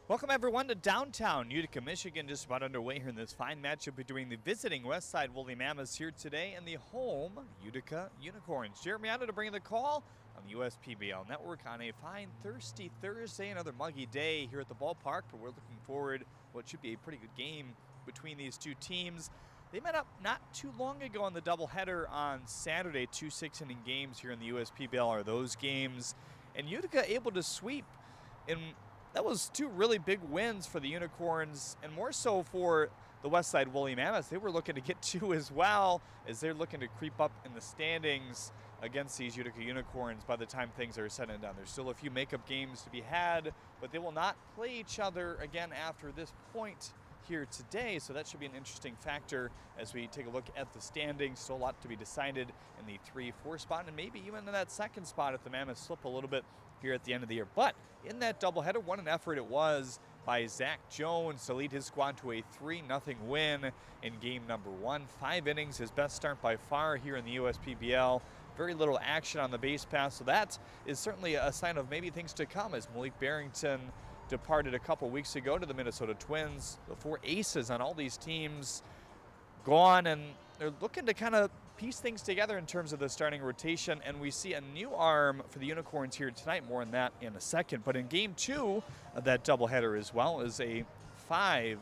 Welcome everyone to downtown Utica, Michigan. Just about underway here in this fine matchup between the visiting Westside Woolly Mammoths here today and the home Utica Unicorns. Jeremy Otto to bring the call on the USPBL Network on a fine thirsty Thursday, another muggy day here at the ballpark, but we're looking forward to what should be a pretty good game between these two teams. They met up not too long ago on the doubleheader on Saturday. 2 6-inning games here in the USPBL are those games, and Utica able to sweep in. That was two really big wins for the Unicorns, and more so for the Westside Woolly Mammoths. They were looking to get two as well, as they're looking to creep up in the standings against these Utica Unicorns by the time things are said and done. There's still a few makeup games to be had, but they will not play each other again after this point here today, so that should be an interesting factor as we take a look at the standings. Still a lot to be decided in the 3-4 spot, and maybe even in that second spot if the Mammoths slip a little bit here at the end of the year. But in that doubleheader, what an effort it was by Zach Jones to lead his squad to a 3-0 win in game number 1. 5 innings, his best start by far here in the USPBL. Very little action on the base pass, so that is certainly a sign of maybe things to come, as Malik Barrington departed a couple weeks ago to the Minnesota Twins. The 4 aces on all these teams gone, and they're looking to kind of piece things together in terms of the starting rotation, and we see a new arm for the Unicorns here tonight. More on that in a second. But in game 2 of that doubleheader as well is a 5-3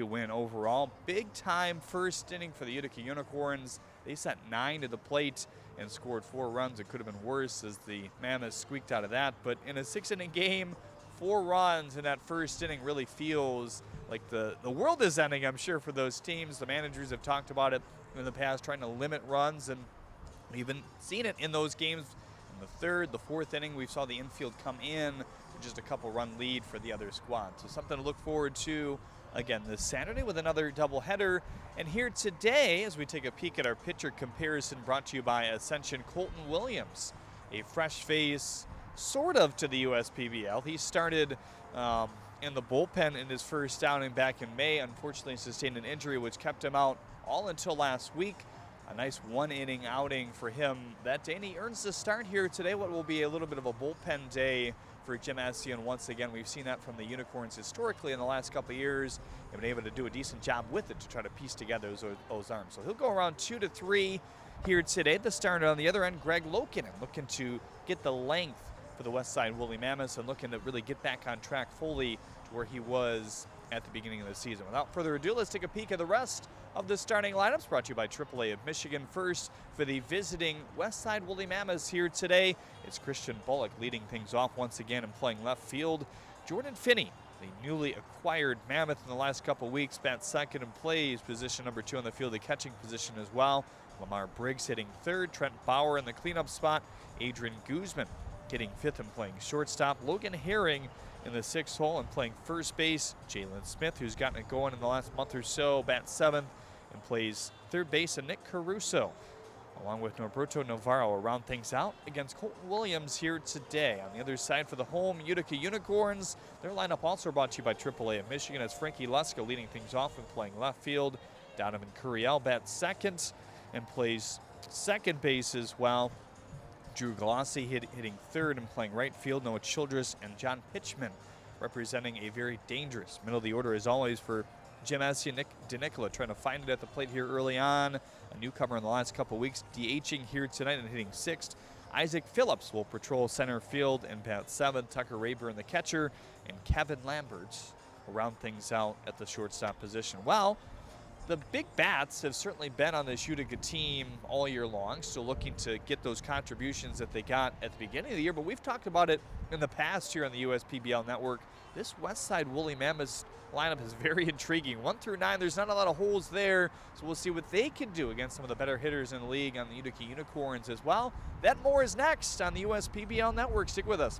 win overall. Big time first inning for the Utica Unicorns. They sent 9 to the plate and scored 4 runs. It could have been worse as the Mammoths squeaked out of that. But in a 6-inning game, 4 runs in that first inning really feels like the world is ending, I'm sure, for those teams. The managers have talked about it in the past, trying to limit runs, and we've even seen it in those games. In the 3rd, the 4th inning, we saw the infield come in with just a couple run lead for the other squad. So something to look forward to again this Saturday with another doubleheader. And here today, as we take a peek at our pitcher comparison brought to you by Ascension, Colton Williams, a fresh face sort of to the USPBL. He started in the bullpen in his first outing back in May. Unfortunately, sustained an injury which kept him out all until last week. A nice 1-inning outing for him that day, and he earns the start here today, what will be a little bit of a bullpen day for Jim Essian. Once again, we've seen that from the Unicorns historically in the last couple of years. They've been able to do a decent job with it to try to piece together those arms. So he'll go around 2-3 here today. The starter on the other end, Greg Lokinen, looking to get the length for the Westside Woolly Mammoths and looking to really get back on track fully to where he was at the beginning of the season. Without further ado, let's take a peek at the rest of the starting lineups brought to you by AAA of Michigan. First, for the visiting Westside Woolly Mammoths here today, it's Christian Bullock leading things off once again and playing left field. Jordan Finney, the newly acquired Mammoth in the last couple weeks, bats second and plays position number 2 on the field, the catching position as well. Lamar Briggs hitting 3rd, Trent Bauer in the cleanup spot, Adrian Guzman hitting 5th and playing shortstop, Logan Herring in the 6th hole and playing first base. Jalen Smith, who's gotten it going in the last month or so, bats 7th and plays 3rd base, and Nick Caruso, along with Norberto Navarro, round things out against Colton Williams here today. On the other side for the home Utica Unicorns, their lineup also brought to you by AAA of Michigan, as Frankie Leska leading things off and playing left field. Donovan Curiel bats 2nd and plays 2nd base as well. Drew Glossi hitting 3rd and playing right field. Noah Childress and John Pitchman representing a very dangerous middle of the order as always for Jim Essie and Nick DeNicola, trying to find it at the plate here early on. A newcomer in the last couple weeks, DHing here tonight and hitting 6th. Isaac Phillips will patrol center field and bat 7th. Tucker Rayburn, the catcher, and Kevin Lambert will round things out at the shortstop position. Well, the big bats have certainly been on this Utica team all year long, still looking to get those contributions that they got at the beginning of the year, but we've talked about it in the past here on the USPBL network. This Westside Woolly Mammoths lineup is very intriguing. 1 through 9, there's not a lot of holes there, so we'll see what they can do against some of the better hitters in the league on the Utica Unicorns as well. That more is next on the USPBL network. Stick with us.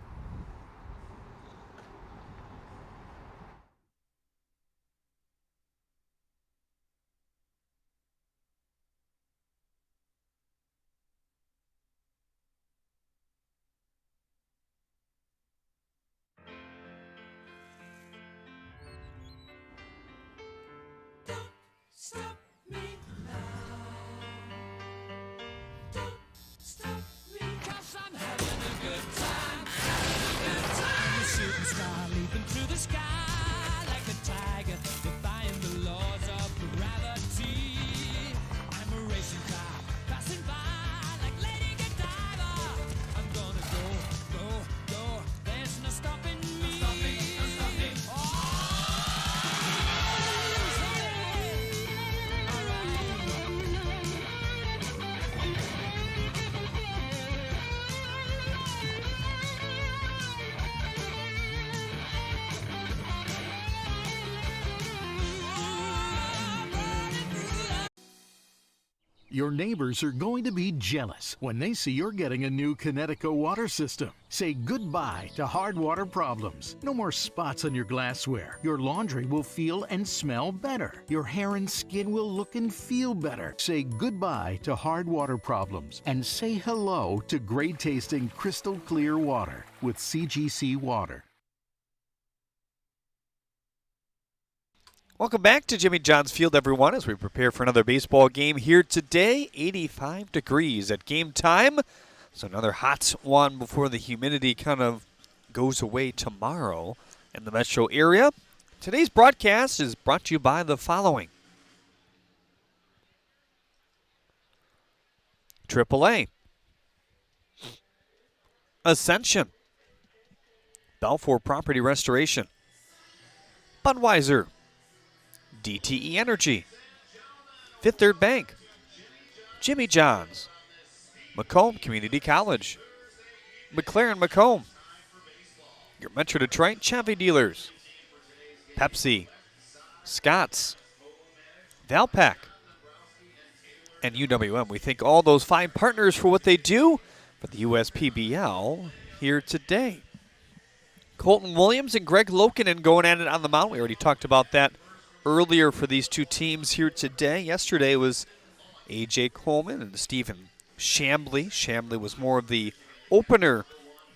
Stop me now. Don't stop me, 'cause I'm having a good time. Having a good time. The shooting star leaping through the sky. Your neighbors are going to be jealous when they see you're getting a new Connecticut water system. Say goodbye to hard water problems. No more spots on your glassware. Your laundry will feel and smell better. Your hair and skin will look and feel better. Say goodbye to hard water problems and say hello to great tasting crystal clear water with CGC Water. Welcome back to Jimmy John's Field, everyone, as we prepare for another baseball game here today. 85 degrees at game time. So another hot one before the humidity kind of goes away tomorrow in the metro area. Today's broadcast is brought to you by the following. AAA. Ascension. Balfour Property Restoration. Budweiser. DTE Energy, Fifth Third Bank, Jimmy John's, Macomb Community College, McLaren Macomb, your Metro Detroit Chevy dealers, Pepsi, Scott's, Valpak, and UWM. We thank all those fine partners for what they do for the USPBL here today. Colton Williams and Greg Lokinen going at it on the mound. We already talked about that earlier for these two teams here today. Yesterday was A.J. Coleman and Stephen Chambly. Chambly was more of the opener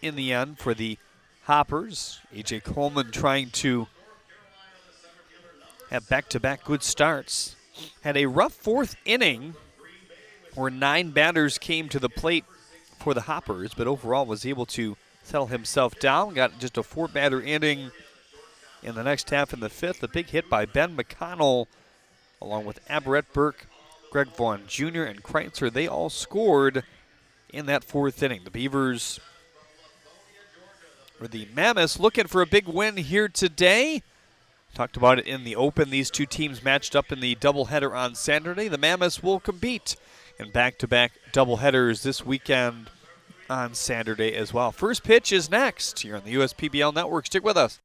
in the end for the Hoppers. A.J. Coleman trying to have back-to-back good starts. Had a rough fourth inning where 9 batters came to the plate for the Hoppers, but overall was able to settle himself down. Got just a 4-batter inning in the next half in the 5th. A big hit by Ben McConnell, along with Aberett Burke, Greg Vaughn Jr., and Kreitzer. They all scored in that 4th inning. The Beavers, or the Mammoths, looking for a big win here today. Talked about it in the open. These two teams matched up in the doubleheader on Saturday. The Mammoths will compete in back-to-back doubleheaders this weekend on Saturday as well. First pitch is next here on the USPBL Network. Stick with us.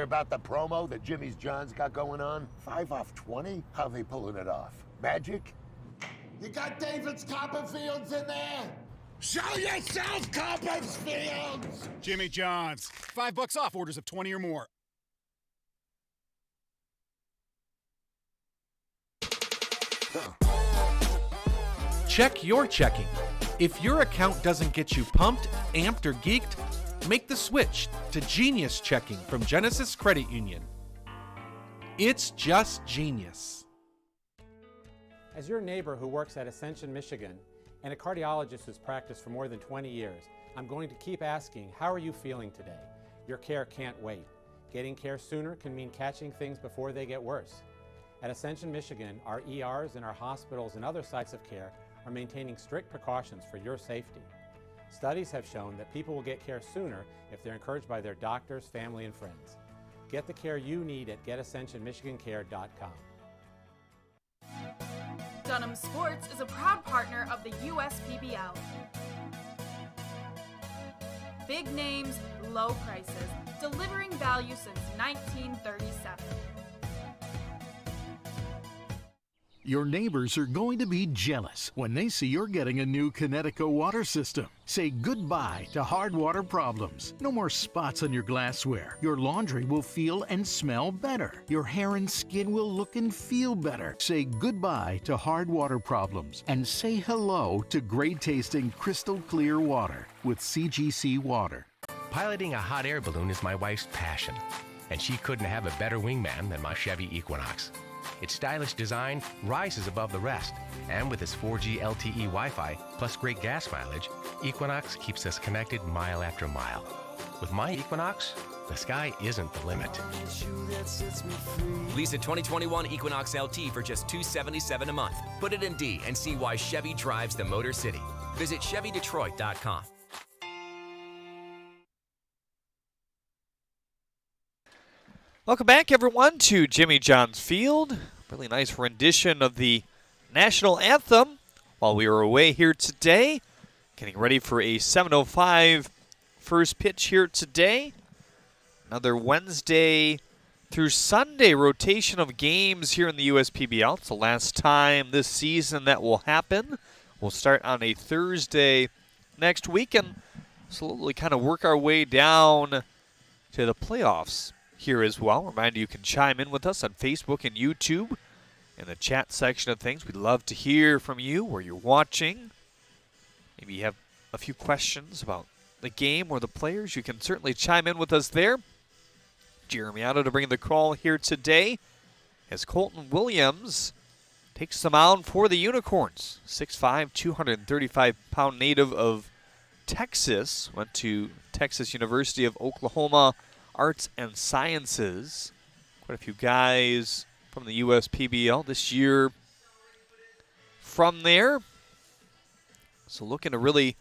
About the promo that Jimmy's John's got going on? 5 off 20? How they pulling it off? Magic? You got David's Copperfields in there? Show yourself, Copperfields! Jimmy John's. $5 off orders of 20 or more. Check your checking. If your account doesn't get you pumped, amped, or geeked, make the switch to Genius Checking from Genesis Credit Union. It's just genius. As your neighbor who works at Ascension, Michigan, and a cardiologist who's practiced for more than 20 years, I'm going to keep asking, how are you feeling today? Your care can't wait. Getting care sooner can mean catching things before they get worse. At Ascension, Michigan, our ERs and our hospitals and other sites of care are maintaining strict precautions for your safety. Studies have shown that people will get care sooner if they're encouraged by their doctors, family, and friends. Get the care you need at getascensionmichigancare.com. Dunham Sports is a proud partner of the USPBL. Big names, low prices, delivering value since 1937. Your neighbors are going to be jealous when they see you're getting a new Connecticut water system. Say goodbye to hard water problems. No more spots on your glassware. Your laundry will feel and smell better. Your hair and skin will look and feel better. Say goodbye to hard water problems and say hello to great tasting crystal clear water with CGC Water. Piloting a hot air balloon is my wife's passion, and she couldn't have a better wingman than my Chevy Equinox. Its stylish design rises above the rest, and with its 4G LTE Wi-Fi plus great gas mileage, Equinox keeps us connected mile after mile. With my Equinox, the sky isn't the limit. Lease a 2021 Equinox LT for just $277 a month. Put it in D and see why Chevy drives the Motor City. Visit ChevyDetroit.com. Welcome back, everyone, to Jimmy John's Field. Really nice rendition of the national anthem while we were away here today. Getting ready for a 7:05 first pitch here today. Another Wednesday through Sunday rotation of games here in the USPBL. It's the last time this season that will happen. We'll start on a Thursday next week and slowly kind of work our way down to the playoffs here as well. Remind you can chime in with us on Facebook and YouTube in the chat section of things. We'd love to hear from you where you're watching. Maybe you have a few questions about the game or the players. You can certainly chime in with us there. Jeremy Otto to bring the call here today as Colton Williams takes the mound for the Unicorns. 6'5", 235-pound native of Texas. Went to Texas University of Oklahoma Arts and Sciences. Quite a few guys from the USPBL this year from there. So looking to really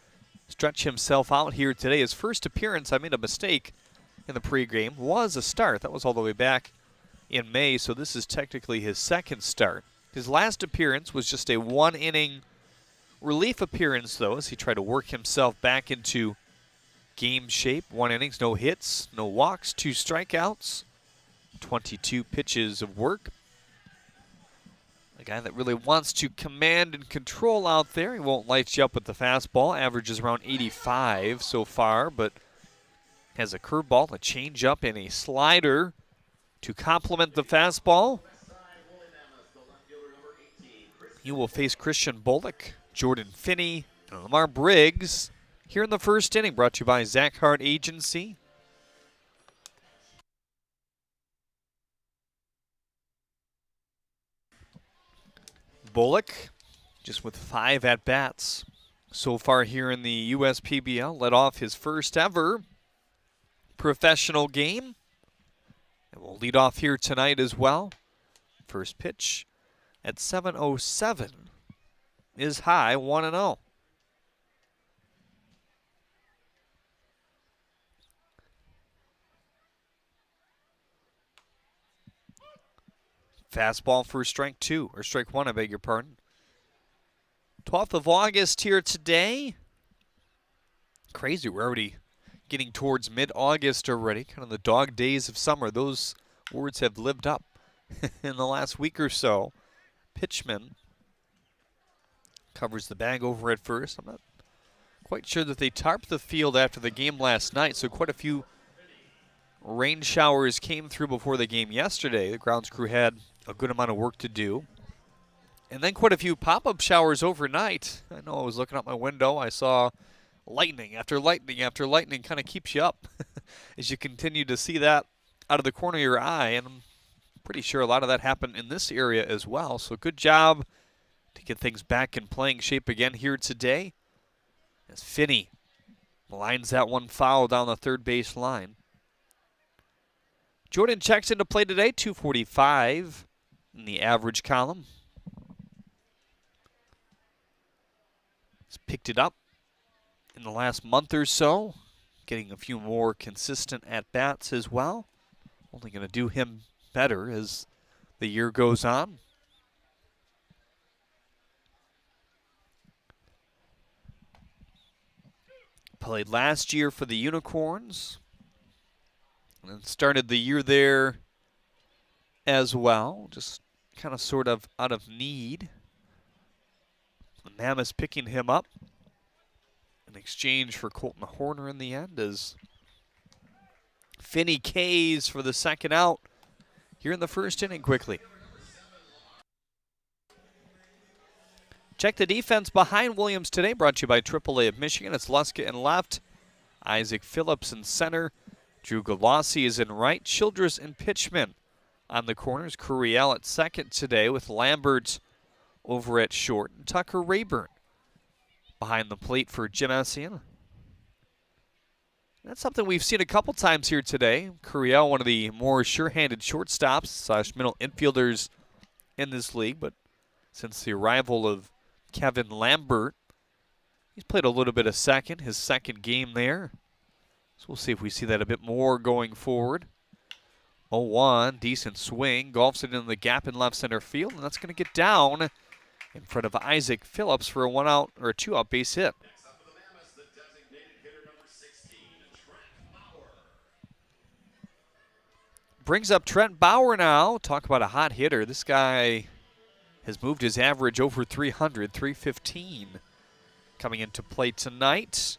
stretch himself out here today. His first appearance, I made a mistake in the pregame, was a start. That was all the way back in May, so this is technically his second start. His last appearance was just a one-inning relief appearance, though, as he tried to work himself back into game shape. 1 innings, no hits, no walks, 2 strikeouts, 22 pitches of work. A guy that really wants to command and control out there. He won't light you up with the fastball. Averages around 85 so far, but has a curveball, a changeup, and a slider to complement the fastball. He will face Christian Bullock, Jordan Finney, and Lamar Briggs here in the first inning, brought to you by Zach Hart Agency. Bullock just with 5 at-bats so far here in the USPBL. Led off his first ever professional game. And will lead off here tonight as well. First pitch at 7:07 is high, 1-0. Fastball for strike 2, or strike 1, I beg your pardon. 12th of August here today. Crazy, we're already getting towards mid-August already. Kind of the dog days of summer. Those words have lived up in the last week or so. Pitchman covers the bag over at first. I'm not quite sure that they tarped the field after the game last night, so quite a few rain showers came through before the game yesterday. The grounds crew had a good amount of work to do. And then quite a few pop-up showers overnight. I know I was looking out my window. I saw lightning after lightning after lightning. Kind of keeps you up as you continue to see that out of the corner of your eye. And I'm pretty sure a lot of that happened in this area as well. So good job to get things back in playing shape again here today. As Finney lines that one foul down the third base line. Jordan checks into play today, 2:45 in the average column. He's picked it up in the last month or so, getting a few more consistent at-bats as well. Only going to do him better as the year goes on. Played last year for the Unicorns and started the year there as well, just kind of sort of out of need. The Mammoths picking him up in exchange for Colton Horner in the end as Finney K's for the second out here in the first inning quickly. Check the defense behind Williams today, brought to you by AAA of Michigan. It's Luska in left, Isaac Phillips in center, Drew Galassi is in right, Childress and Pitchman on the corners, Curiel at second today with Lambert over at short, and Tucker Rayburn behind the plate for Jim Essian. That's something we've seen a couple times here today. Curiel, one of the more sure-handed shortstops / middle infielders in this league, but since the arrival of Kevin Lambert, he's played a little bit of second, his second game there. So we'll see if we see that a bit more going forward. 0-1, decent swing, golfs it in the gap in left center field, and that's going to get down in front of Isaac Phillips for a 1-out or a 2-out base hit. Brings up Trent Bauer now. Talk about a hot hitter. This guy has moved his average over 300, 315 coming into play tonight.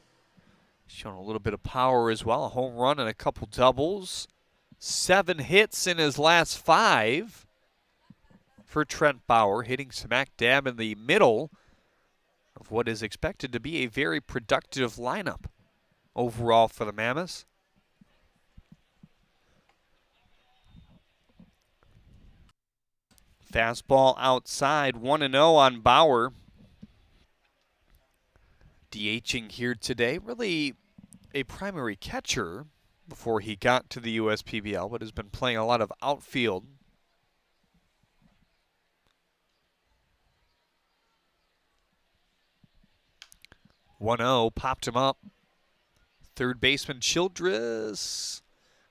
Showing a little bit of power as well. A home run and a couple doubles. 7 hits in his last 5 for Trent Bauer, hitting smack dab in the middle of what is expected to be a very productive lineup overall for the Mammoths. Fastball outside, 1-0 on Bauer. DHing here today, really a primary catcher before he got to the USPBL, but has been playing a lot of outfield. Popped him up. Third baseman Childress.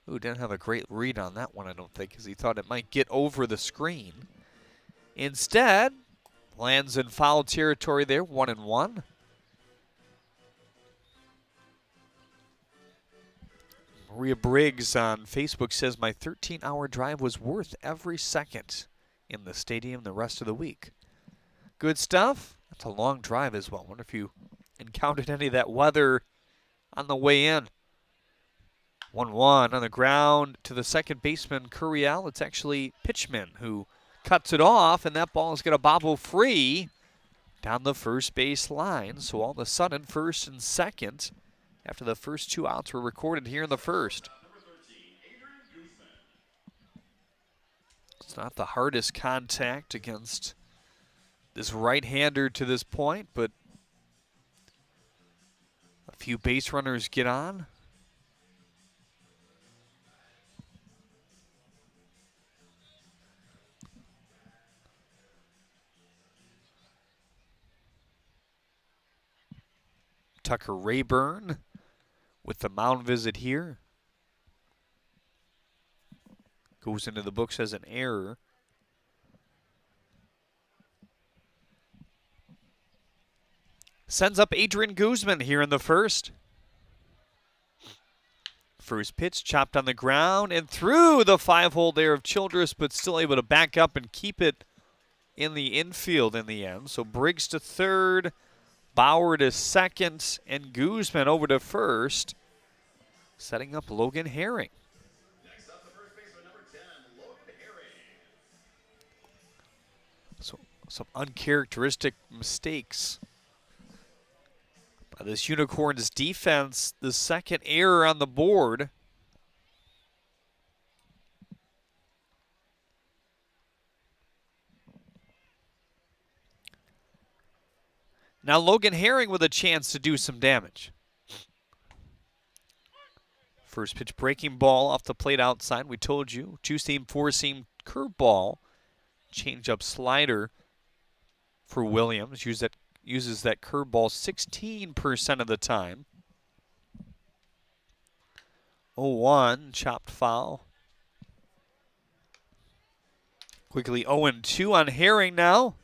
Ooh, didn't have a great read on that one, I don't think, because he thought it might get over the screen. Instead, lands in foul territory there, 1-1. Maria Briggs on Facebook says, my 13-hour drive was worth every second in the stadium the rest of the week. Good stuff. That's a long drive as well. Wonder if you encountered any of that weather on the way in. 1-1 on the ground to the second baseman, Curiel. It's actually Pitchman who cuts it off, and that ball is going to bobble free down the first base line. So all of a sudden, first and second, after the first 2 outs were recorded here in the first. It's not the hardest contact against this right-hander to this point, but a few base runners get on. Tucker Rayburn with the mound visit here. Goes into the books as an error. Sends up Adrian Guzman here in the first. First pitch chopped on the ground and through the 5-hole there of Childress, but still able to back up and keep it in the infield in the end. So Briggs to third, Bauer to second, and Guzman over to first, setting up Logan Herring. Next up, the first baseman, number 10, Logan Herring. So some uncharacteristic mistakes by this Unicorns defense. The second error on the board. Now Logan Herring with a chance to do some damage. First pitch breaking ball off the plate outside. We told you, 2-seam, 4-seam curveball change-up slider for Williams. Uses that curveball 16% of the time. 0-1, chopped foul. Quickly 0-2 on Herring now.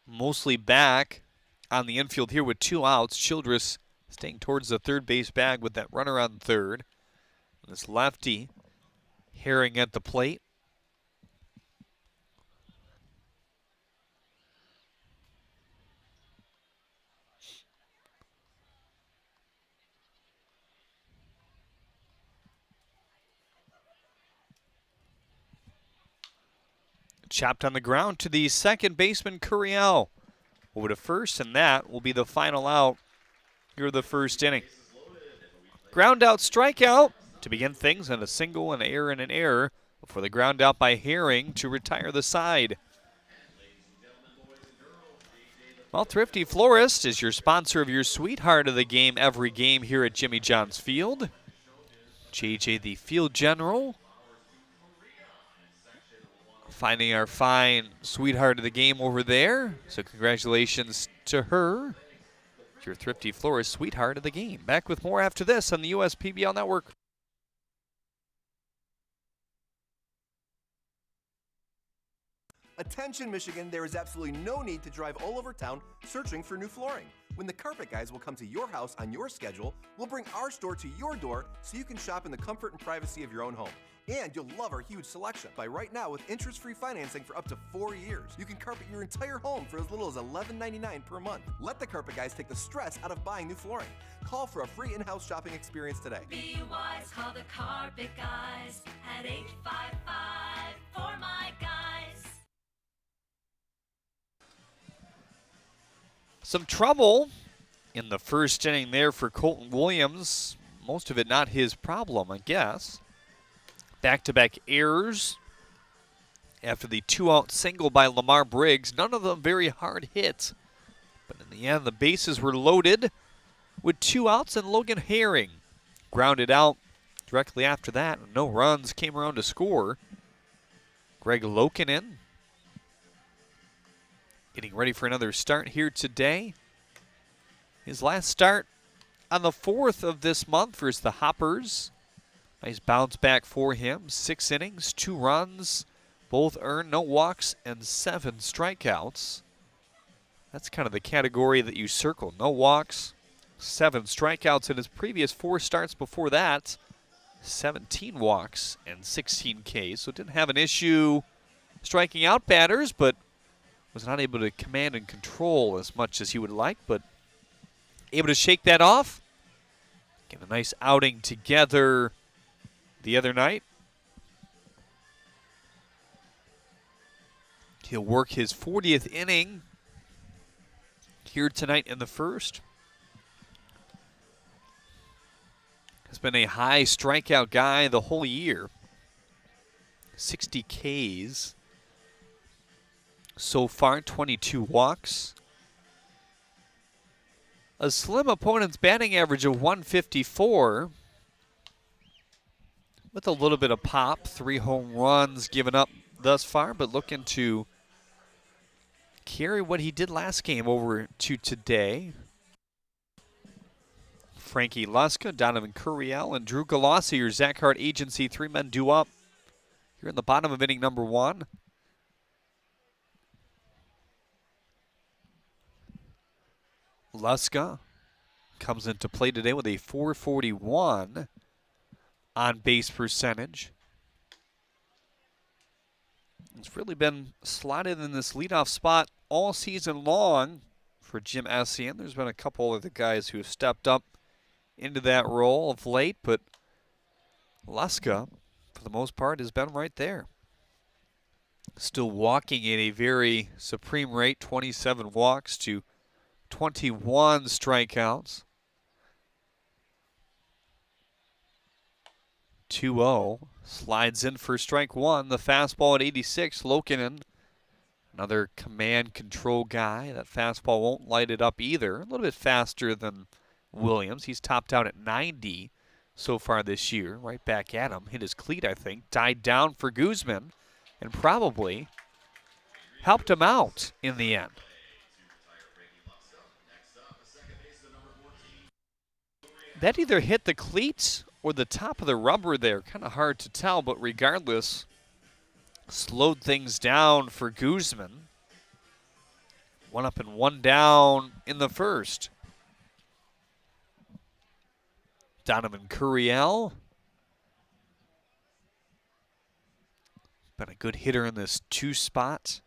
Mostly back on the infield here with 2 outs. Childress staying towards the third base bag with that runner on third. This lefty, Herring at the plate. Chopped on the ground to the second baseman, Curiel. Over to first, and that will be the final out here of the first inning. Ground out, strikeout to begin things, and a single, an error, and an error before the ground out by Herring to retire the side. Well, Thrifty Florist is your sponsor of your sweetheart of the game every game here at Jimmy John's Field. JJ, the field general, finding our fine sweetheart of the game over there. So congratulations to her. Your Thrifty Florist sweetheart of the game. Back with more after this on the USPBL Network. Attention Michigan, there is absolutely no need to drive all over town searching for new flooring. When the Carpet Guys will come to your house on your schedule, we'll bring our store to your door so you can shop in the comfort and privacy of your own home. And you'll love our huge selection. Buy right now with interest-free financing for up to 4 years. You can carpet your entire home for as little as $11.99 per month. Let the Carpet Guys take the stress out of buying new flooring. Call for a free in-house shopping experience today. Be wise, call the Carpet Guys at 855 for my guys. Some trouble in the first inning there for Colton Williams. Most of it not his problem, I guess. Back-to-back errors after the 2-out single by Lamar Briggs. None of them very hard hits. But in the end, the bases were loaded with 2 outs, and Logan Herring grounded out directly after that. No runs came around to score. Greg Lokinen getting ready for another start here today. His last start on the 4th of this month versus the Hoppers. Nice bounce back for him. 6 innings, 2 runs, both earned, no walks, and 7 strikeouts. That's kind of the category that you circle. No walks, 7 strikeouts in his previous 4 starts before that. 17 walks and 16 Ks. So didn't have an issue striking out batters, but was not able to command and control as much as he would like, but able to shake that off. Get a nice outing together the other night. He'll work his 40th inning here tonight in the first. Has been a high strikeout guy the whole year. 60 Ks so far, 22 walks. A slim opponent's batting average of 154. With a little bit of pop, 3 home runs given up thus far, but looking to carry what he did last game over to today. Frankie Luska, Donovan Curiel, and Drew Galassi, your Zach Hart agency 3-men due up here in the bottom of inning number 1. Luska comes into play today with a .441 on base percentage. He's really been slotted in this leadoff spot all season long for Jim Essien. There's been a couple of the guys who have stepped up into that role of late, but Luska, for the most part, has been right there. Still walking at a very supreme rate, 27 walks to 21 strikeouts. 2-0. Slides in for strike 1. The fastball at 86. Lokinen Another command control guy. That fastball won't light it up either. A little bit faster than Williams. He's topped out at 90 so far this year. Right back at him. Hit his cleat, I think. Died down for Guzman and probably helped him out in the end. That either hit the cleats or the top of the rubber there. Kind of hard to tell, but regardless, slowed things down for Guzman. 1 up and 1 down in the first. Donovan Curiel. Been a good hitter in this 2 spot.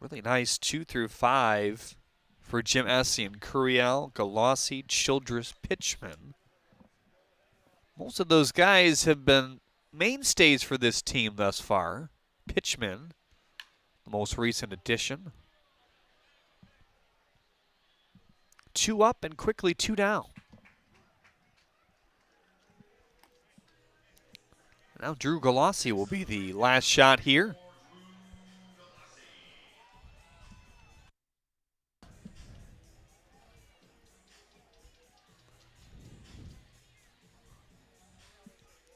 Really nice 2 through 5 for Jim Essien. Curiel, Galassi, Childress, Pitchman. Most of those guys have been mainstays for this team thus far. Pitchman, the most recent addition. 2 up and quickly 2 down. Now Drew Galassi will be the last shot here.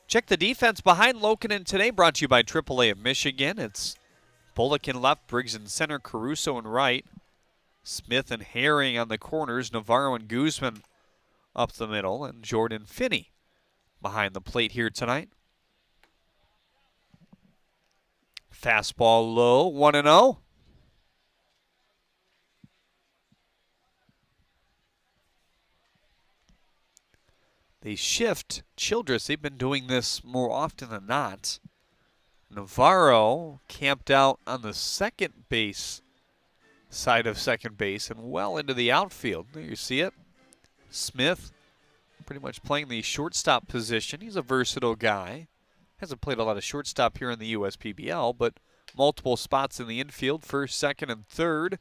Check the defense behind Lokinen today, brought to you by AAA of Michigan. It's Bullock in left, Briggs in center, Caruso in right, Smith and Herring on the corners, Navarro and Guzman up the middle, and Jordan Finney behind the plate here tonight. Fastball low, 1-0. They shift Childress. They've been doing this more often than not. Navarro camped out on the second base side of second base and well into the outfield. There you see it. Smith pretty much playing the shortstop position. He's a versatile guy. Hasn't played a lot of shortstop here in the USPBL, but multiple spots in the infield, first, second, and third.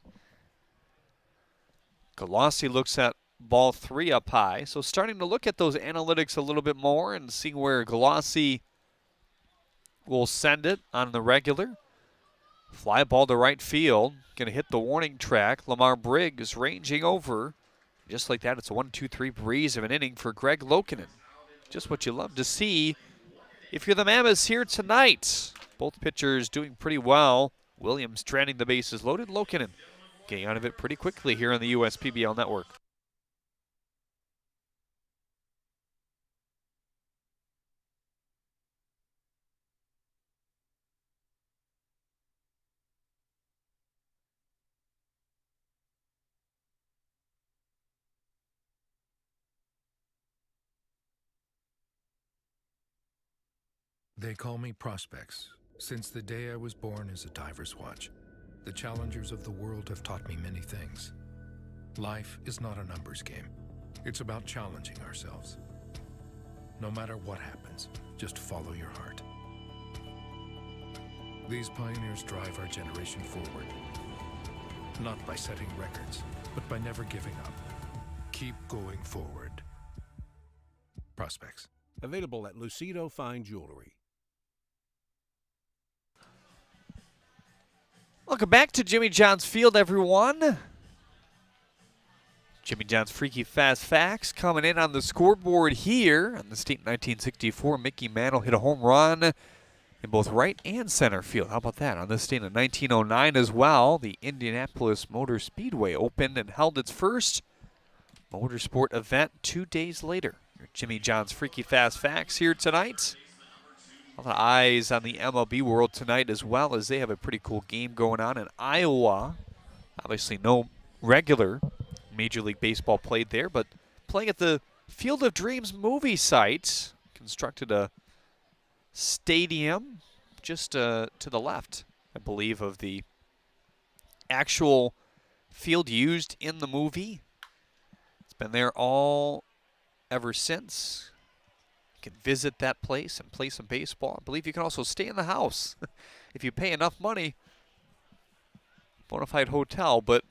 Galassi looks at ball 3 up high. So starting to look at those analytics a little bit more and see where Galassi will send it on the regular. Fly ball to right field. Going to hit the warning track. Lamar Briggs ranging over. Just like that, it's a 1-2-3 breeze of an inning for Greg Lokinen. Just what you love to see if you're the Mammoths here tonight. Both pitchers doing pretty well. Williams trending the bases loaded. Lokinen getting out of it pretty quickly here on the USPBL network. They call me Prospects. Since the day I was born as a diver's watch, the challengers of the world have taught me many things. Life is not a numbers game. It's about challenging ourselves. No matter what happens, just follow your heart. These pioneers drive our generation forward. Not by setting records, but by never giving up. Keep going forward. Prospects. Available at Lucido Fine Jewelry. Welcome back to Jimmy John's Field, everyone. Jimmy John's Freaky Fast Facts coming in on the scoreboard here. On this date in 1964, Mickey Mantle hit a home run in both right and center field. How about that? On this date in 1909 as well, the Indianapolis Motor Speedway opened and held its first motorsport event 2 days later. Jimmy John's Freaky Fast Facts here tonight. A lot of eyes on the MLB world tonight as well, as they have a pretty cool game going on in Iowa. Obviously no regular Major League Baseball played there, but playing at the Field of Dreams movie site. Constructed a stadium just to the left, I believe, of the actual field used in the movie. It's been there all ever since. You can visit that place and play some baseball. I believe you can also stay in the house if you pay enough money. Bonafide hotel, but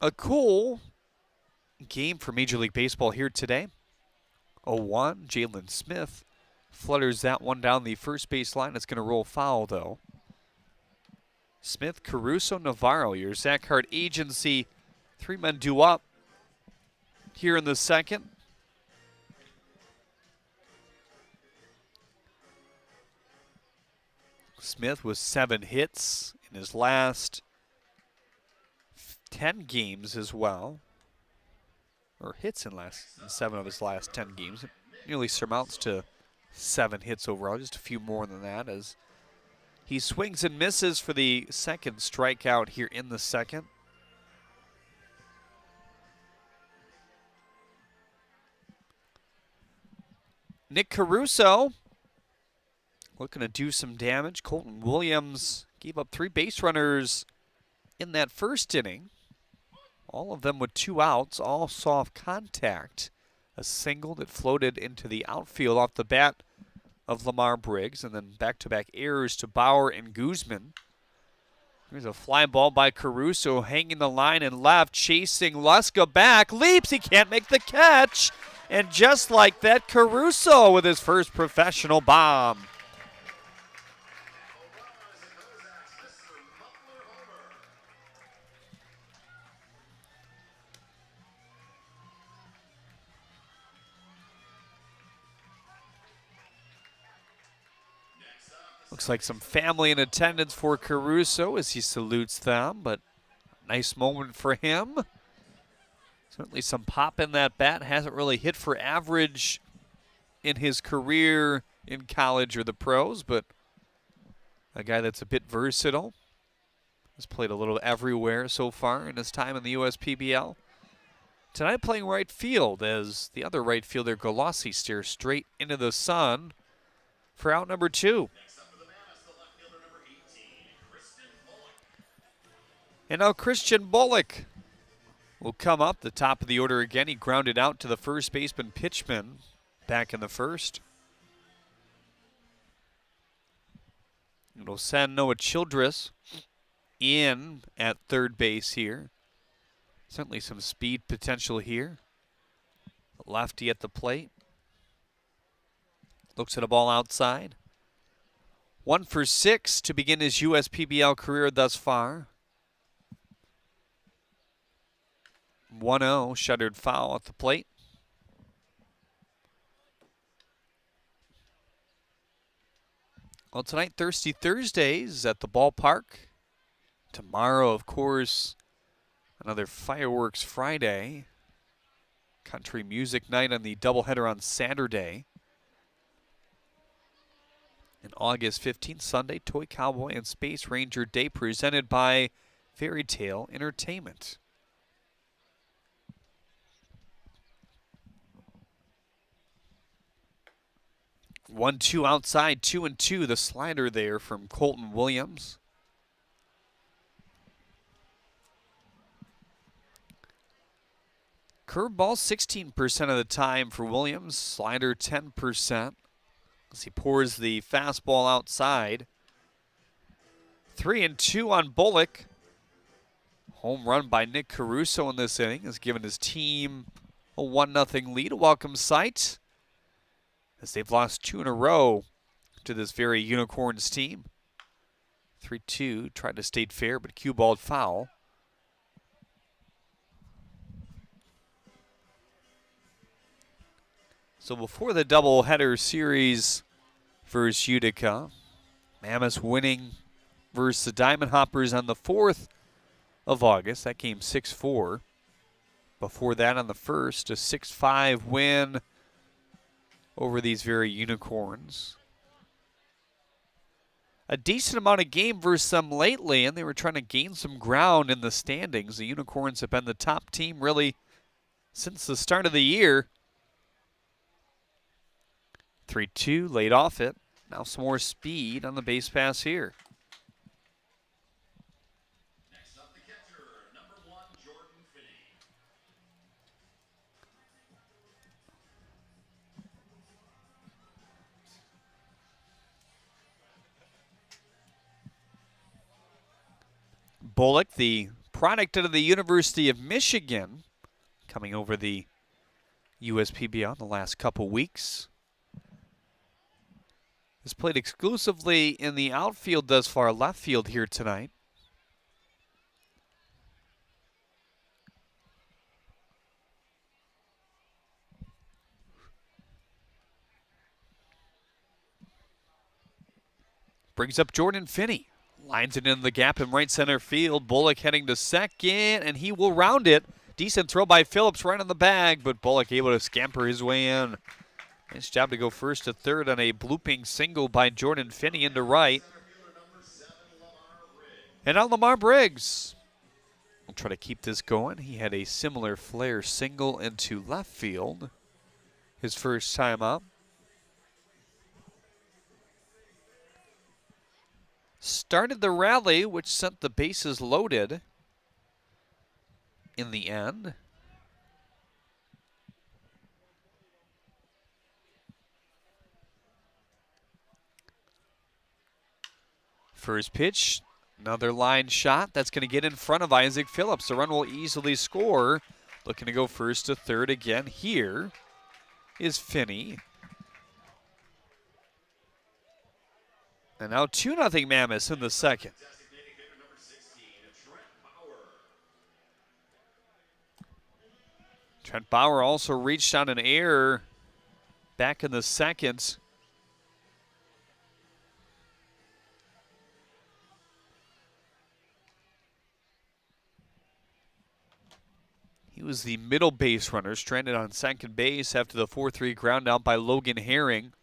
a cool game for Major League Baseball here today. 0-1, Jalen Smith flutters that one down the first base line. It's going to roll foul, though. Smith, Caruso, Navarro, your Zach Hart agency. 3 men due up here in the second. Smith with 7 hits in his last 10 games as well. Or hits in 7 of his last 10 games. It nearly surmounts to 7 hits overall, just a few more than that as he swings and misses for the second strikeout here in the second. Nick Caruso looking to do some damage. Colton Williams gave up 3 base runners in that first inning. All of them with 2 outs, all soft contact. A single that floated into the outfield off the bat of Lamar Briggs, and then back-to-back errors to Bauer and Guzman. Here's a fly ball by Caruso, hanging the line and left, chasing Luska back, leaps, he can't make the catch. And just like that, Caruso with his first professional bomb. Looks like some family in attendance for Caruso as he salutes them, but nice moment for him. Certainly some pop in that bat. Hasn't really hit for average in his career in college or the pros, but a guy that's a bit versatile. Has played a little everywhere so far in his time in the USPBL. Tonight playing right field as the other right fielder, Galassi, stares straight into the sun for out number 2. And now Christian Bullock will come up the top of the order again. He grounded out to the first baseman Pitchman back in the first. It'll send Noah Childress in at third base here. Certainly some speed potential here. Lefty at the plate. Looks at a ball outside. 1 for 6 to begin his USPBL career thus far. 1-0, shuttered foul at the plate. Well, tonight, Thirsty Thursdays at the ballpark. Tomorrow, of course, another Fireworks Friday. Country music night on the doubleheader on Saturday. And August 15th, Sunday, Toy Cowboy and Space Ranger Day presented by Fairy Tale Entertainment. 1-2 outside, 2-2. The slider there from Colton Williams. Curveball 16% of the time for Williams. Slider 10%. As he pours the fastball outside. 3-2 on Bullock. Home run by Nick Caruso in this inning has given his team a 1-0 lead. A welcome sight, as they've lost 2 in a row to this very Unicorns team. 3-2, tried to state fair, but cue-balled foul. So before the doubleheader series versus Utica, Mammoths winning versus the Diamond Hoppers on the 4th of August. That game 6-4. Before that on the 1st, a 6-5 win over these very Unicorns. A decent amount of game versus them lately, and they were trying to gain some ground in the standings. The Unicorns have been the top team really since the start of the year. 3-2, laid off it. Now some more speed on the base pass here. Next up, the catcher, number 1, Jordan Finney. Bullock, the product out of the University of Michigan, coming over the USPBL in the last couple weeks. Has played exclusively in the outfield thus far, left field here tonight. brings up Jordan Finney. Lines it in the gap in right center field. Bullock heading to second, and he will round it. Decent throw by Phillips right on the bag, but Bullock able to scamper his way in. Nice job to go first to third on a blooping single by Jordan Finney into right. And now Lamar Briggs will try to keep this going. He had a similar flare single into left field his first time up. Started the rally, which sent the bases loaded in the end. First pitch, another line shot. That's going to get in front of Isaac Phillips. The run will easily score. Looking to go first to third again. Here is Finney. And now 2-0 Mammoths in the second. Trent Bauer also reached on an error back in the second. He was the middle base runner, stranded on second base after the 4-3 ground out by Logan Herring.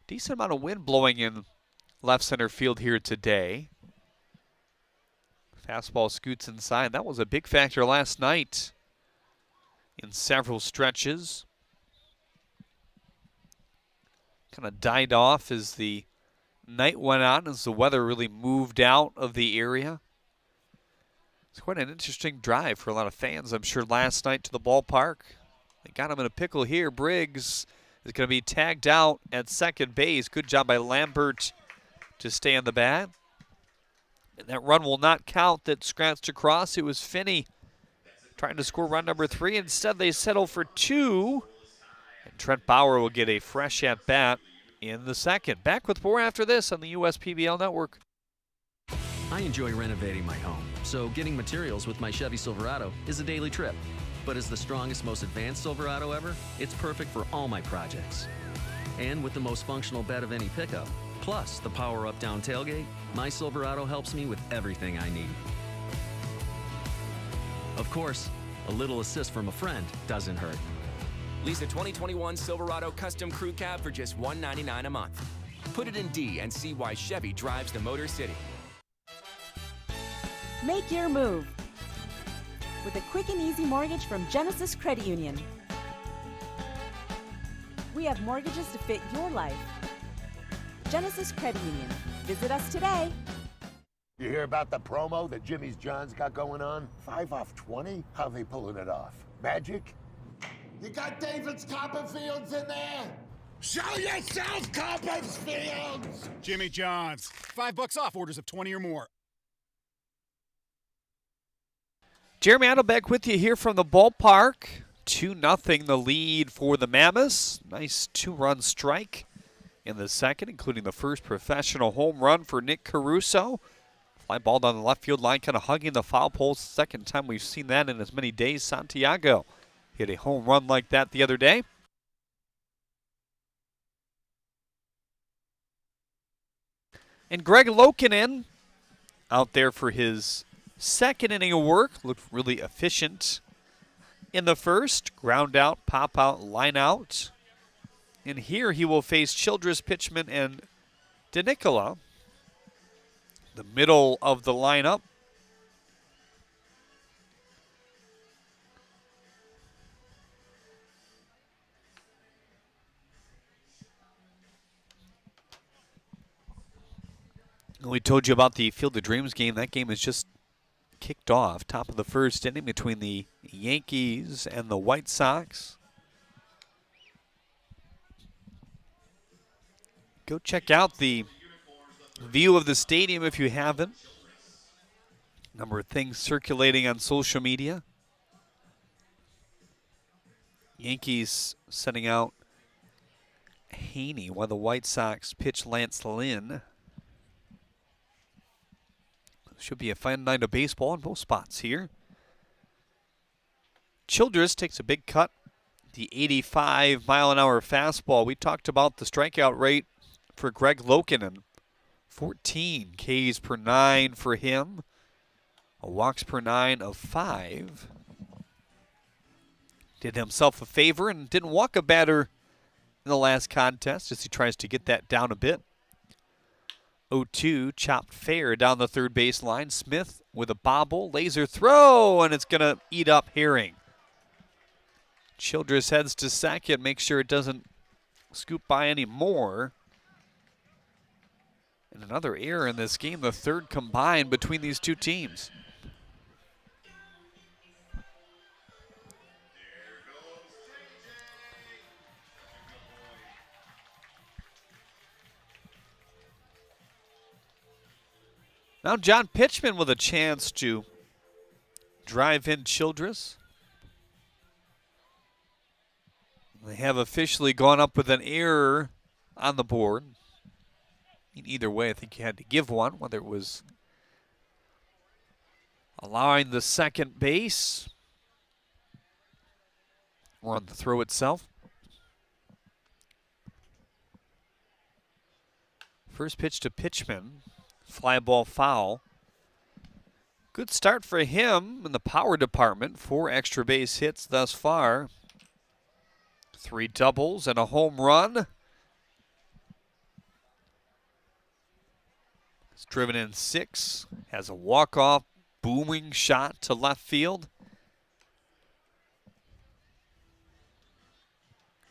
Decent amount of wind blowing in left center field here today. Fastball scoots inside. That was a big factor last night in several stretches. Kind of died off as the night went on, as the weather really moved out of the area. It's quite an interesting drive for a lot of fans, I'm sure, last night to the ballpark. They got him in a pickle here. Briggs is going to be tagged out at second base. Good job by Lambert to stay on the bat. And that run will not count that scratched across. It was Finney trying to score run number 3. Instead, they settle for 2. And Trent Bauer will get a fresh at-bat in the second. Back with more after this on the USPBL Network. I enjoy renovating my home, so getting materials with my Chevy Silverado is a daily trip. But as the strongest, most advanced Silverado ever, it's perfect for all my projects. And with the most functional bed of any pickup, plus the power-up down tailgate, my Silverado helps me with everything I need. Of course, a little assist from a friend doesn't hurt. Lease a 2021 Silverado Custom Crew Cab for just $199 a month. Put it in D and see why Chevy drives the Motor City. Make your move with a quick and easy mortgage from Genesis Credit Union. We have mortgages to fit your life. Genesis Credit Union. Visit us today. You hear about the promo that Jimmy's John's got going on? 5 off 20? How they pulling it off? Magic? You got David's Copperfields in there? Show yourself, Copperfields! Jimmy John's. $5 off orders of 20 or more. Jeremy Adelbeck with you here from the ballpark. 2-0 the lead for the Mammoths. Nice 2-run strike in the second, including the first professional home run for Nick Caruso. Fly ball down the left field line, kind of hugging the foul pole. Second time we've seen that in as many days. Santiago hit a home run like that the other day. And Greg Lokinen out there for his second inning of work. Looked really efficient in the first. Ground out, pop out, line out. And here he will face Childress, Pitchman, and DeNicola. The middle of the lineup. We told you about the Field of Dreams game. That game is just kicked off. Top of the first inning between the Yankees and the White Sox. Go check out the view of the stadium if you haven't. Number of things circulating on social media. Yankees sending out Haney while the White Sox pitch Lance Lynn. Should be a fun night of baseball in both spots here. Childress takes a big cut. The 85-mile-an-hour fastball. We talked about the strikeout rate for Greg Lokinen. 14 Ks per 9 for him. A walks per 9 of 5. Did himself a favor and didn't walk a batter in the last contest as he tries to get that down a bit. 0-2, chopped fair down the third baseline. Smith with a bobble, laser throw, and it's going to eat up Herring. Childress heads to second, make sure it doesn't scoop by any more. And another error in this game, the third combined between these two teams. Now John Pitchman with a chance to drive in Childress. They have officially gone up with an error on the board. Either way, I think you had to give one, whether it was allowing the second base or on the throw itself. First pitch to Pitchman. Fly ball foul. Good start for him in the power department. 4 extra base hits thus far. 3 doubles and a home run. He's driven in 6. Has a walk-off booming shot to left field.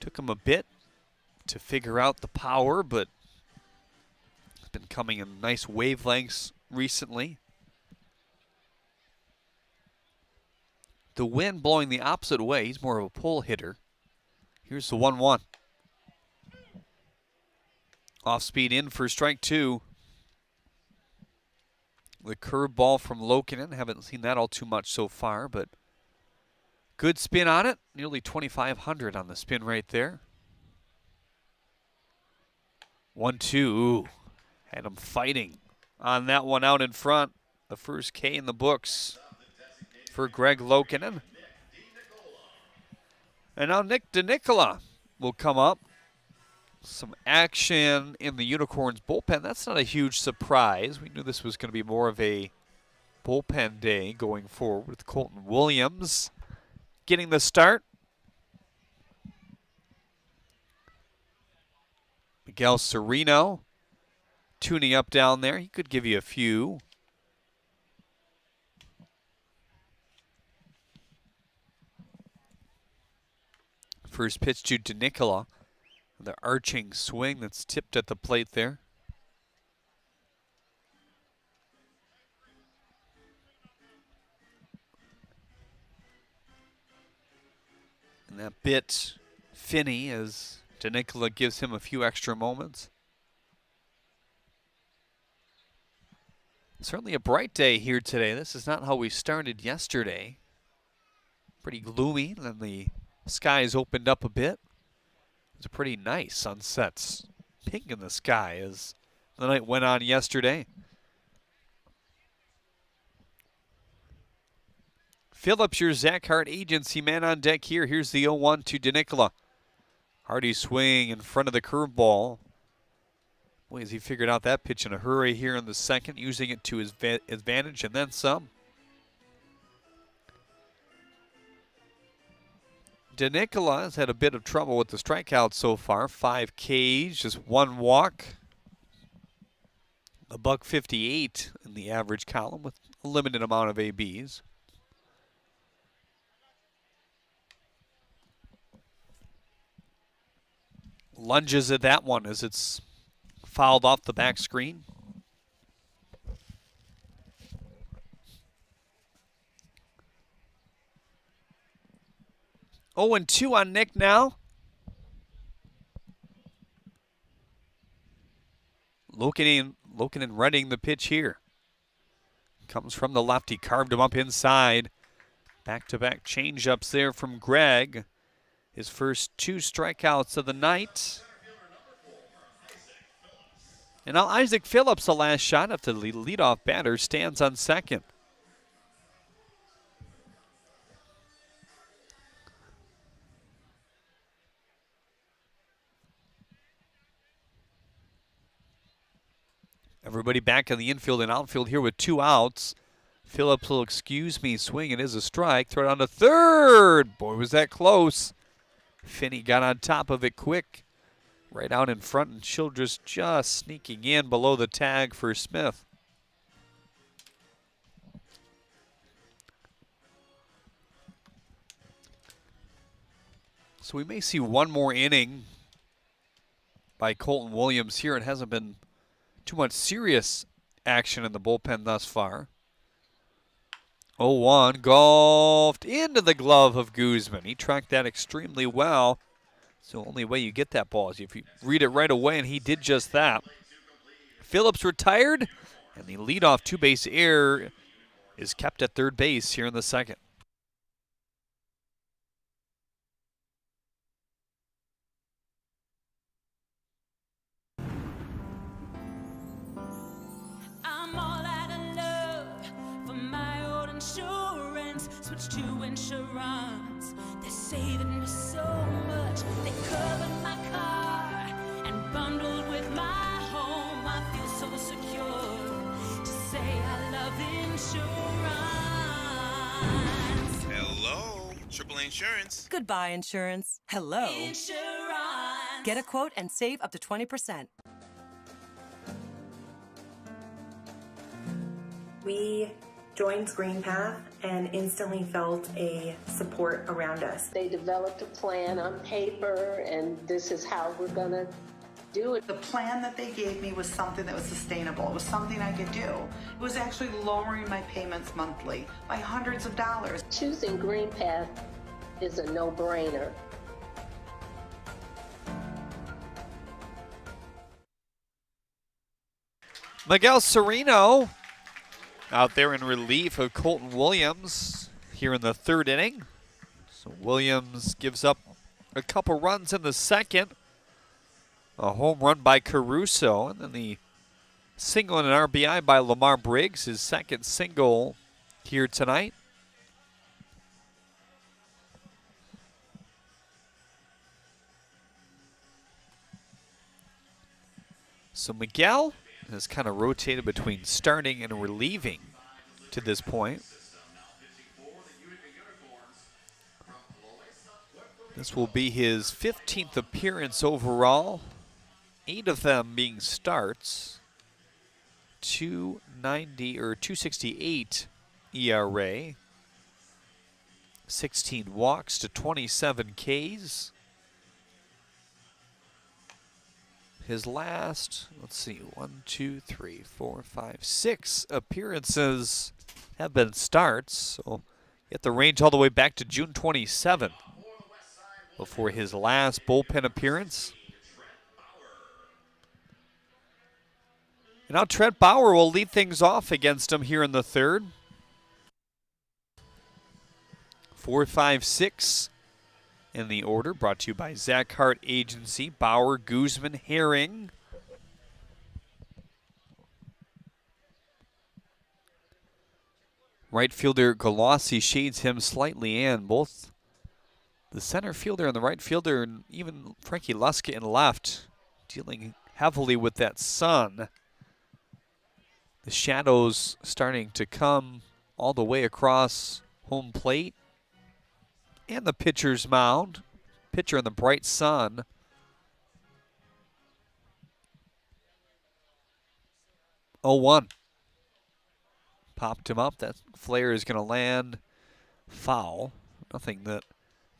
Took him a bit to figure out the power, but it's been coming in nice wavelengths recently. The wind blowing the opposite way. He's more of a pull hitter. Here's the 1-1. Off speed in for strike 2. The curveball from Lokinen. Haven't seen that all too much so far, but good spin on it. Nearly 2,500 on the spin right there. 1-2. Had him fighting on that one out in front. The first K in the books for Greg Lokinen. And now Nick DeNicola will come up. Some action in the Unicorns bullpen. That's not a huge surprise. We knew this was going to be more of a bullpen day going forward with Colton Williams getting the start. Miguel Sereno tuning up down there. He could give you a few. First pitch to DeNicola. The arching swing that's tipped at the plate there. And that bit Finney as DeNicola gives him a few extra moments. Certainly a bright day here today. This is not how we started yesterday. Pretty gloomy, and then the skies opened up a bit. It's a pretty nice sunsets. Pink in the sky as the night went on yesterday. Phillips, your Zach Hart agency man on deck here. Here's the 0-1 to DeNicola. Hardy swing in front of the curveball. Boy, has he figured out that pitch in a hurry here in the second, using it to his advantage and then some. DeNicola has had a bit of trouble with the strikeouts so far. 5 Ks, just 1 walk. A $158 in the average column with a limited amount of ABs. Lunges at that one as it's fouled off the back screen. Oh, and 2 on Nick now. Lokinen readying the pitch here. Comes from the left. He carved him up inside. Back-to-back changeups there from Greg. His first 2 strikeouts of the night. And now Isaac Phillips, the last shot after the leadoff batter, stands on second. Everybody back in the infield and outfield here with 2 outs. Phillips will excuse me swing. It is a strike. Throw it on to third. Boy, was that close. Finney got on top of it quick. Right out in front, and Childress just sneaking in below the tag for Smith. So we may see one more inning by Colton Williams here. It hasn't been too much serious action in the bullpen thus far. 0-1, golfed into the glove of Guzman. He tracked that extremely well. So the only way you get that ball is if you read it right away, and he did just that. Phillips retired, and the leadoff 2-base error is kept at third base here in the second. I'm all out of love for my old insurance. Switch to insurance. They're saving me so much. They covered my car and bundled with my home. I feel so secure to say I love insurance. Hello, AAA Insurance. Goodbye, insurance. Hello. Insurance. Get a quote and save up to 20%. We joined Green Path and instantly felt a support around us. They developed a plan on paper, and this is how we're going to do it. The plan that they gave me was something that was sustainable. It was something I could do. It was actually lowering my payments monthly by hundreds of dollars. Choosing Green Path is a no-brainer. Miguel Sereno out there in relief of Colton Williams here in the third inning. So Williams gives up a couple runs in the second. A home run by Caruso, and then the single and an RBI by Lamar Briggs, his second single here tonight. So Miguel has kind of rotated between starting and relieving to this point. This will be his 15th appearance overall, 8 of them being starts. 2.90 or 2.68 ERA, 16 walks to 27 Ks. His last, let's see, 1, 2, 3, 4, 5, 6 appearances have been starts. So get the range all the way back to June 27th before his last bullpen appearance. And now Trent Bauer will lead things off against him here in the third. 4, 5, 6. In the order, brought to you by Zach Hart Agency, Bauer, Guzman, Herring. Right fielder Galassi shades him slightly in. Both the center fielder and the right fielder, and even Frankie Luska in left, dealing heavily with that sun. The shadows starting to come all the way across home plate. And the pitcher's mound. Pitcher in the bright sun. Oh, 1. Popped him up. That flare is going to land foul. Nothing that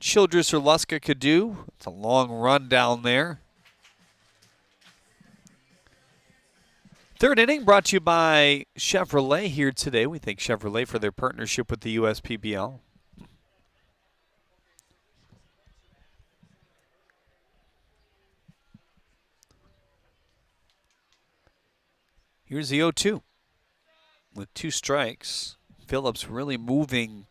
Childress or Luska could do. It's a long run down there. Third inning brought to you by Chevrolet here today. We thank Chevrolet for their partnership with the USPBL. Here's the 0-2 with 2 strikes. Phillips really moving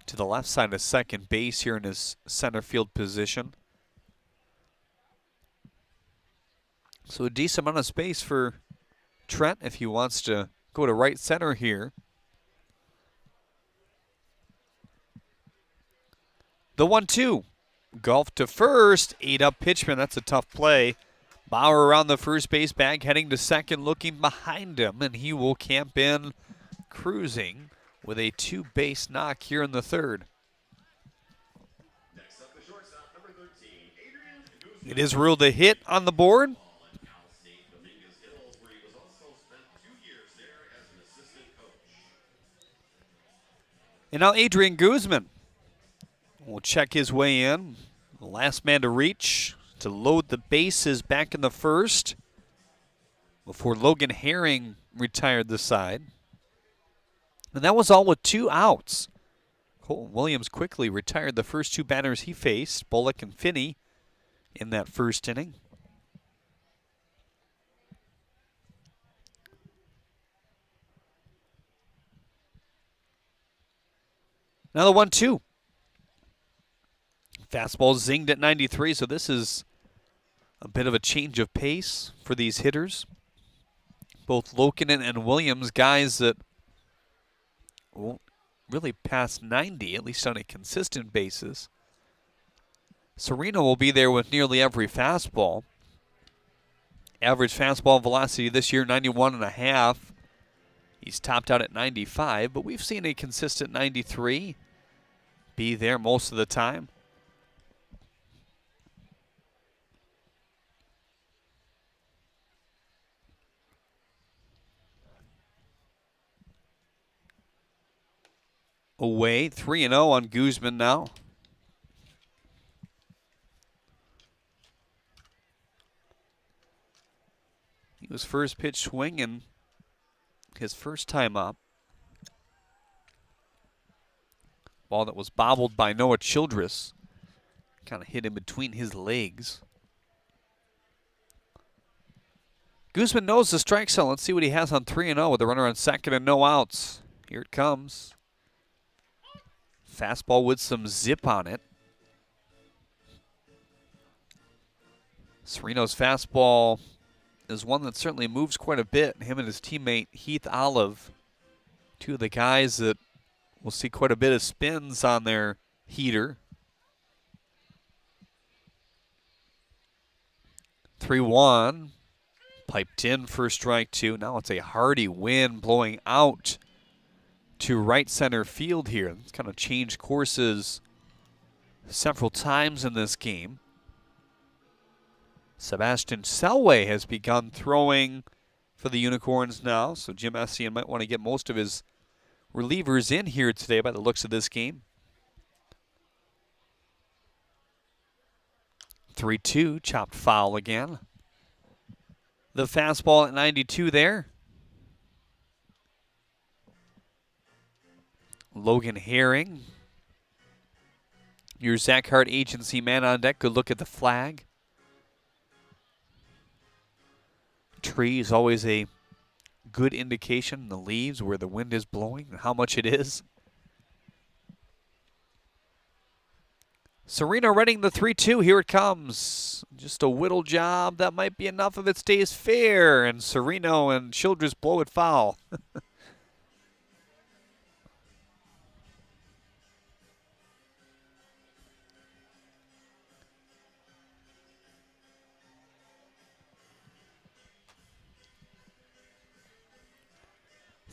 to the left side of second base here in his center field position. So a decent amount of space for Trent if he wants to go to right center here. The 1-2. Golf to first. 8-up pitchman. That's a tough play Bauer around the first base bag, heading to second, looking behind him, and he will camp in, cruising with a 2-base knock here in the third. It is ruled a hit on the board. And now Adrian Guzman will check his way in. The last man to reach to load the bases back in the first before Logan Herring retired the side. And that was all with 2 outs. Colton Williams quickly retired the first 2 batters he faced, Bullock and Finney, in that first inning. Now the 1-2. Fastball zinged at 93, so this is a bit of a change of pace for these hitters. Both Lokinen and Williams, guys that won't really pass 90, at least on a consistent basis. Sereno will be there with nearly every fastball. Average fastball velocity this year, 91.5. He's topped out at 95, but we've seen a consistent 93 be there most of the time. Away, 3-0 on Guzman now. He was first pitch swinging his first time up. Ball that was bobbled by Noah Childress. Kind of hit in between his legs. Guzman knows the strike zone. Let's see what he has on 3-0 with a runner on second and no outs. Here it comes. Fastball with some zip on it. Sereno's fastball is one that certainly moves quite a bit. Him and his teammate Heath Olive, 2 of the guys that will see quite a bit of spins on their heater. 3-1. Piped in for strike 2. Now it's a hearty wind blowing out to right center field here. It's kind of changed courses several times in this game. Sebastian Selway has begun throwing for the Unicorns now, so Jim Essien might want to get most of his relievers in here today by the looks of this game. 3-2, chopped foul again. The fastball at 92 there. Logan Herring, your Zach Hart agency man on deck. Good look at the flag. Tree is always a good indication in the leaves where the wind is blowing and how much it is. Sereno reading the 3-2. Here it comes. Just a whittle job. That might be enough if it stays fair. And Sereno and Childress blow it foul.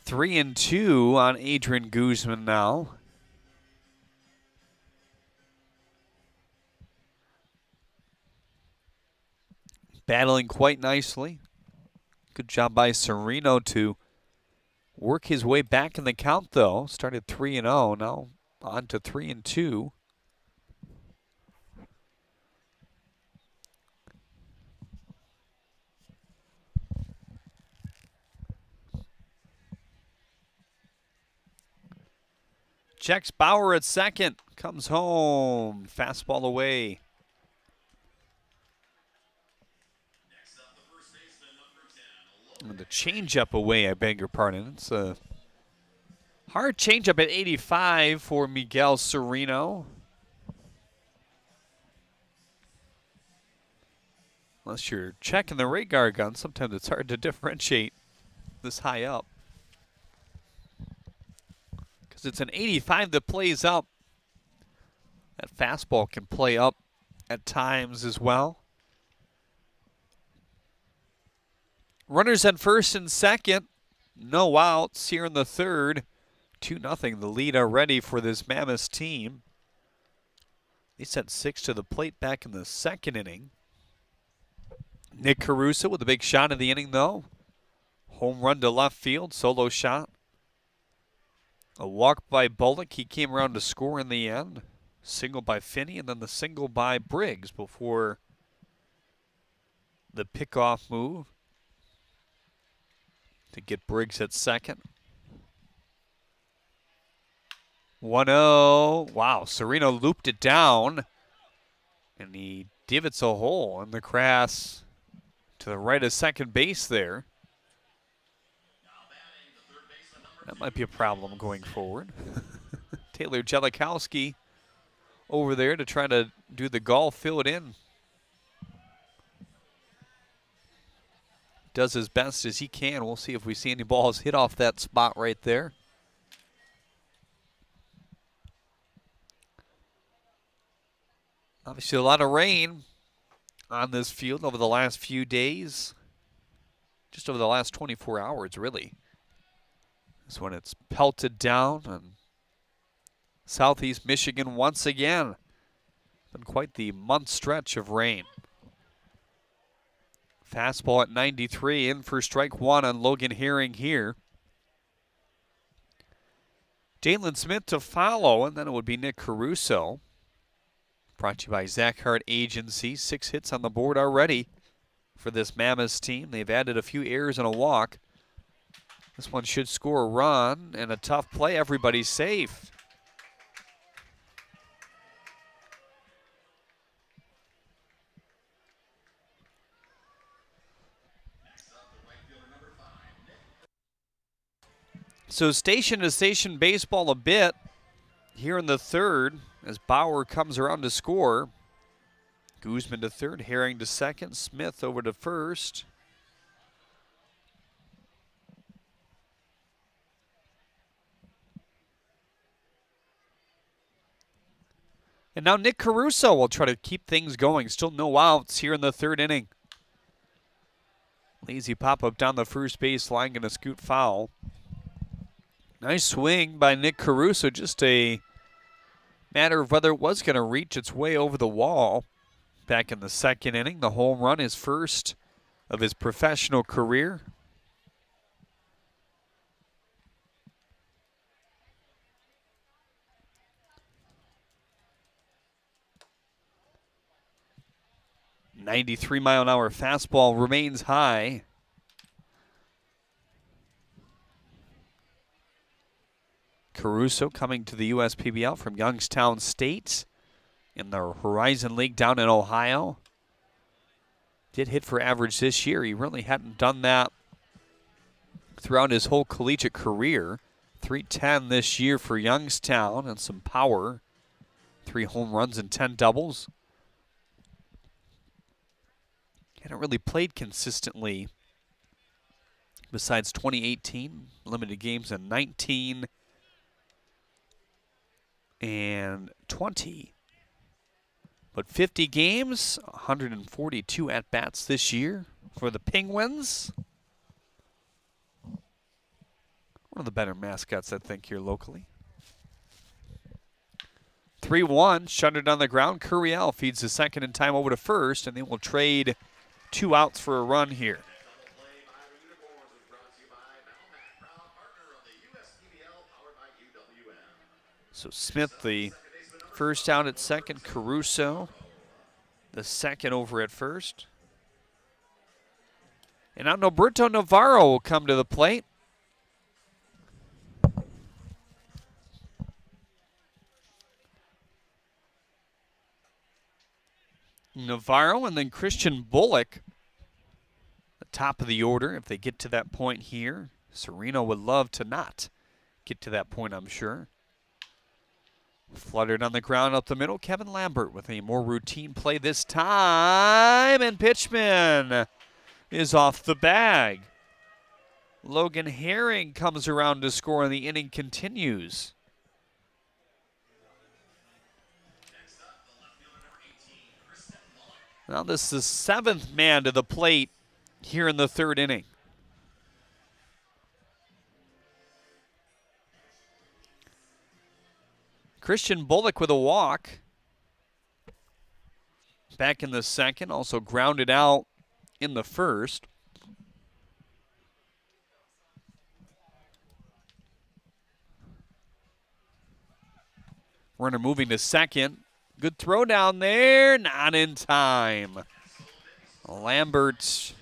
3-2 on Adrian Guzman now. Battling quite nicely. Good job by Sereno to work his way back in the count, though. Started 3-0, now on to 3-2. Checks Bauer at second. Comes home. Fastball away. And the changeup away, I beg your pardon. It's a hard changeup at 85 for Miguel Sereno. Unless you're checking the radar gun, sometimes it's hard to differentiate this high up. Because it's an 85 that plays up. That fastball can play up at times as well. Runners at first and second. No outs here in the third. 2-0 the lead already for this Mammoths team. They sent 6 to the plate back in the second inning. Nick Caruso with a big shot in the inning, though. Home run to left field, solo shot. A walk by Bullock. He came around to score in the end. Single by Finney, and then the single by Briggs before the pickoff move to get Briggs at second. 1-0. Wow, Sereno looped it down, and he divots a hole in the grass to the right of second base there. That might be a problem going forward. Taylor Jellikowski over there to try to do the golf, fill it in. Does his best as he can. We'll see if we see any balls hit off that spot right there. Obviously a lot of rain on this field over the last few days. Just over the last 24 hours, really. This when it's pelted down on southeast Michigan once again. Been quite the month stretch of rain. Fastball at 93, in for strike one on Logan Herring here. Jalen Smith to follow, and then it would be Nick Caruso. Brought to you by Zach Hart Agency. 6 hits on the board already for this Mammoths team. They've added a few errors and a walk. This one should score a run, and a tough play. Everybody's safe. So station-to-station baseball a bit here in the third as Bauer comes around to score. Guzman to third, Herring to second, Smith over to first. And now Nick Caruso will try to keep things going. Still no outs here in the third inning. Lazy pop-up down the first base line, going to scoot foul. Nice swing by Nick Caruso. Just a matter of whether it was going to reach its way over the wall. Back in the second inning, the home run is first of his professional career. .93-mile-an-hour fastball remains high. Caruso coming to the USPBL from Youngstown State in the Horizon League down in Ohio. Did hit for average this year. He really hadn't done that throughout his whole collegiate career. .310 this year for Youngstown and some power. 3 home runs and 10 doubles. Hadn't really played consistently besides 2018. Limited games in 19 and 20. But 50 games, 142 at-bats this year for the Penguins. One of the better mascots, I think, here locally. 3-1, shuttered on the ground. Curiel feeds the second in time over to first, and they will trade 2 outs for a run here. So Smith, the first out at second. Caruso, the second over at first. And now Norberto Navarro will come to the plate. Navarro and then Christian Bullock, the top of the order if they get to that point here. Sereno would love to not get to that point, I'm sure. Fluttered on the ground up the middle. Kevin Lambert with a more routine play this time. And Pitchman is off the bag. Logan Herring comes around to score, and the inning continues. Now this is the 7th man to the plate here in the third inning. Christian Bullock with a walk. Back in the second, also grounded out in the first. Runner moving to second. Good throw down there, not in time. Lambert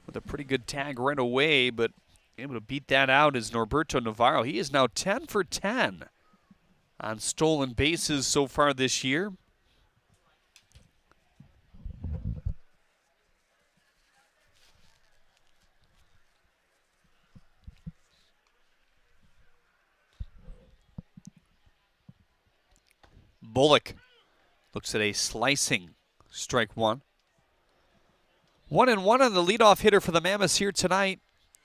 with a pretty good tag right away, but able to beat that out is Norberto Navarro. He is now 10 for 10 on stolen bases so far this year. Bullock looks at a slicing strike one. 1-1 on the leadoff hitter for the Mammoths here tonight.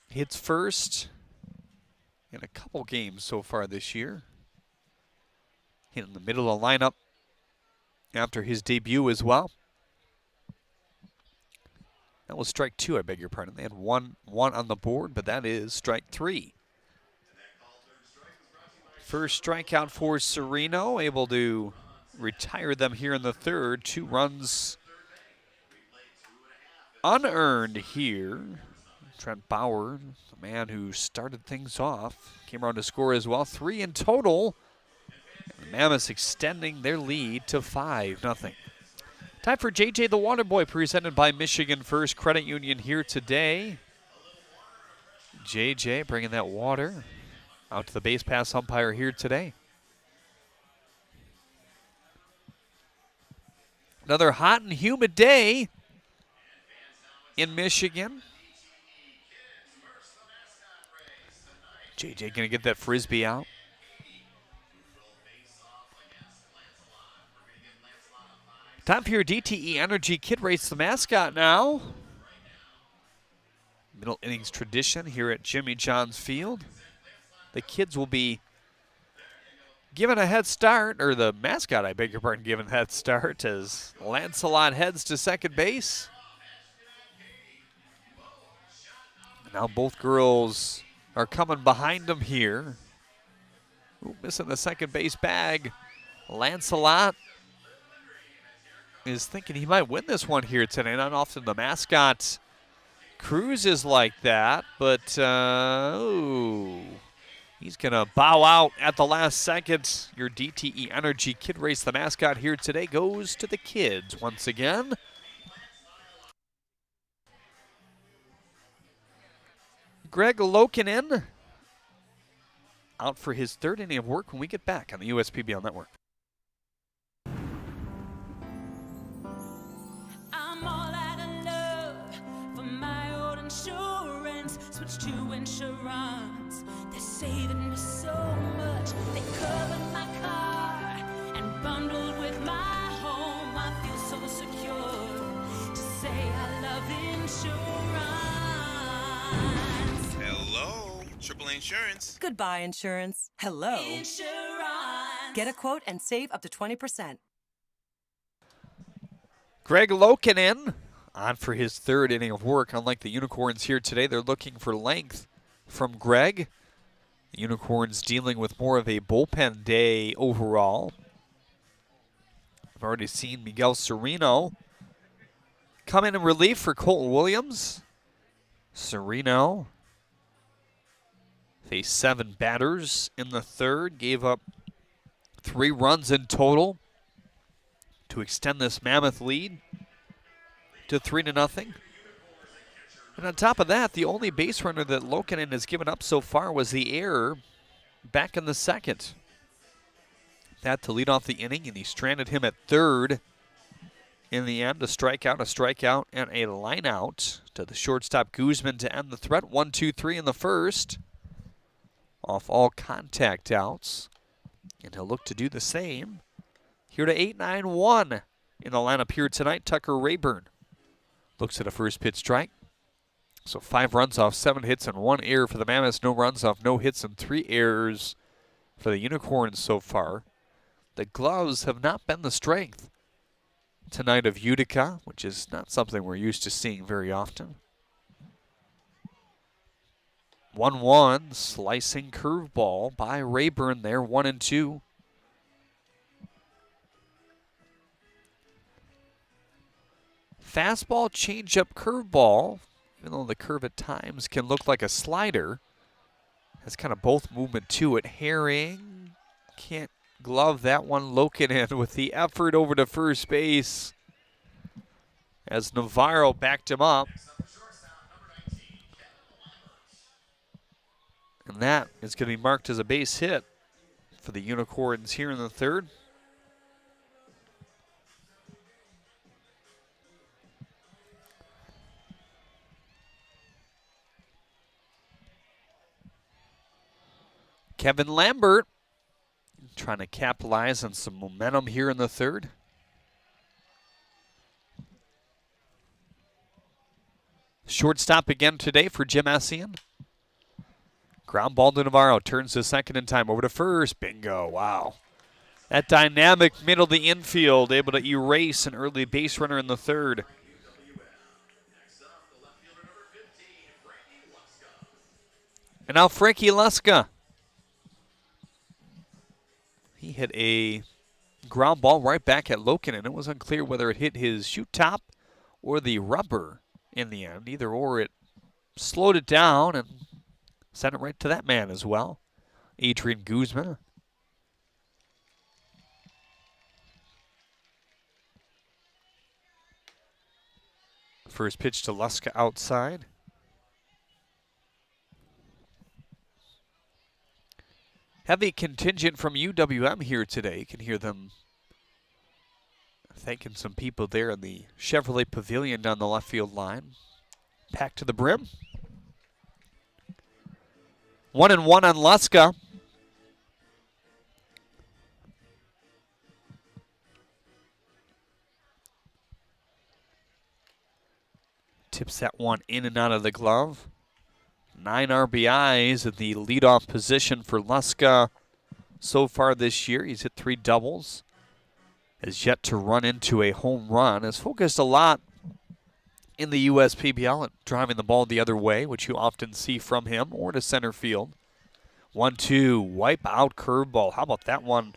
Hits first in a couple games so far this year. Hit in the middle of the lineup after his debut as well. That was strike two, I beg your pardon. They had one on the board, but that is strike three. First strikeout for Sereno, able to retire them here in the third. 2 runs unearned here. Trent Bauer, the man who started things off, came around to score as well. 3 in total. And the Mammoths extending their lead to 5-0. Time for JJ the Water Boy, presented by Michigan First Credit Union here today. JJ bringing that water out to the base pass umpire here today. Another hot and humid day in Michigan. JJ going to get that frisbee out. Time for your DTE Energy Kid Race the Mascot now. Middle innings tradition here at Jimmy John's Field. The kids will be given a head start, or the mascot, I beg your pardon, given a head start as Lancelot heads to second base. Now both girls are coming behind him here. Ooh, missing the second base bag. Lancelot is thinking he might win this one here today. Not often the mascot cruises like that, but ooh. He's going to bow out at the last second. Your DTE Energy Kid Race the Mascot here today goes to the kids once again. Greg Lokinen out for his third inning of work when we get back on the USPBL Network. I'm all out of love for my old insurance. Switch to insurance. They're saving me so much. They covered my car and bundled with my home. I feel so secure to say I love insurance. Hello, AAA Insurance. Goodbye, insurance. Hello. Insurance. Get a quote and save up to 20%. Greg Lokinen on for his third inning of work. Unlike the Unicorns here today, they're looking for length from Greg. The Unicorns dealing with more of a bullpen day overall. I've already seen Miguel Sereno come in relief for Colton Williams. Sereno faced 7 batters in the third, gave up 3 runs in total to extend this Mammoth lead to 3-0. And on top of that, the only base runner that Lokinen has given up so far was the error back in the second. That to lead off the inning, and he stranded him at third in the end. A strikeout, and a line out to the shortstop Guzman to end the threat. 1-2-3 in the first. Off all contact outs. And he'll look to do the same here to 8-9-1 in the lineup here tonight. Tucker Rayburn looks at a first pitch strike. So 5 runs off 7 hits and 1 error for the Mammoths. No runs off, no hits, and 3 errors for the Unicorns so far. The gloves have not been the strength tonight of Utica, which is not something we're used to seeing very often. 1-1, slicing curveball by Rayburn there, 1-2. Fastball, changeup, curveball, even though the curve at times can look like a slider, has kind of both movement to it. Herring can't glove that one. Lokinen with the effort over to first base as Navarro backed him up. And that is going to be marked as a base hit for the Unicorns here in the third. Kevin Lambert trying to capitalize on some momentum here in the third. Shortstop again today for Jim Essien. Ground ball to Navarro, turns to second in time, over to first. Bingo, wow. That dynamic middle of the infield, able to erase an early base runner in the third. And now Frankie Luska. He hit a ground ball right back at Lokinen. It was unclear whether it hit his shoot top or the rubber in the end. Either or, it slowed it down and sent it right to that man as well, Adrian Guzman. First pitch to Luska outside. Heavy contingent from UWM here today. You can hear them thanking some people there in the Chevrolet Pavilion down the left field line. Packed to the brim. 1-1 on Luska. Tips that one in and out of the glove. 9 RBIs at the leadoff position for Luska so far this year. He's hit 3 doubles. Has yet to run into a home run. Has focused a lot in the USPBL at driving the ball the other way, which you often see from him, or to center field. 1-2, wipe out curveball. How about that one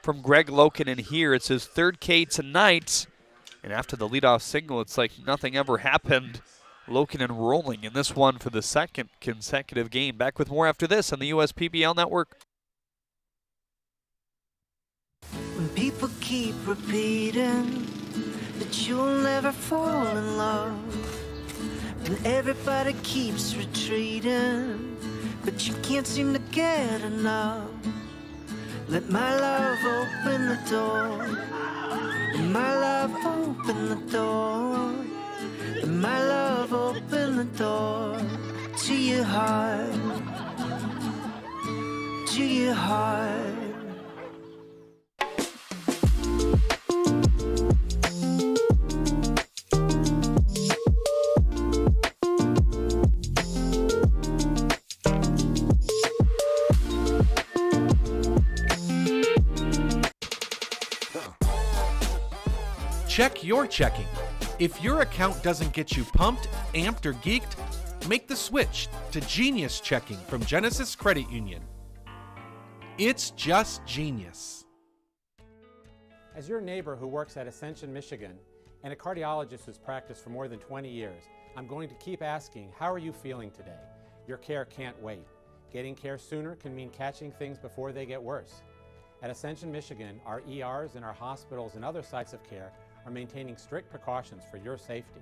from Greg Lokinen here? It's his third K tonight. And after the leadoff single, it's like nothing ever happened. Lokinen rolling in this one for the second consecutive game. Back with more after this on the USPBL Network. When people keep repeating that you'll never fall in love, and everybody keeps retreating, but you can't seem to get enough. Let my love open the door. Let my love open the door. Let my love open the door to your heart, to your heart. Check your checking. If your account doesn't get you pumped, amped, or geeked, make the switch to Genius Checking from Genesis Credit Union. It's just genius. As your neighbor who works at Ascension, Michigan, and a cardiologist who's practiced for more than 20 years, I'm going to keep asking, how are you feeling today? Your care can't wait. Getting care sooner can mean catching things before they get worse. At Ascension, Michigan, our ERs and our hospitals and other sites of care are maintaining strict precautions for your safety.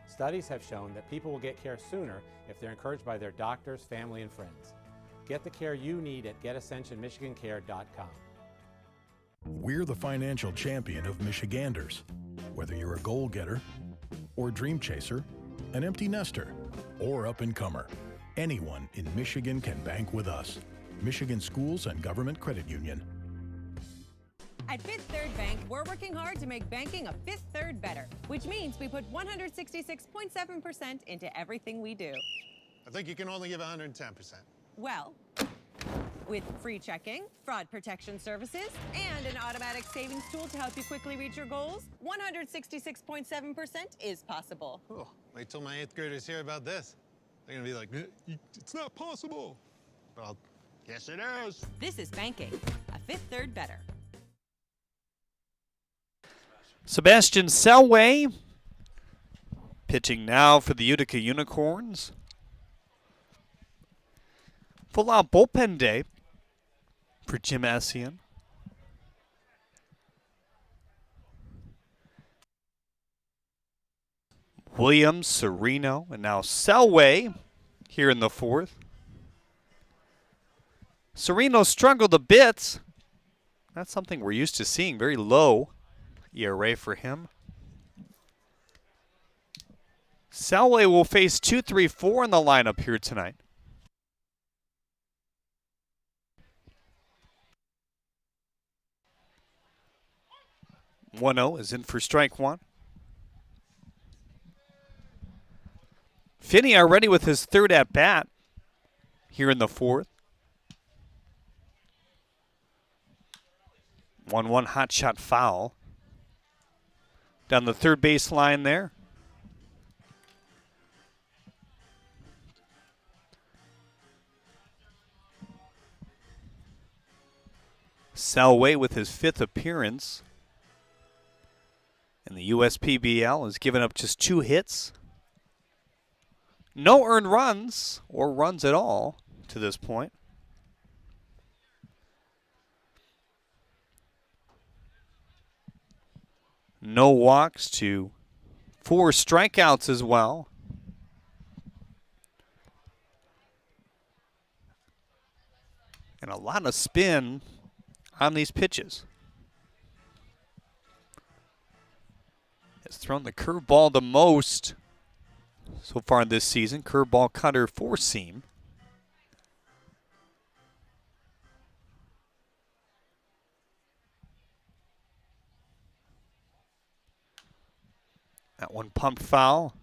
Studies have shown that people will get care sooner if they're encouraged by their doctors, family, and friends. Get the care you need at getascensionmichigancare.com. We're the financial champion of Michiganders. Whether you're a goal-getter or dream chaser, an empty nester, or up-and-comer, anyone in Michigan can bank with us. Michigan Schools and Government Credit Union. At Fifth Third Bank, we're working hard to make banking a Fifth Third better, which means we put 166.7% into everything we do. I think you can only give 110%. Well, with free checking, fraud protection services, and an automatic savings tool to help you quickly reach your goals, 166.7% is possible. Oh, wait till my 8th graders hear about this. They're going to be like, it's not possible. Well, yes, it is. This is banking, a fifth third better. Sebastian Selway pitching now for the Utica Unicorns. Full-out bullpen day for Jim Essien. Williams, Sereno, and now Selway here in the fourth. Sereno struggled a bit. That's something we're used to seeing. Very low ERA for him. Selway will face 2, 3, 4 in the lineup here tonight. One-0 is in for strike one. Finney already with his third at-bat here in the fourth. 1-1 hot shot foul. Down the third base line there. Selway with his fifth appearance in the USPBL has given up just 2 hits. No earned runs or runs at all to this point. No walks to 4 strikeouts as well. And a lot of spin on these pitches. Has thrown the curveball the most so far this season. Curveball, cutter, 4-seam. That one pumped foul.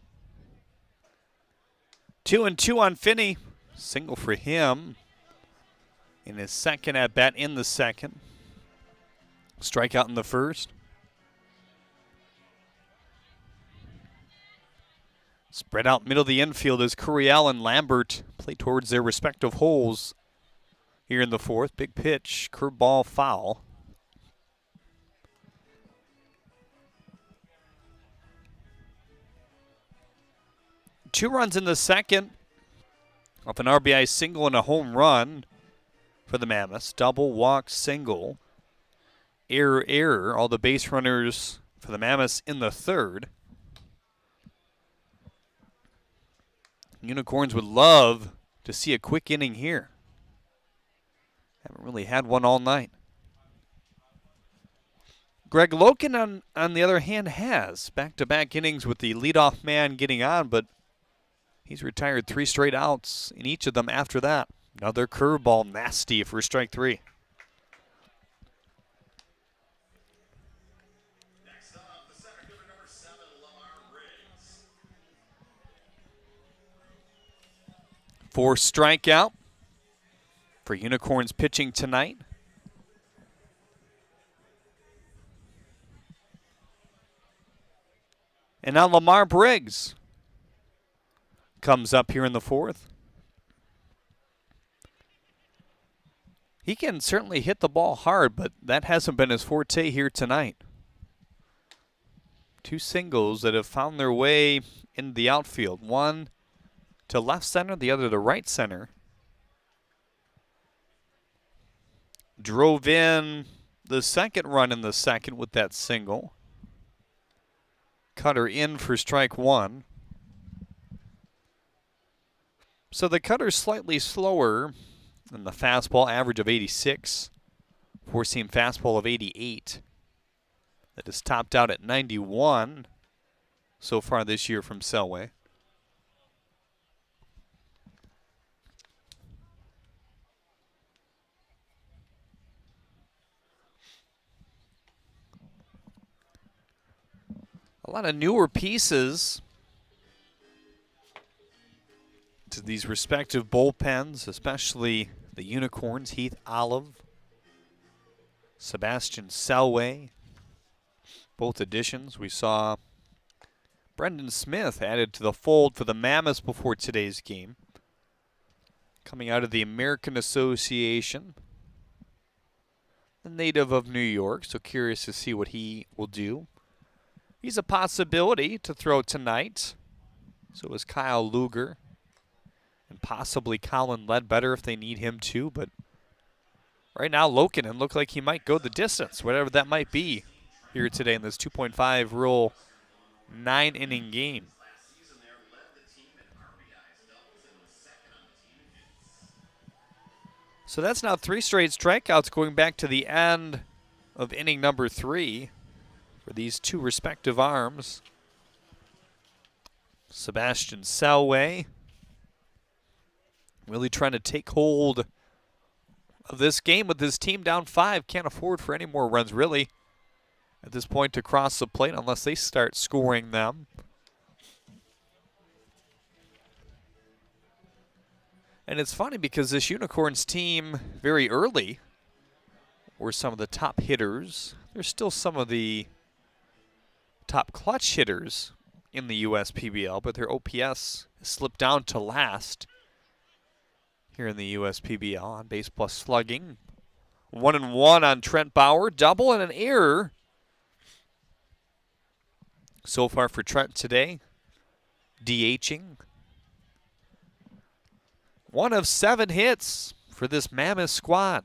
2-2 on Finney. Single for him in his second at bat in the second. Strikeout in the first. Spread out middle of the infield as Curiel and Lambert play towards their respective holes here in the fourth. Big pitch, curveball, foul. Two runs in the second off an RBI single and a home run for the Mammoths. Double, walk, single. Error. All the base runners for the Mammoths in the third. Unicorns would love to see a quick inning here. Haven't really had one all night. Greg Loken, on the other hand, has back-to-back innings with the leadoff man getting on, but he's retired 3 straight outs in each of them after that. Another curveball, nasty for strike 3. Next up, the center fielder number 7, Lamar Briggs. 4 strikeout for Unicorns pitching tonight. And now Lamar Briggs comes up here in the fourth. He can certainly hit the ball hard, but that hasn't been his forte here tonight. 2 singles that have found their way in the outfield. One to left center, the other to right center. Drove in the second run in the second with that single. Cutter in for strike 1. So the cutter's slightly slower than the fastball, average of 86. 4-seam fastball of 88. That is topped out at 91 so far this year from Selway. A lot of newer pieces to these respective bullpens, especially the Unicorns. Heath Olive, Sebastian Selway, both additions. We saw Brendan Smith added to the fold for the Mammoths before today's game. Coming out of the American Association. A native of New York, so curious to see what he will do. He's a possibility to throw tonight. So is Kyle Luger. And possibly Colin Ledbetter if they need him too. But right now, Lokinen looked like he might go the distance, whatever that might be, here today in this 2.5 rule 9-inning game. So that's now 3 straight strikeouts going back to the end of inning number 3 for these two respective arms. Sebastian Selway really trying to take hold of this game with his team down 5. Can't afford for any more runs really at this point to cross the plate unless they start scoring them. And it's funny because this Unicorns team very early were some of the top hitters. There's still some of the top clutch hitters in the USPBL, but their OPS slipped down to last here in the USPBL on base plus slugging. 1-1 on Trent Bauer, double and an error so far for Trent today, DHing. 1 of 7 hits for this Mammoth squad.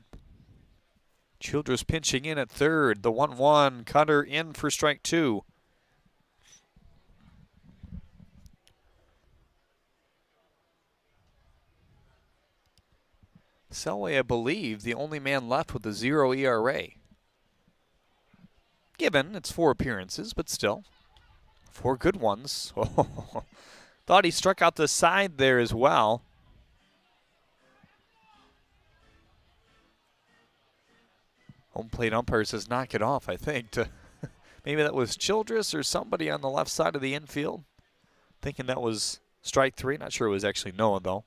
Childress pinching in at third. The 1-1 cutter in for strike 2. Selway, I believe, the only man left with a 0 ERA. Given it's 4 appearances, but still 4 good ones. Thought he struck out the side there as well. Home plate umpire says knock it off, I think. Maybe that was Childress or somebody on the left side of the infield. Thinking that was strike 3. Not sure it was actually Noah, though.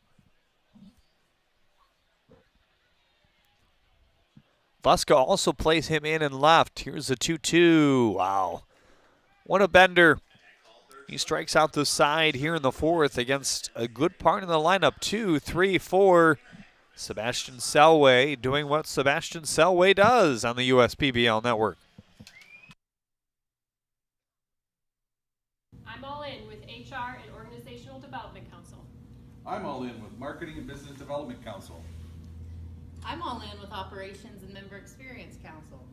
Buska also plays him in and left. Here's the 2-2. Wow. What a bender. He strikes out the side here in the 4th against a good part of the lineup. 2, 3, 4. Sebastian Selway doing what Sebastian Selway does on the USPBL network. I'm all in with HR and Organizational Development Council. I'm all in with Marketing and Business Development Council. I'm all in with Operations and Member Experience Council.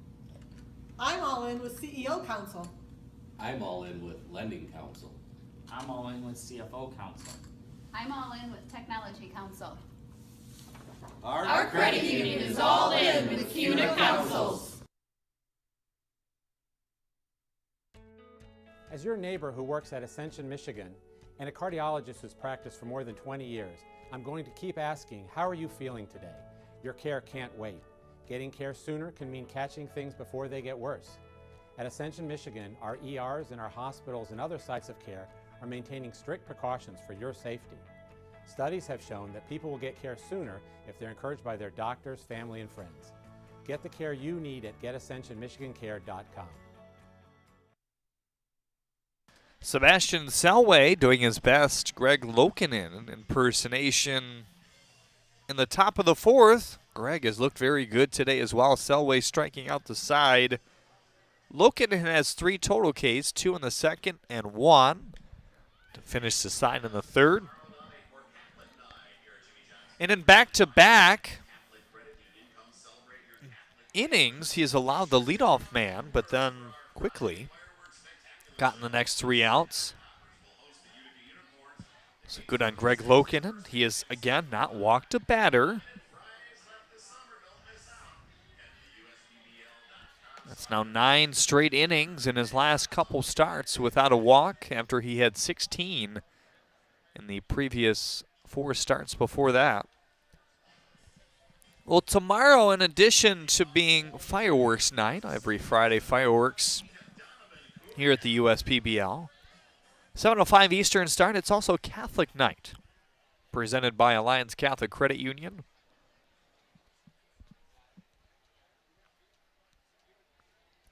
I'm all in with CEO Council. I'm all in with Lending Council. I'm all in with CFO Council. I'm all in with Technology Council. Our credit union is all in with CUNA councils. As your neighbor who works at Ascension, Michigan, and a cardiologist who's practiced for more than 20 years, I'm going to keep asking, how are you feeling today? Your care can't wait. Getting care sooner can mean catching things before they get worse. At Ascension, Michigan, our ERs and our hospitals and other sites of care are maintaining strict precautions for your safety. Studies have shown that people will get care sooner if they're encouraged by their doctors, family, and friends. Get the care you need at getascensionmichigancare.com. Sebastian Selway doing his best. Greg Lokinen impersonation in the top of the 4th. Greg has looked very good today as well. Selway striking out the side. Lokinen has 3 total Ks, 2 in the 2nd and 1 to finish the side in the 3rd. And in back-to-back innings, he has allowed the leadoff man, but then quickly gotten the next 3 outs. So good on Greg Lokinen. He has, again, not walked a batter. That's now 9 straight innings in his last couple starts without a walk after he had 16 in the previous 4 starts before that. Well, tomorrow, in addition to being fireworks night, every Friday fireworks here at the USPBL, 7:05 Eastern start, it's also Catholic night, presented by Alliance Catholic Credit Union.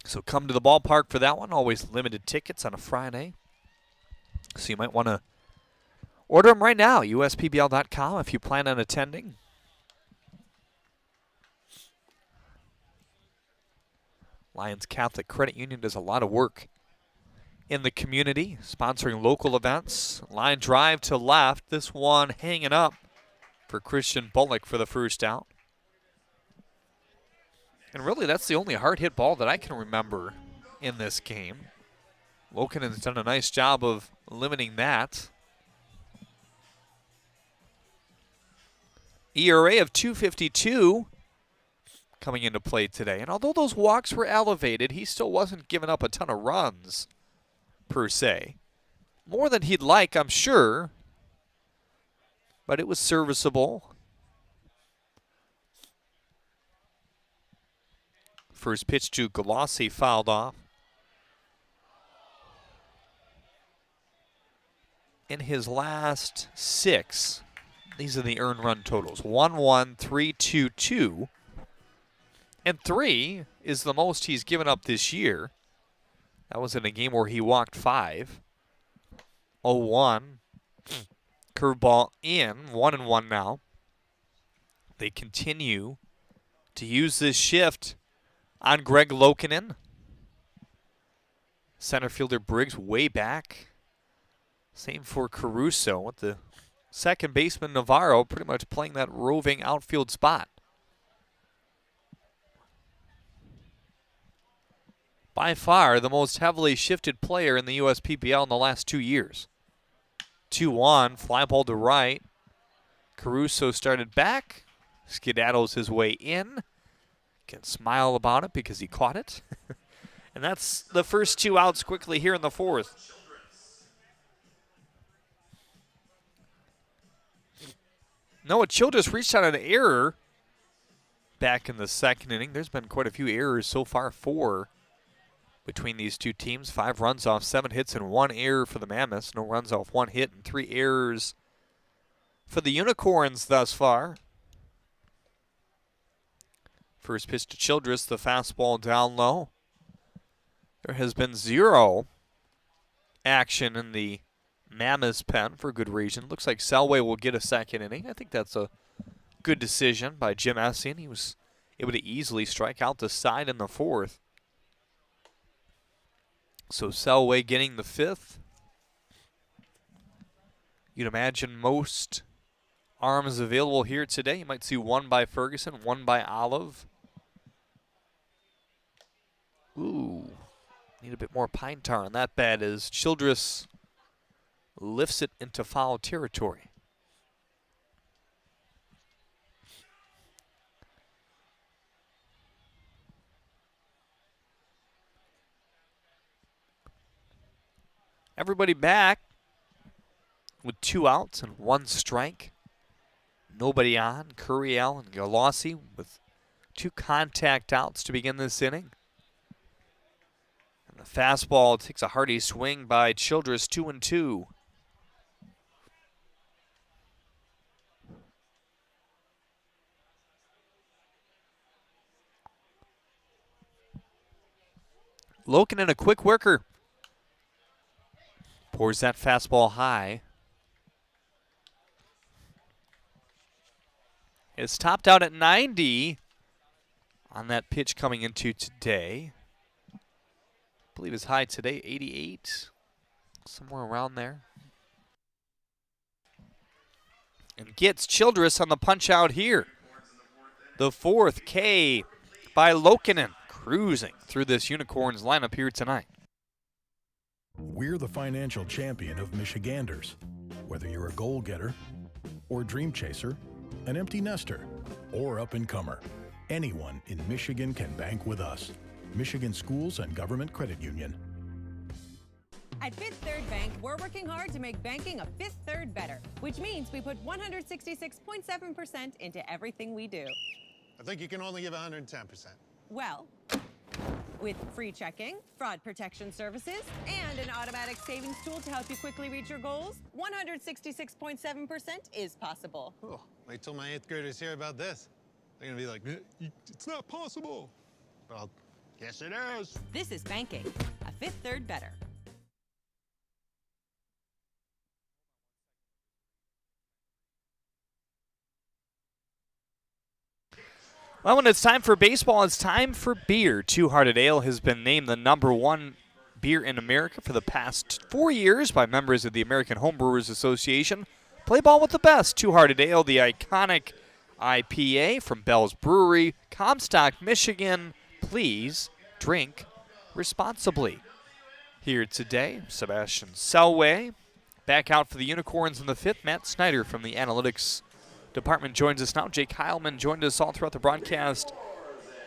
So come to the ballpark for that one. Always limited tickets on a Friday. So you might want to order them right now, uspbl.com, if you plan on attending. Lions Catholic Credit Union does a lot of work in the community, sponsoring local events. Line drive to left. This one hanging up for Christian Bullock for the first out. And really, that's the only hard hit ball that I can remember in this game. Lokinen's done a nice job of limiting that. ERA of 2.52 coming into play today. And although those walks were elevated, he still wasn't giving up a ton of runs, per se. More than he'd like, I'm sure. But it was serviceable. First pitch to Galassi fouled off. In his last 6, these are the earned run totals. 1-1, 3-2-2. And 3 is the most he's given up this year. That was in a game where he walked 5. 0-1. Curveball in. 1-1 now. They continue to use this shift on Greg Lokinen. Center fielder Briggs way back. Same for Caruso, with the second baseman Navarro pretty much playing that roving outfield spot. By far the most heavily shifted player in the USPBL in the last 2 years. 2-1, fly ball to right. Caruso started back, skedaddles his way in. Can smile about it because he caught it. And that's the first 2 outs quickly here in the 4th. Noah Childress reached out an error back in the 2nd inning. There's been quite a few errors so far, 4 between these two teams. 5 runs off 7 hits and 1 error for the Mammoths. No runs off 1 hit and 3 errors for the Unicorns thus far. First pitch to Childress, the fastball down low. There has been 0 action in the Mammoths pen for good reason. Looks like Selway will get a 2nd inning. I think that's a good decision by Jim Essien. He was able to easily strike out the side in the 4th. So Selway getting the 5th. You'd imagine most arms available here today. You might see 1 by Ferguson, 1 by Olive. Ooh, need a bit more pine tar on that bat as Childress lifts it into foul territory. Everybody back with 2 outs and 1 strike. Nobody on. Curiel and Galassi with 2 contact outs to begin this inning. And the fastball takes a hearty swing by Childress, 2-2. Lokinen, a quick worker. Pours that fastball high. It's topped out at 90 on that pitch coming into today. I believe his high today, 88, somewhere around there. And gets Childress on the punch out here. The 4th K by Lokinen, cruising through this Unicorns lineup here tonight. We're the financial champion of Michiganders. Whether you're a goal getter or dream chaser, an empty nester, or up-and-comer, anyone in Michigan can bank with us. Michigan Schools and Government Credit Union. At Fifth Third Bank, we're working hard to make banking a Fifth Third better, which means we put 166.7% into everything we do. I think you can only give 110%. Well, with free checking, fraud protection services, and an automatic savings tool to help you quickly reach your goals, 166.7% is possible. Oh, wait till my 8th graders hear about this. They're gonna be like, it's not possible. Well, yes it is. This is banking, a Fifth Third better. Well, when it's time for baseball, it's time for beer. Two Hearted Ale has been named the #1 beer in America for the past 4 years by members of the American Homebrewers Association. Play ball with the best. Two Hearted Ale, the iconic IPA from Bell's Brewery, Comstock, Michigan. Please drink responsibly. Here today, Sebastian Selway. Back out for the Unicorns in the 5th. Matt Snyder from the Analytics Department joins us now. Jake Heilman joined us all throughout the broadcast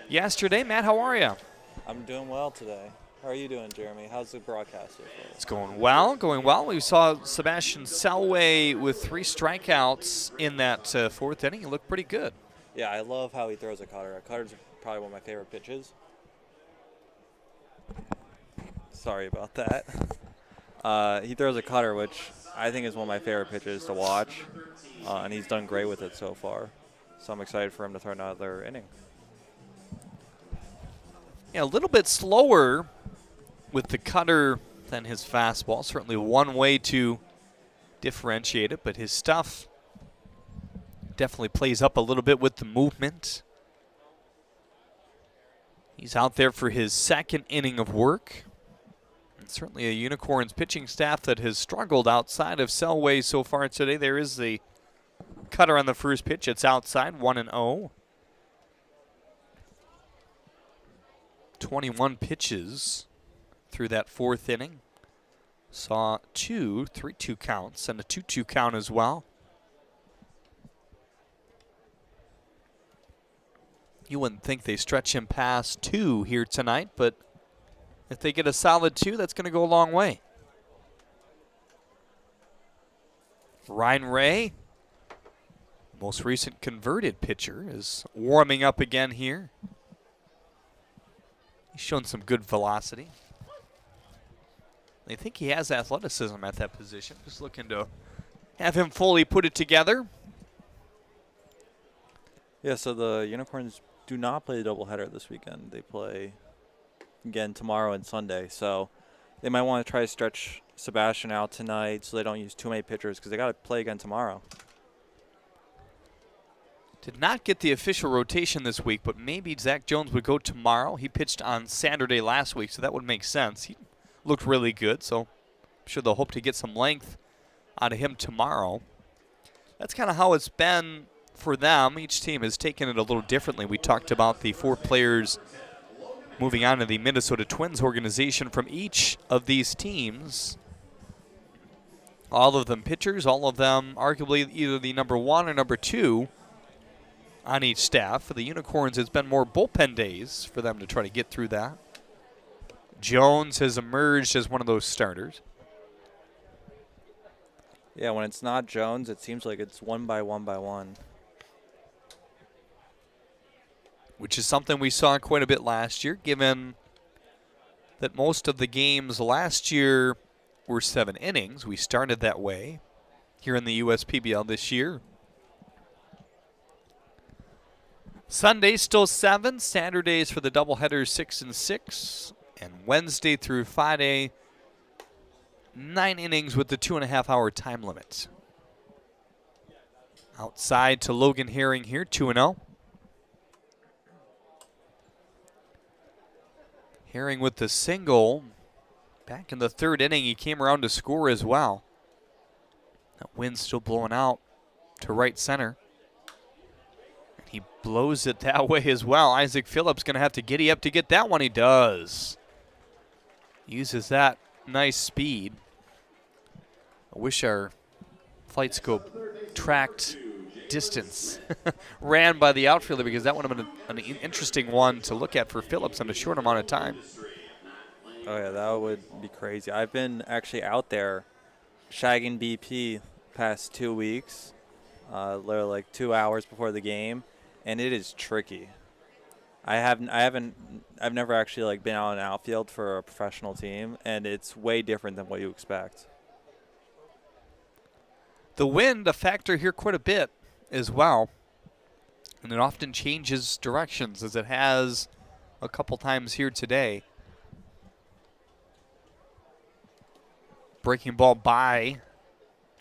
yesterday. Matt, how are you? I'm doing well today. How are you doing, Jeremy? How's the broadcast so far? It's going well, going well. We saw Sebastian Selway with 3 strikeouts in that 4th inning. He looked pretty good. Yeah, I love how he throws a cutter. A cutter's probably one of my favorite pitches. Sorry about that. He throws a cutter, which I think is one of my favorite pitches to watch, and he's done great with it so far. So I'm excited for him to throw another inning. Yeah, a little bit slower with the cutter than his fastball. Certainly one way to differentiate it, but his stuff definitely plays up a little bit with the movement. He's out there for his 2nd inning of work. And certainly a Unicorns pitching staff that has struggled outside of Selway so far today. There is the cutter on the first pitch. It's outside, 1-0. 21 pitches through that 4th inning. Saw 2 3-2 counts and a 2-2 count as well. You wouldn't think they stretch him past 2 here tonight, but if they get a solid 2, that's going to go a long way. Ryan Ray, most recent converted pitcher, is warming up again here. He's shown some good velocity. They think he has athleticism at that position. Just looking to have him fully put it together. Yeah, so the Unicorns do not play the doubleheader this weekend. They play again tomorrow and Sunday. So they might want to try to stretch Sebastian out tonight so they don't use too many pitchers because they got to play again tomorrow. Did not get the official rotation this week, but maybe Zach Jones would go tomorrow. He pitched on Saturday last week, so that would make sense. He looked really good, so I'm sure they'll hope to get some length out of him tomorrow. That's kind of how it's been for them. Each team has taken it a little differently. We talked about the 4 players moving on to the Minnesota Twins organization from each of these teams. All of them pitchers, all of them arguably either the #1 or #2 on each staff. For the Unicorns, it's been more bullpen days for them to try to get through that. Jones has emerged as one of those starters. Yeah, when it's not Jones, it seems like it's 1 by 1 by 1. Which is something we saw quite a bit last year, given that most of the games last year were 7 innings. We started that way here in the USPBL this year. Sundays still 7, Saturdays for the doubleheaders 6 and 6, and Wednesday through Friday 9 innings with the 2.5-hour time limit. Outside to Logan Herring here, 2-0. Herring with the single. Back in the 3rd inning, he came around to score as well. That wind's still blowing out to right center. And he blows it that way as well. Isaac Phillips going to have to giddy up to get that one. He does. Uses that nice speed. I wish our flight scope tracked distance ran by the outfielder, because that would have been an interesting one to look at for Phillips in a short amount of time. Oh, yeah, that would be crazy. I've been actually out there shagging BP past 2 weeks, literally like 2 hours before the game, and it is tricky. I've never actually like been out in an outfield for a professional team, and it's way different than what you expect. The wind a factor here quite a bit as well, and it often changes directions, as it has a couple times here today. Breaking ball by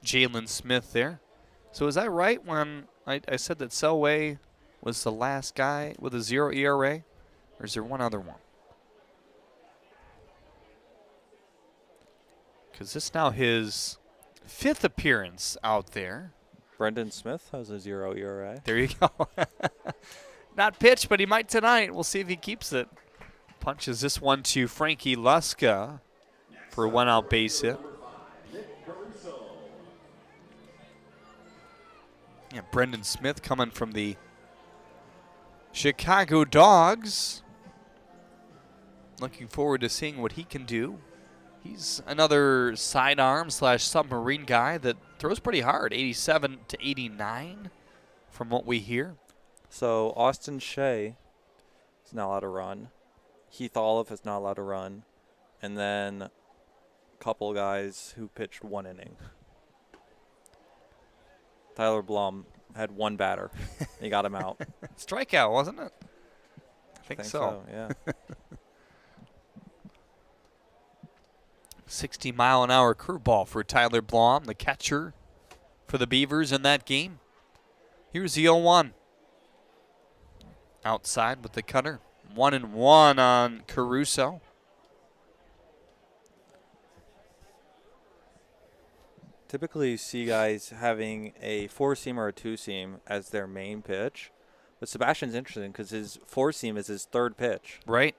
Jalen Smith there. So is that right when I said that Selway was the last guy with a 0 ERA, or is there one other one? Because this is now his 5th appearance out there. Brendan Smith has a 0 ERA. There you go. Not pitched, but he might tonight. We'll see if he keeps it. Punches this one to Frankie Luska for a 1-out base hit. Yeah, Brendan Smith coming from the Chicago Dogs. Looking forward to seeing what he can do. He's another sidearm / submarine guy that throws pretty hard, 87 to 89 from what we hear. So Austin Shea is not allowed to run. Heath Olive is not allowed to run. And then a couple guys who pitched 1 inning. Tyler Blum had 1 batter. He got him out. Strikeout, wasn't it? I think so. Yeah. 60-mile-an-hour curveball for Tyler Blum, the catcher for the Beavers in that game. Here's the 0-1. Outside with the cutter. 1-1 on Caruso. Typically you see guys having a 4-seam or a 2-seam as their main pitch. But Sebastian's interesting because his 4-seam is his 3rd pitch. Right.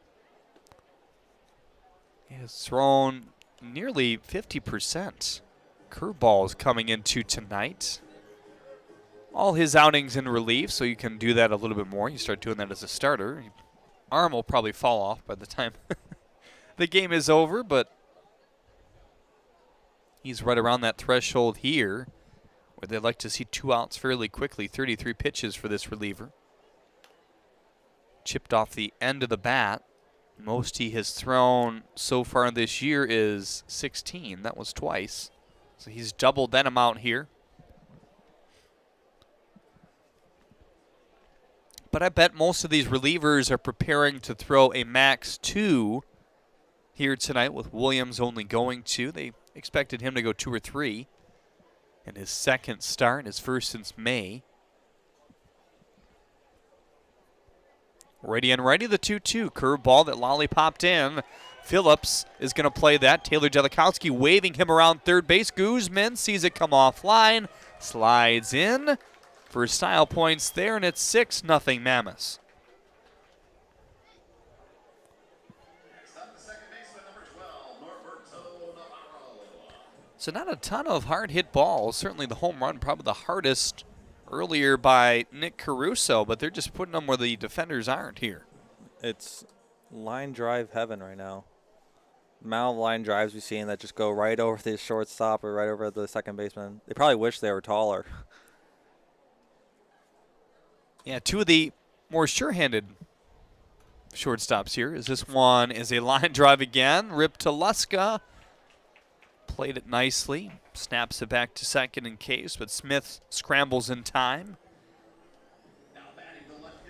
He has thrown nearly 50% curveballs coming into tonight. All his outings in relief, so you can do that a little bit more. You start doing that as a starter. Your arm will probably fall off by the time the game is over, but he's right around that threshold here where they'd like to see 2 outs fairly quickly. 33 pitches for this reliever. Chipped off the end of the bat. Most he has thrown so far this year is 16. That was twice. So he's doubled that amount here. But I bet most of these relievers are preparing to throw a max 2 here tonight with Williams only going 2. They expected him to go 2 or 3 in his 2nd start, his 1st since May. Ready and ready, the 2-2. Curveball that lollipopped in. Phillips is going to play that. Taylor Jellikowski waving him around third base. Guzman sees it come offline. Slides in for style points there, and it's 6-0 Mammoths. So not a ton of hard hit balls. Certainly the home run, probably the hardest earlier by Nick Caruso, but they're just putting them where the defenders aren't here. It's line drive heaven right now. The amount of line drives we've seen that just go right over the shortstop or right over the second baseman. They probably wish they were taller. Yeah, 2 of the more sure-handed shortstops here. As this one is a line drive again. Rip to Luska. Played it nicely. Snaps it back to second in case, but Smith scrambles in time.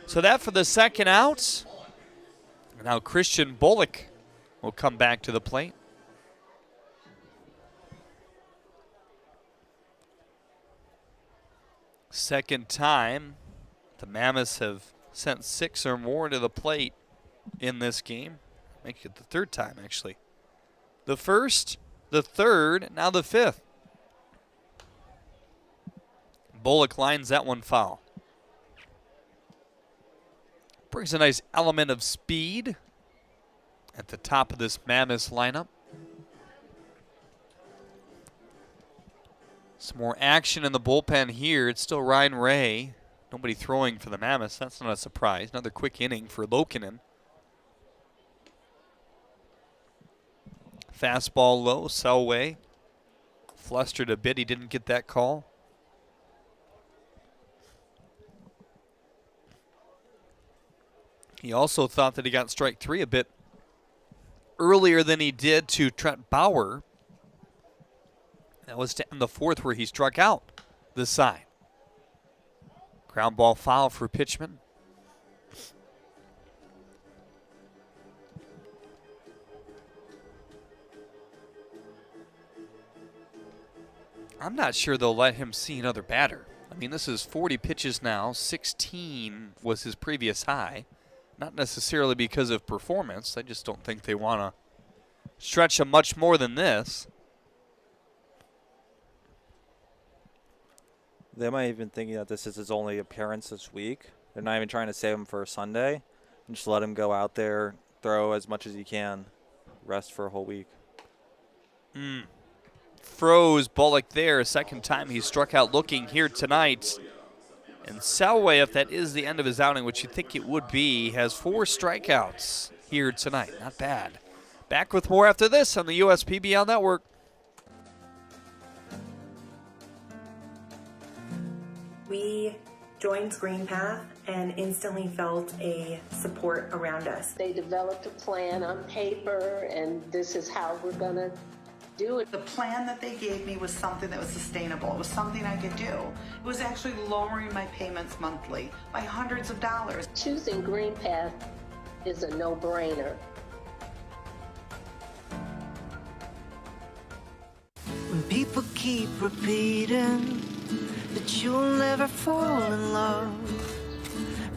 So that for the 2nd out. And now Christian Bullock will come back to the plate. Second time the Mammoths have sent 6 or more to the plate in this game. Make it the 3rd time, actually. The 1st, the 3rd, now the 5th. Bullock lines that one foul. Brings a nice element of speed at the top of this Mammoths lineup. Some more action in the bullpen here. It's still Ryan Ray. Nobody throwing for the Mammoths. That's not a surprise. Another quick inning for Lokinen. Fastball low, Selway. Flustered a bit. He didn't get that call. He also thought that he got strike 3 a bit earlier than he did to Trent Bauer. That was to end the 4th where he struck out the side. Ground ball foul for Pitchman. I'm not sure they'll let him see another batter I mean, this is 40 pitches now. 16 was his previous high. Not necessarily because of performance. I just don't think they want to stretch him much more than this. They might even thinking that this is his only appearance this week. They're not even trying to save him for Sunday. And just let him go out there, throw as much as he can, rest for a whole week. Froze Bullock there, second time he struck out looking here tonight. And Selway, if that is the end of his outing, which you think it would be, has 4 strikeouts here tonight. Not bad. Back with more after this on the USPBL Network. We joined Green Path and instantly felt a support around us. They developed a plan on paper, and this is how we're going to do it. The plan that they gave me was something that was sustainable. It was something I could do. It was actually lowering my payments monthly by hundreds of dollars. Choosing Green Path is a no-brainer. When people keep repeating that you'll never fall in love,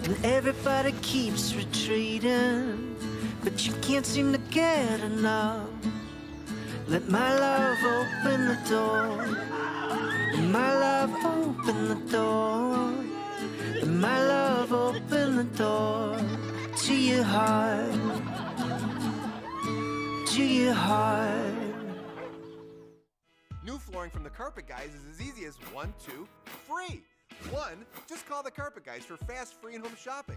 and everybody keeps retreating, but you can't seem to get enough. Let my love open the door. Let my love open the door. Let my love open the door to your heart, to your heart. New flooring from the Carpet Guys is as easy as 1, 2, free. 1, just call the Carpet Guys for fast, free, and home shopping.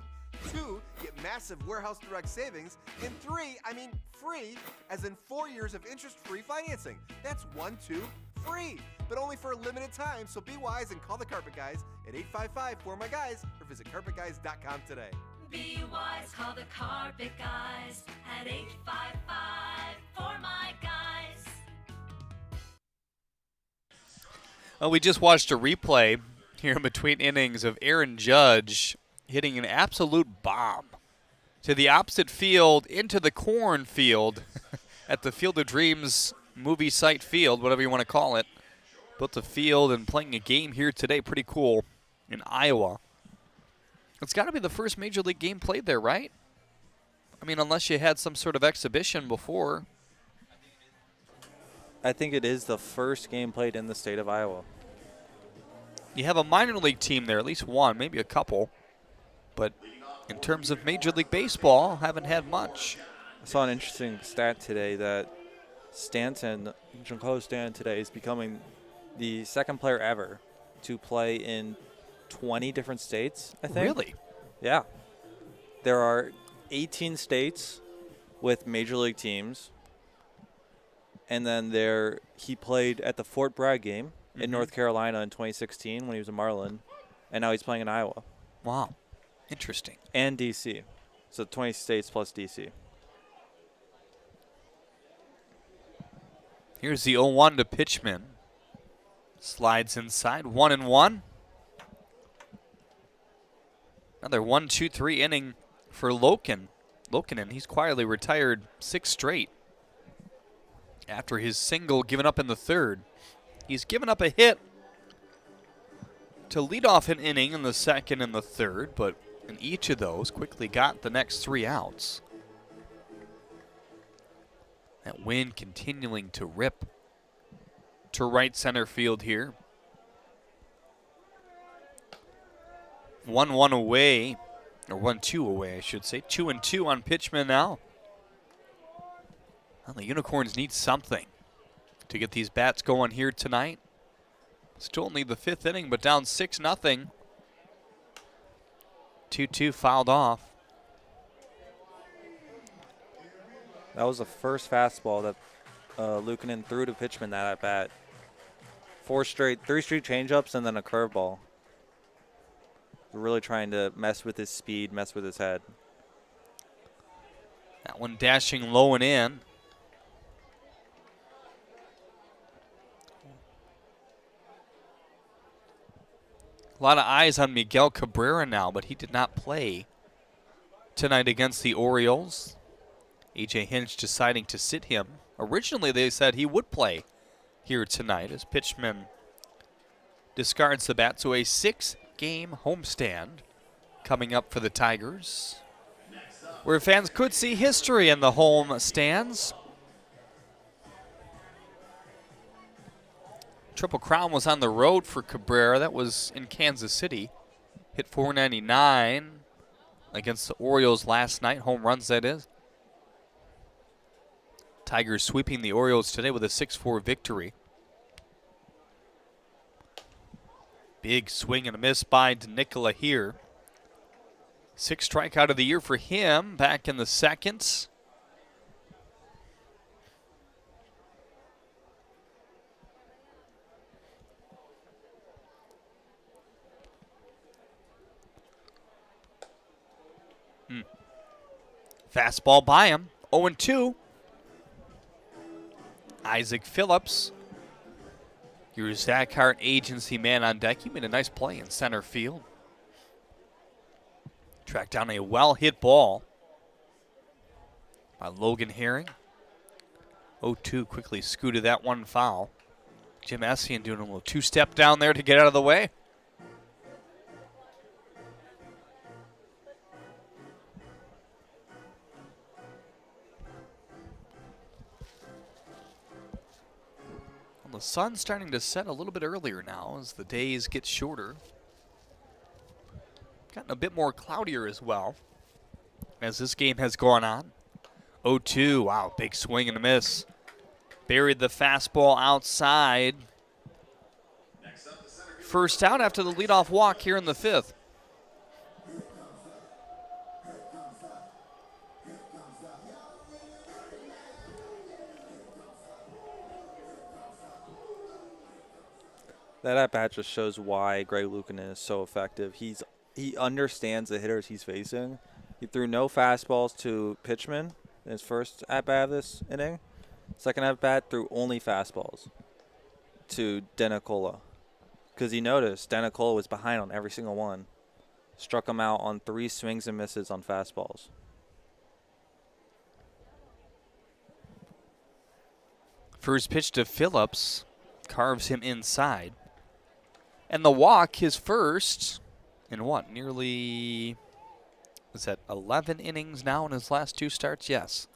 2, get massive warehouse direct savings. And 3, I mean free, as in 4 years of interest-free financing. That's 1, 2, free, but only for a limited time. So be wise and call the Carpet Guys at 855-4MY-GUYS or visit carpetguys.com today. Be wise, call the Carpet Guys at 855-4MY-GUYS. We just watched a replay here in between innings of Aaron Judge hitting an absolute bomb to the opposite field into the cornfield at the Field of Dreams movie site field, whatever you want to call it. Built a field and playing a game here today. Pretty cool in Iowa. It's got to be the first Major League game played there, right? I mean, unless you had some sort of exhibition before. I think it is the first game played in the state of Iowa. You have a minor league team there, at least one, maybe a couple. But in terms of Major League Baseball, haven't had much. I saw an interesting stat today that Giancarlo Stanton today is becoming the second player ever to play in 20 different states, I think. Really? Yeah. There are 18 states with Major League teams. And then he played at the Fort Bragg game in North Carolina in 2016 when he was a Marlin. And now he's playing in Iowa. Wow. Interesting. And D.C. So 20 states plus D.C. Here's the 0-1 to Pitchman. Slides inside, 1-1. Another 1-2-3 inning for Lokinen. He's quietly retired 6 straight after his single given up in the third. He's given up a hit to lead off an inning in the second and the third, but in each of those quickly got the next 3 outs. That wind continuing to rip to right center field here. 1-1 away, or 1-2 away, I should say. 2-2 on Pitchman now. Well, the Unicorns need something to get these bats going here tonight. Still only the 5th inning, but down 6-0. 2-2 fouled off. That was the first fastball that Luukkonen threw to Pitchman that at bat. 3 straight changeups and then a curveball. Really trying to mess with his speed, mess with his head. That one dashing low and in. A lot of eyes on Miguel Cabrera now, but he did not play tonight against the Orioles. A.J. Hinch deciding to sit him. Originally, they said he would play here tonight as Pitchman discards the bat, so a 6-game homestand coming up for the Tigers, where fans could see history in the home stands. Triple Crown was on the road for Cabrera. That was in Kansas City. Hit .499 against the Orioles last night. Home runs, that is. Tigers sweeping the Orioles today with a 6-4 victory. Big swing and a miss by Nicola here. 6th strikeout of the year for him back in the second. Fastball by him. 0-2. Isaac Phillips, your Zach Hart agency man on deck. He made a nice play in center field. Tracked down a well-hit ball by Logan Herring. 0-2, quickly scooted that one foul. Jim Essien doing a little two-step down there to get out of the way. The sun's starting to set a little bit earlier now as the days get shorter. Gotten a bit more cloudier as well as this game has gone on. 0-2, wow, big swing and a miss. Buried the fastball outside. First out after the leadoff walk here in the 5th. That at-bat just shows why Greg Luukkonen is so effective. He understands the hitters he's facing. He threw no fastballs to Pitchman in his first at-bat of this inning. Second at-bat threw only fastballs to Denicola. Because he noticed Denicola was behind on every single one. Struck him out on 3 swings and misses on fastballs. First pitch to Phillips. Carves him inside. And the walk, his first in what, nearly, is that 11 innings now in his last 2 starts? Yes.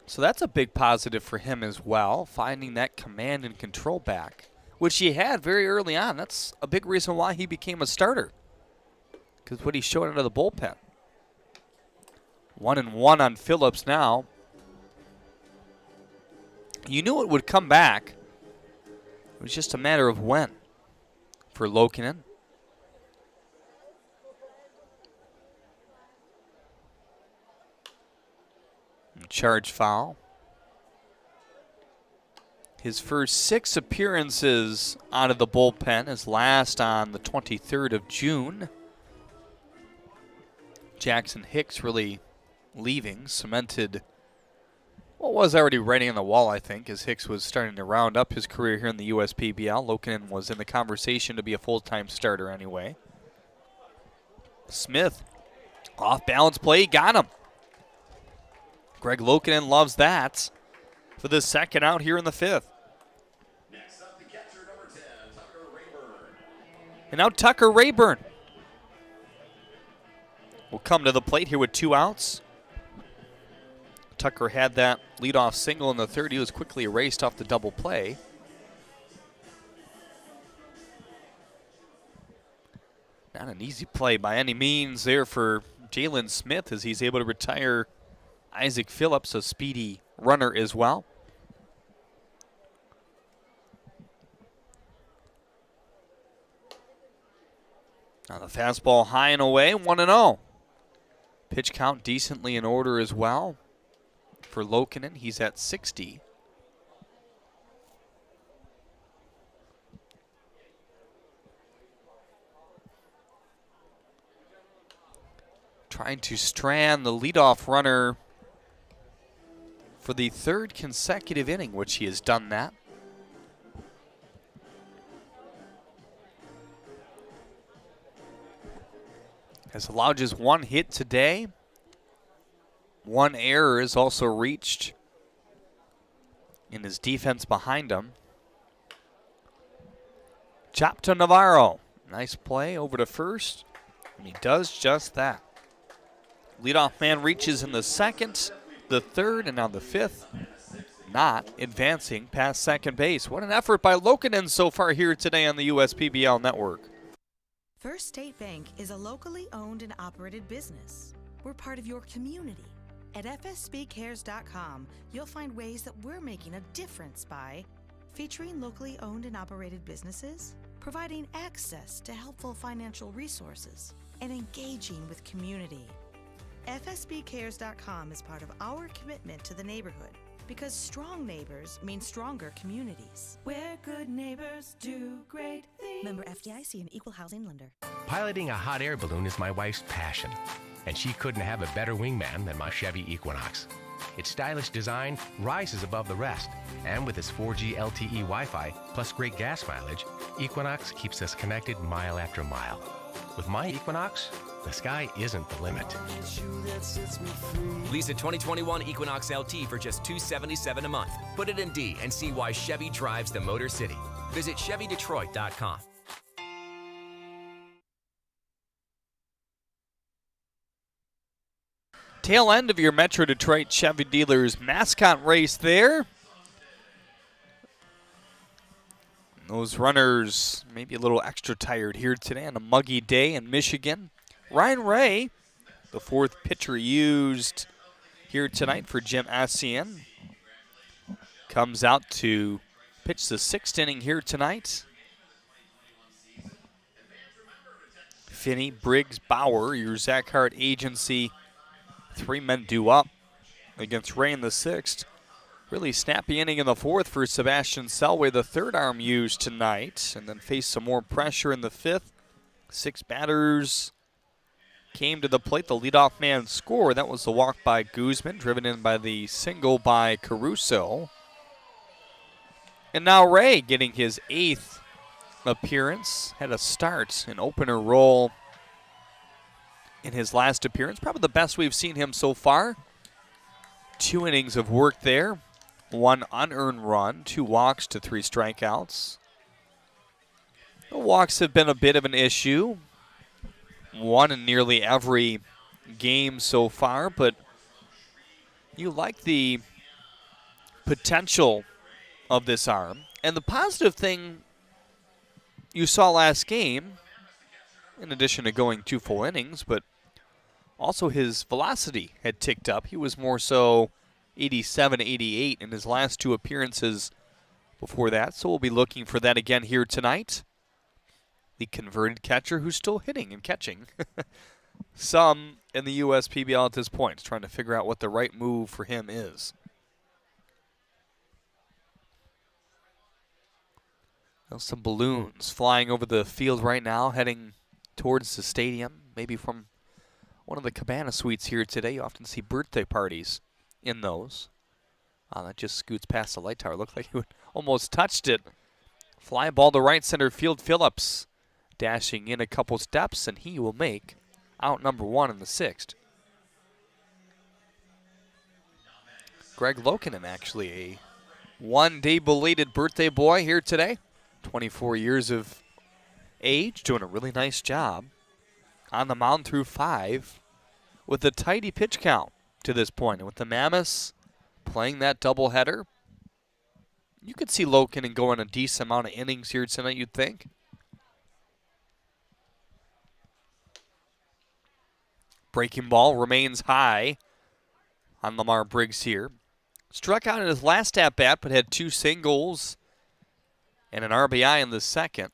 So that's a big positive for him as well, finding that command and control back, which he had very early on. That's a big reason why he became a starter, because what he showed out of the bullpen. 1-1 on Phillips now. You knew it would come back. It was just a matter of when for Luukkonen. Charge foul. His first 6 appearances out of the bullpen, his last on the 23rd of June. Jackson Hicks really leaving, cemented what was already writing on the wall, I think, as Hicks was starting to round up his career here in the USPBL. Luukkonen was in the conversation to be a full-time starter anyway. Smith, off-balance play, got him. Greg Luukkonen loves that for the second out here in the 5th. Next up, the catcher, number 10, Tucker Rayburn. And now Tucker Rayburn will come to the plate here with 2 outs. Tucker had that leadoff single in the 3rd. He was quickly erased off the double play. Not an easy play by any means there for Jalen Smith as he's able to retire Isaac Phillips, a speedy runner as well. Now the fastball high and away, 1-0. Pitch count decently in order as well. For Luukkonen, he's at 60. Trying to strand the leadoff runner for the 3rd consecutive inning, which he has done that. Has allowed just 1 hit today. 1 error is also reached in his defense behind him. Chop to Navarro. Nice play over to first, and he does just that. Leadoff man reaches in the second, the third, and now the fifth. Not advancing past second base. What an effort by Lokinen so far here today on the USPBL network. First State Bank is a locally owned and operated business. We're part of your community. At fsbcares.com, you'll find ways that we're making a difference by featuring locally owned and operated businesses, providing access to helpful financial resources, and engaging with community. FSBcares.com is part of our commitment to the neighborhood because strong neighbors mean stronger communities. Where good neighbors do great things. Member FDIC, an equal housing lender. Piloting a hot air balloon is my wife's passion, and she couldn't have a better wingman than my Chevy Equinox. Its stylish design rises above the rest, and with its 4G LTE Wi-Fi plus great gas mileage, Equinox keeps us connected mile after mile. With my Equinox, the sky isn't the limit. Lease a 2021 Equinox LT for just $277 a month. Put it in D and see why Chevy drives the Motor City. Visit ChevyDetroit.com. Tail end of your Metro Detroit Chevy dealers Mascot race there. Those runners maybe a little extra tired here today on a muggy day in Michigan. Ryan Ray, the fourth pitcher used here tonight for Jim Asian, comes out to pitch the sixth inning here tonight. Finney, Briggs, Bauer, your Zach Hart agency. 3 men due up against Ray in the sixth. Really snappy inning in the fourth for Sebastian Selway, the third arm used tonight, and then faced some more pressure in the fifth. 6 batters came to the plate. The leadoff man scored. That was the walk by Guzman, driven in by the single by Caruso. And now Ray getting his 8th appearance. Had a start, an opener role in his last appearance. Probably the best we've seen him so far. 2 innings of work there. 1 unearned run, 2 walks to 3 strikeouts. The walks have been a bit of an issue. 1 in nearly every game so far, but you like the potential of this arm. And the positive thing you saw last game, in addition to going 2 full innings, but also his velocity had ticked up. He was more so 87, 88 in his last 2 appearances before that. So we'll be looking for that again here tonight. The converted catcher who's still hitting and catching. Some in the USPBL at this point, trying to figure out what the right move for him is. There's some balloons flying over the field right now, heading towards the stadium, maybe from one of the Cabana suites here today. You often see birthday parties in those. That just scoots past the light tower. Looked like he almost touched it. Fly ball to right center field. Phillips dashing in a couple steps, and he will make out number 1 in the 6th. Greg Lokinen, actually a 1-day belated birthday boy here today. 24 years of age, doing a really nice job on the mound through 5 with a tidy pitch count to this point. And with the Mammoths playing that doubleheader, you could see Lokinen going a decent amount of innings here tonight, you'd think. Breaking ball remains high on Lamar Briggs here. Struck out in his last at-bat, but had 2 singles and an RBI in the second.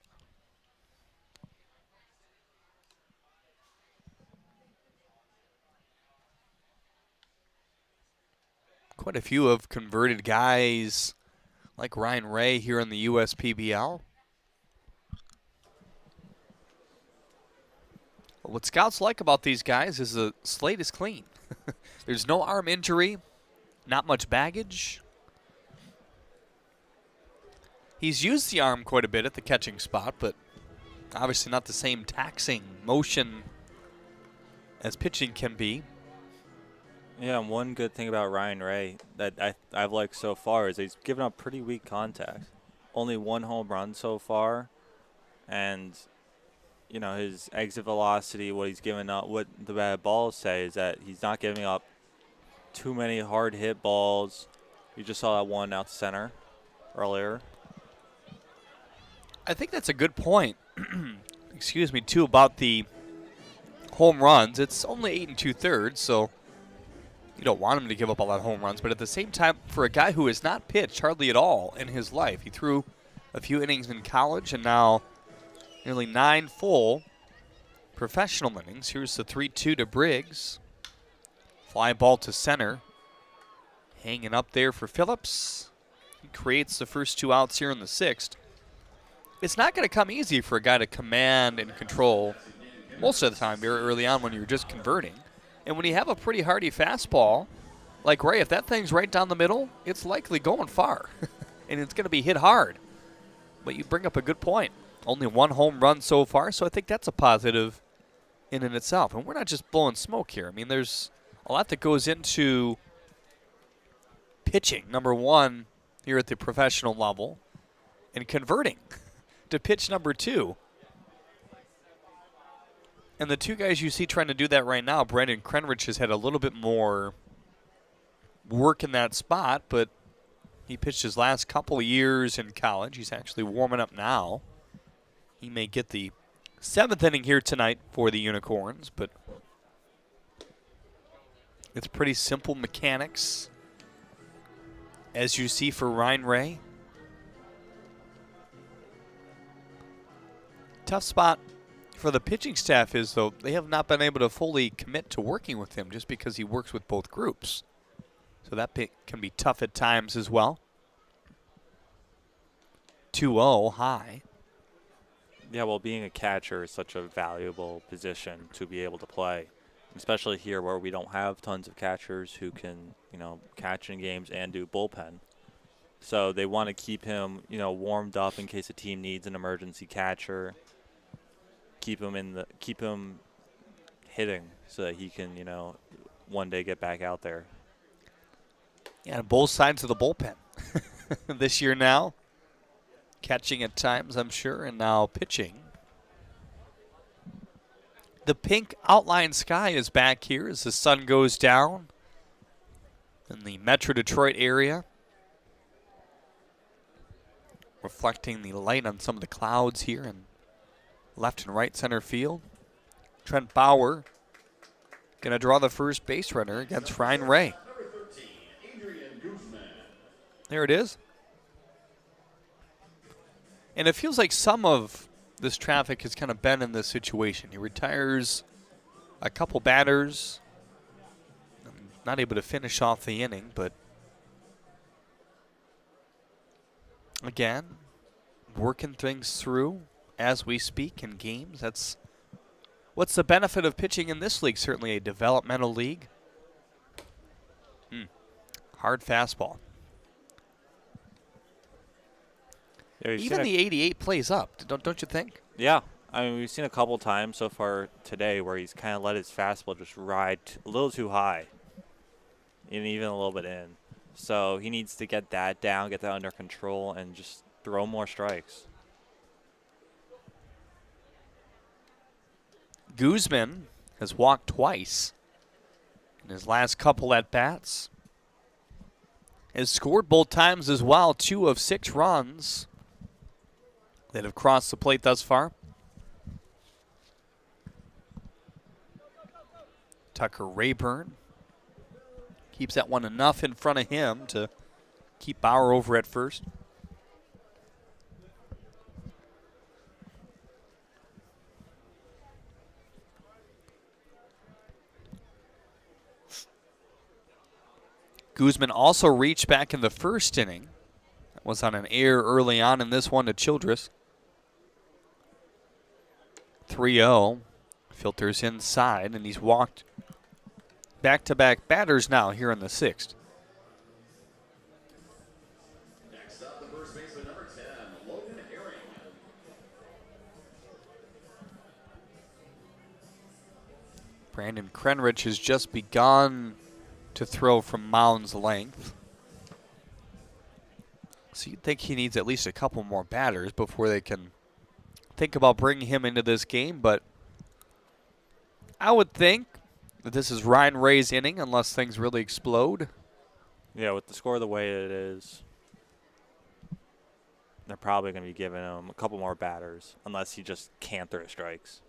Quite a few of converted guys like Ryan Ray here in the USPBL. Well, what scouts like about these guys is the slate is clean. There's no arm injury, not much baggage. He's used the arm quite a bit at the catching spot, but obviously not the same taxing motion as pitching can be. Yeah, and one good thing about Ryan Ray that I've liked so far is he's given up pretty weak contact. Only 1 home run so far, And, you know, his exit velocity, what he's giving up, what the bad balls say is that he's not giving up too many hard hit balls. You just saw that one out to center earlier. I think that's a good point. Excuse me, too, about the home runs. It's only 8 2/3, so you don't want him to give up all that home runs. But at the same time, for a guy who has not pitched hardly at all in his life, he threw a few innings in college and now nearly 9 full professional innings. Here's the 3-2 to Briggs. Fly ball to center. Hanging up there for Phillips. He creates the first 2 outs here in the 6th. It's not going to come easy for a guy to command and control most of the time very early on when you're just converting. And when you have a pretty hardy fastball, like Ray, if that thing's right down the middle, it's likely going far. And it's going to be hit hard. But you bring up a good point. Only 1 home run so far, so I think that's a positive in and itself. And we're not just blowing smoke here. I mean, there's a lot that goes into pitching, number one, here at the professional level, and converting to pitch number 2. And the 2 guys you see trying to do that right now, Brandon Krenrich has had a little bit more work in that spot, but he pitched his last couple of years in college. He's actually warming up now. He may get the 7th inning here tonight for the Unicorns, but it's pretty simple mechanics, as you see for Ryan Ray. Tough spot for the pitching staff is, though, they have not been able to fully commit to working with him just because he works with both groups. So that can be tough at times as well. 2-0 high. Yeah, well, being a catcher is such a valuable position to be able to play, especially here where we don't have tons of catchers who can, you know, catch in games and do bullpen. So they want to keep him, you know, warmed up in case a team needs an emergency catcher. Keep him hitting so that he can, you know, one day get back out there. Yeah, both sides of the bullpen this year now. Catching at times, I'm sure, and now pitching. The pink outline sky is back here as the sun goes down in the Metro Detroit area, reflecting the light on some of the clouds here in left and right center field. Trent Bauer going to draw the first base runner against Ryan Ray. There it is. And it feels like some of this traffic has kind of been in this situation. He retires a couple batters. Not able to finish off the inning, but again, working things through as we speak in games. That's what's the benefit of pitching in this league, certainly a developmental league. Hard fastball. Yeah, even the 88 plays up, don't you think? Yeah. I mean, we've seen a couple times so far today where he's kind of let his fastball just ride a little too high, and even a little bit in. So he needs to get that down, get that under control, and just throw more strikes. Guzman has walked twice in his last couple at-bats. Has scored both times as well, 2 of 6 runs that have crossed the plate thus far. Tucker Rayburn keeps that one enough in front of him to keep Bauer over at first. Guzman also reached back in the first inning. That was on an error early on in this one to Childress. 3-0. Filters inside, and he's walked back-to-back batters now here in the 6th. Next up, the first baseman, number 10, Logan Herring. Brandon Krenrich has just begun to throw from mound's length. So you'd think he needs at least a couple more batters before they can think about bringing him into this game, but I would think that this is Ryan Ray's inning unless things really explode. Yeah, with the score the way it is, they're probably going to be giving him a couple more batters unless he just can't throw strikes.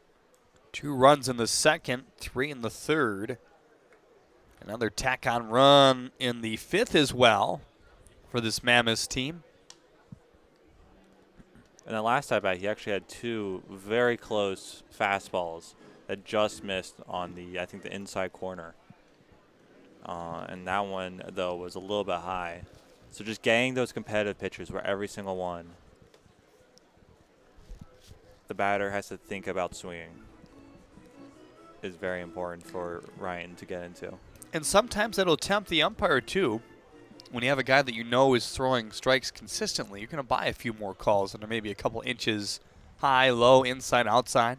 2 runs in the second, 3 in the third. Another tack-on run in the 5th as well for this Mammoths team. And the last at bat, he actually had 2 very close fastballs that just missed on the, I think, the inside corner. And that one, though, was a little bit high. So just getting those competitive pitches where every single one, the batter has to think about swinging, is very important for Ryan to get into. And sometimes it'll tempt the umpire, too. When you have a guy that you know is throwing strikes consistently, you're going to buy a few more calls, and there may be a couple inches high, low, inside, outside.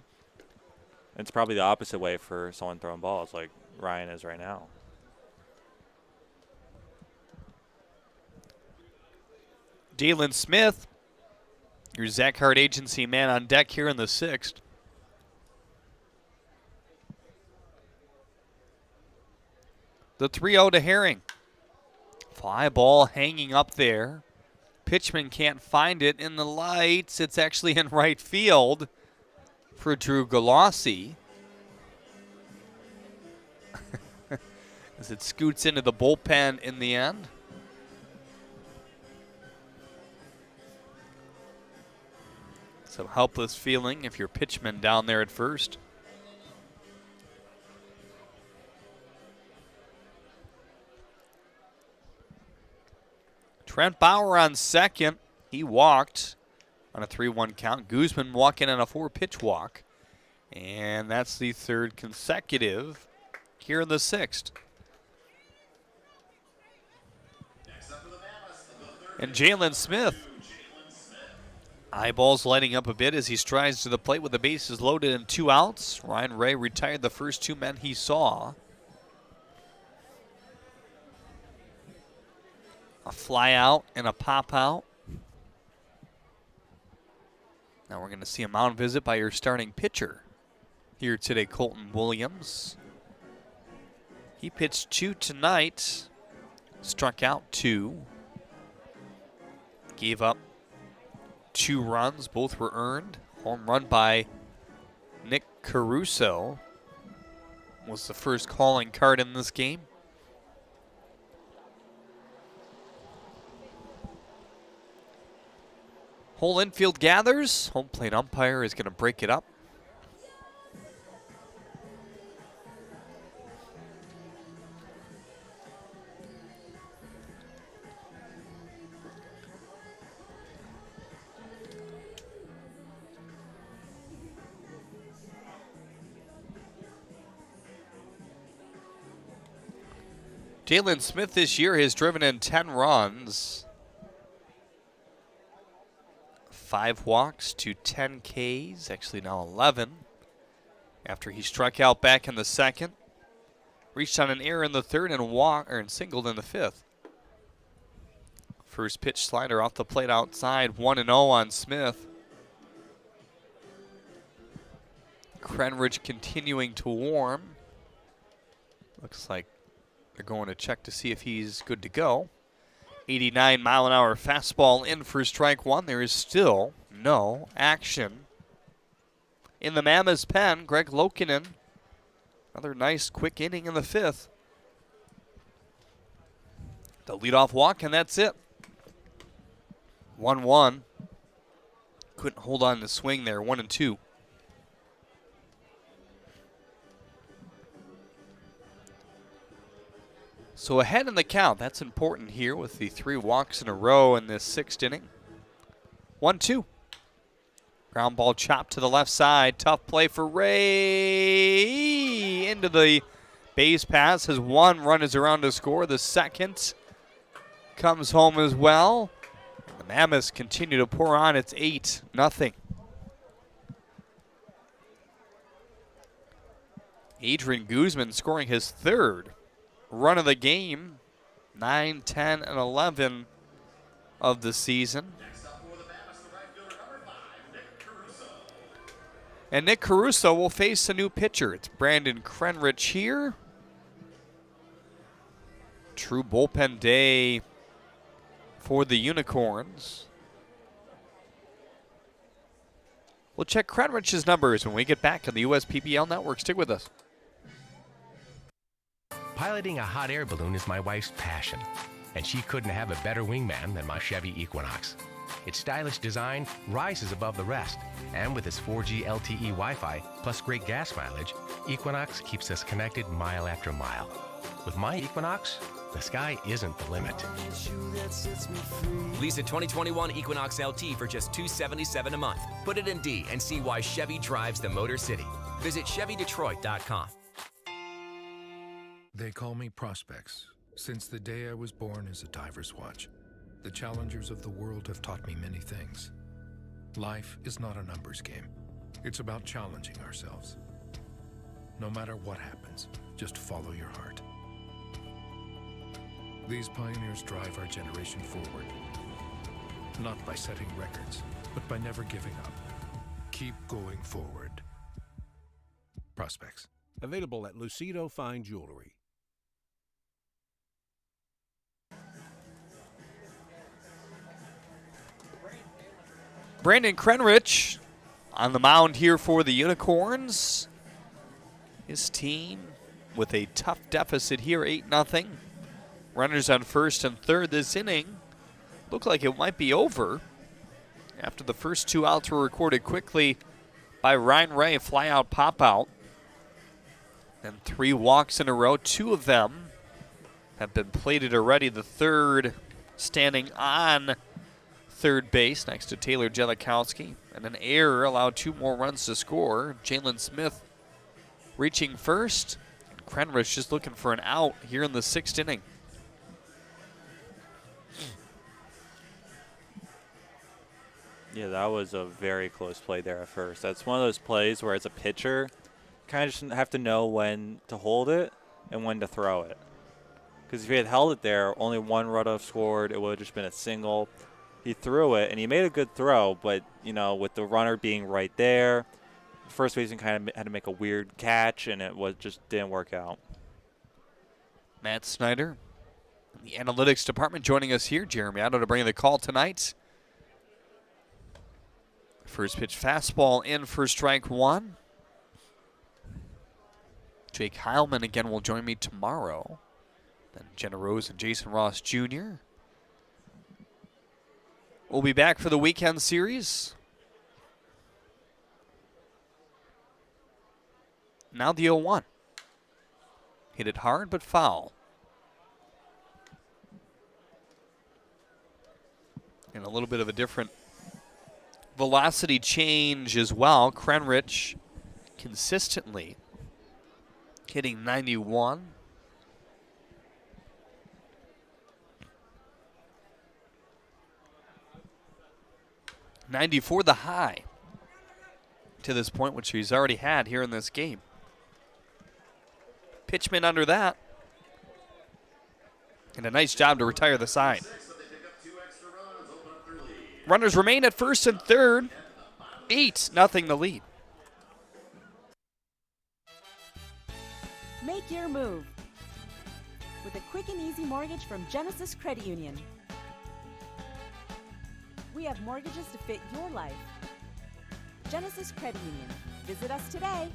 It's probably the opposite way for someone throwing balls like Ryan is right now. Dalen Smith, your Zach Hart Agency man on deck here in the 6th. The 3-0 to Herring. Fly ball hanging up there. Pitchman can't find it in the lights. It's actually in right field for Drew Galassi. As it scoots into the bullpen in the end. Some helpless feeling if you're pitchman down there at first. Trent Bauer on second. He walked on a 3-1 count. Guzman walking on a 4-pitch walk. And that's the 3rd consecutive here in the 6th. And Jalen Smith. Eyeballs lighting up a bit as he strides to the plate with the bases loaded and 2 outs. Ryan Ray retired the first 2 men he saw. A fly out and a pop out. Now we're going to see a mound visit by your starting pitcher here today, Colton Williams. He pitched 2 tonight, struck out 2, gave up 2 runs, both were earned. Home run by Nick Caruso was the first calling card in this game. Whole infield gathers. Home plate umpire is going to break it up. Jalen Smith this year has driven in 10 runs. 5 walks to 10 Ks, actually now 11. After he struck out back in the 2nd. Reached on an error in the 3rd and singled in the 5th. First pitch slider off the plate outside, 1-0 on Smith. Krenridge continuing to warm. Looks like they're going to check to see if he's good to go. 89-mile-an-hour fastball in for strike 1. There is still no action. In the Mammoths pen, Greg Lokinen. Another nice quick inning in the 5th. The leadoff walk, and that's it. 1-1. Couldn't hold on to swing there, 1-2. So ahead in the count, that's important here with the 3 walks in a row in this 6th inning. 1-2. Ground ball chopped to the left side. Tough play for Ray. Into the base pass. His 1 run is around to score. The 2nd comes home as well. The Mammoths continue to pour on. It's 8-0. Adrian Guzman scoring his 3rd run of the game, 9, 10, and 11 of the season. And Nick Caruso will face a new pitcher. It's Brandon Krenrich here. True bullpen day for the Unicorns. We'll check Krenrich's numbers when we get back on the USPBL Network. Stick with us. Piloting a hot air balloon is my wife's passion, and she couldn't have a better wingman than my Chevy Equinox. Its stylish design rises above the rest, and with its 4G LTE Wi-Fi plus great gas mileage, Equinox keeps us connected mile after mile. With my Equinox, the sky isn't the limit. Lease a 2021 Equinox LT for just $277 a month. Put it in D and see why Chevy drives the Motor City. Visit ChevyDetroit.com. They call me Prospects. Since the day I was born as a diver's watch, the challengers of the world have taught me many things. Life is not a numbers game. It's about challenging ourselves. No matter what happens, just follow your heart. These pioneers drive our generation forward. Not by setting records, but by never giving up. Keep going forward. Prospects. Available at Lucido Fine Jewelry. Brandon Krenrich on the mound here for the Unicorns. His team with a tough deficit here, 8-0. Runners on first and third this inning. Looked like it might be over after the first 2 outs were recorded quickly by Ryan Ray, fly out, pop out. And 3 walks in a row. 2 of them have been plated already. The third standing on third base next to Taylor Jellikowski. And an error allowed 2 more runs to score. Jalen Smith reaching first. Krenrich just looking for an out here in the 6th inning. Yeah, that was a very close play there at first. That's one of those plays where as a pitcher, kind of just have to know when to hold it and when to throw it. Because if he had held it there, only 1 run have scored. It would have just been a single. He threw it, and he made a good throw, but, you know, with the runner being right there, the first baseman kind of had to make a weird catch, and it just didn't work out. Matt Snyder, the analytics department, joining us here. Jeremy Otto to bring the call tonight. First pitch fastball in for strike 1. Jake Heilman again will join me tomorrow. Then Jenna Rose and Jason Ross Jr. We'll be back for the weekend series. Now the 0-1. Hit it hard but foul. And a little bit of a different velocity change as well. Krenrich consistently hitting 91. .94 the high to this point, which he's already had here in this game. Pitchman under that. And a nice job to retire the side. Runners remain at first and third. 8-0 the lead. Make your move with a quick and easy mortgage from Genesis Credit Union. We have mortgages to fit your life. Genesis Credit Union. Visit us today.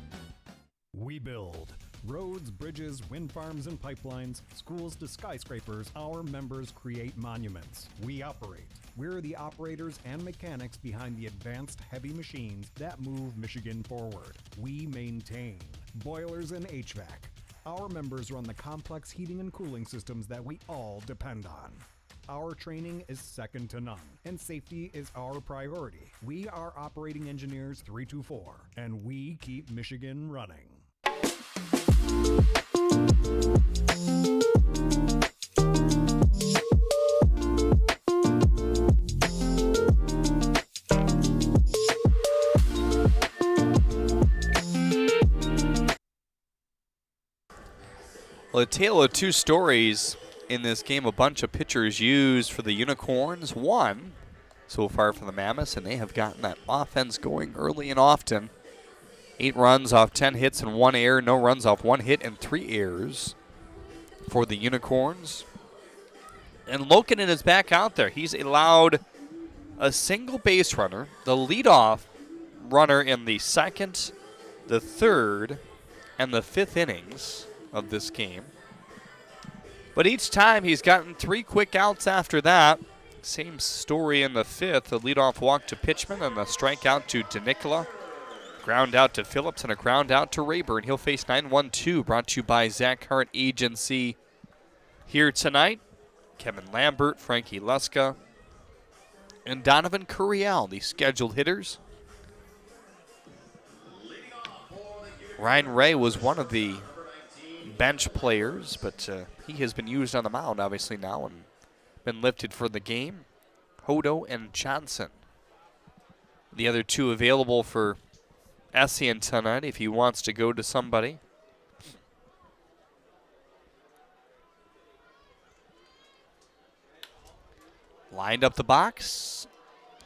We build roads, bridges, wind farms and pipelines, schools to skyscrapers. Our members create monuments. We operate. We're the operators and mechanics behind the advanced heavy machines that move Michigan forward. We maintain boilers and HVAC. Our members run the complex heating and cooling systems that we all depend on. Our training is second to none, and safety is our priority. We are Operating Engineers 324, and we keep Michigan running. Well, a tale of 2 stories in this game. A bunch of pitchers used for the Unicorns. 1 so far for the Mammoths, and they have gotten that offense going early and often. 8 runs off 10 hits and 1 error. No runs off 1 hit and 3 errors for the Unicorns. And Lokinen is back out there. He's allowed a single base runner, the leadoff runner in the 2nd, the 3rd, and the 5th innings of this game. But each time he's gotten 3 quick outs after that. Same story in the 5th, a leadoff walk to Pitchman and a strikeout to DeNicola. Ground out to Phillips and a ground out to Rayburn. He'll face 9-1-2, brought to you by Zach Hart Agency. Here tonight, Kevin Lambert, Frankie Luska, and Donovan Curiel, the scheduled hitters. Ryan Ray was one of the bench players, but he has been used on the mound, obviously, now and been lifted for the game. Hodo and Johnson. The other 2 available for Essien tonight if he wants to go to somebody. Lined up the box.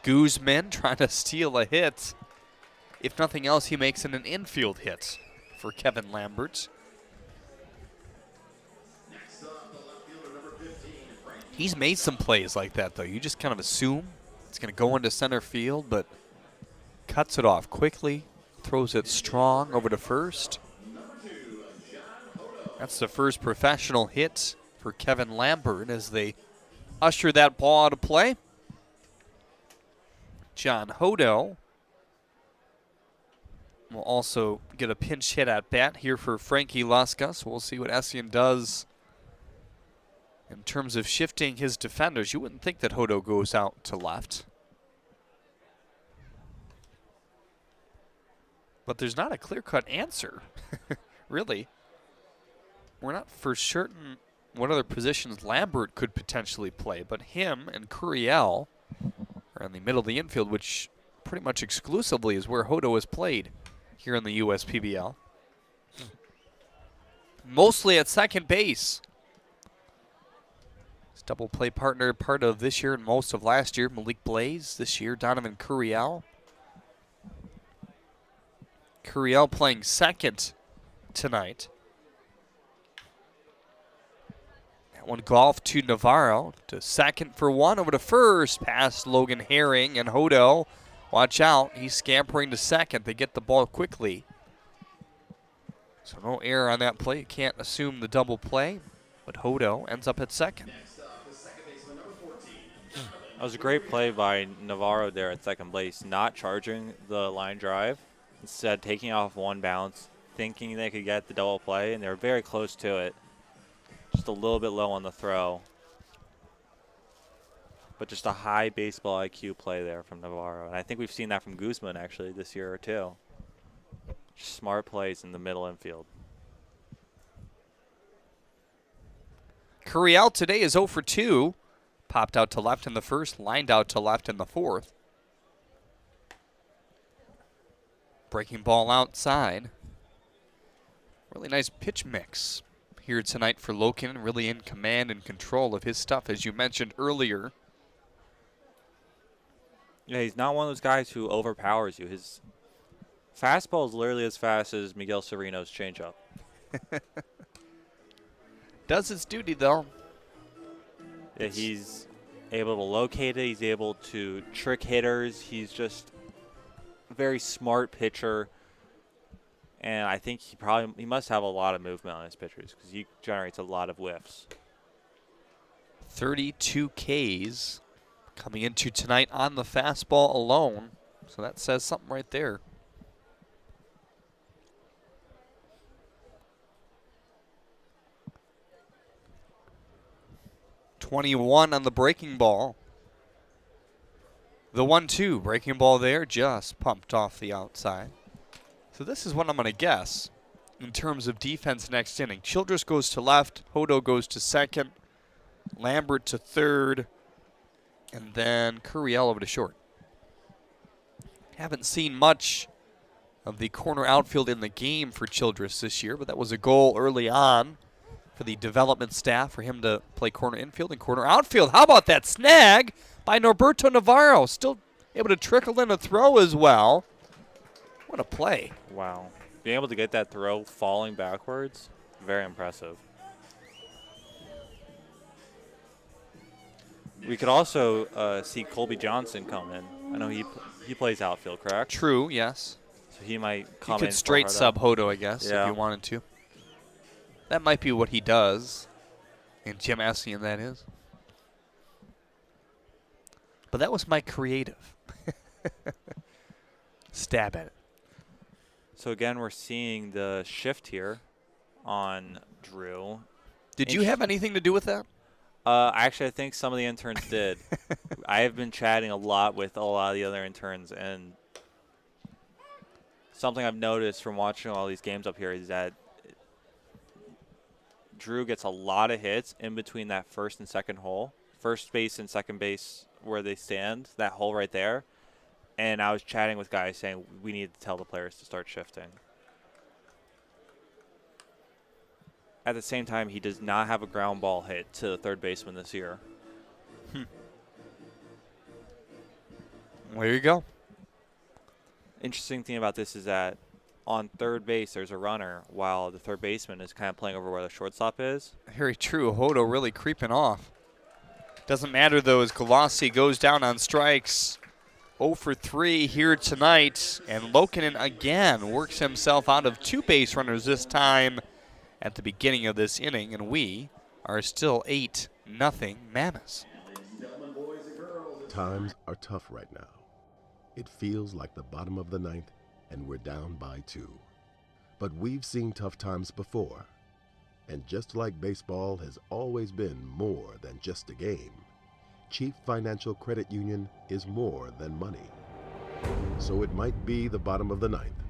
Guzman trying to steal a hit. If nothing else, he makes it an infield hit for Kevin Lambert. He's made some plays like that, though. You just kind of assume it's going to go into center field, but cuts it off quickly, throws it strong over to first. That's the first professional hit for Kevin Lambert as they usher that ball out of play. John Hodo will also get a pinch hit at bat here for Frankie Luska, so we'll see what Essien does in terms of shifting his defenders. You wouldn't think that Hodo goes out to left. But there's not a clear-cut answer, really. We're not for certain what other positions Lambert could potentially play, but him and Curiel are in the middle of the infield, which pretty much exclusively is where Hodo has played here in the USPBL. Mostly at second base. His double play partner, part of this year and most of last year, Malik Blaze. This year, Donovan Curiel. Curiel playing second tonight. That one golf to Navarro. To second for 1. Over to first. Past Logan Herring and Hodo. Watch out. He's scampering to second. They get the ball quickly. So no error on that play. You can't assume the double play. But Hodo ends up at second. That was a great play by Navarro there at second base, not charging the line drive. Instead, taking off one bounce, thinking they could get the double play, and they were very close to it. Just a little bit low on the throw. But just a high baseball IQ play there from Navarro. And I think we've seen that from Guzman, actually, this year or two. Just smart plays in the middle infield. Curiel today is 0 for 2. Popped out to left in the first, lined out to left in the 4th. Breaking ball outside. Really nice pitch mix here tonight for Lokinen. Really in command and control of his stuff, as you mentioned earlier. Yeah, he's not one of those guys who overpowers you. His fastball is literally as fast as Miguel Sereno's changeup. Does its duty, though. Yeah, he's able to locate it. He's able to trick hitters. He's just a very smart pitcher. And I think he must have a lot of movement on his pitchers because he generates a lot of whiffs. 32 Ks coming into tonight on the fastball alone. So that says something right there. .21 on the breaking ball. The 1-2 breaking ball there just pumped off the outside. So this is what I'm going to guess in terms of defense next inning. Childress goes to left, Hodo goes to second, Lambert to third, and then Curiel over to short. Haven't seen much of the corner outfield in the game for Childress this year, but that was a goal early on for the development staff for him to play corner infield and corner outfield. How about that snag by Norberto Navarro? Still able to trickle in a throw as well. What a play. Wow. Being able to get that throw falling backwards, very impressive. We could also see Colby Johnson come in. I know he plays outfield, correct? True, yes. So he might come in. He could straight sub Hodo, I guess, yeah. if you wanted to. That might be what he does. And Jim Essien, that is. But that was my creative stab at it. So again, we're seeing the shift here on Drew. Did you have anything to do with that? Actually, I think some of the interns did. I have been chatting a lot with a lot of the other interns, and something I've noticed from watching all these games up here is that Drew gets a lot of hits in between that first and second hole. First base and second base where they stand, that hole right there. And I was chatting with guys saying we need to tell the players to start shifting. At the same time, he does not have a ground ball hit to the third baseman this year. There you go. Interesting thing about this is that on third base, there's a runner while the third baseman is kind of playing over where the shortstop is. Very true. Hodo really creeping off. Doesn't matter, though, as Galassi goes down on strikes. 0 for 3 here tonight. And Lokinen again works himself out of 2 base runners this time at the beginning of this inning. And we are still 8-0 Mammoths. Times are tough right now. It feels like the bottom of the ninth, and we're down by 2. But we've seen tough times before. And just like baseball has always been more than just a game, Chief Financial Credit Union is more than money. So it might be the bottom of the ninth,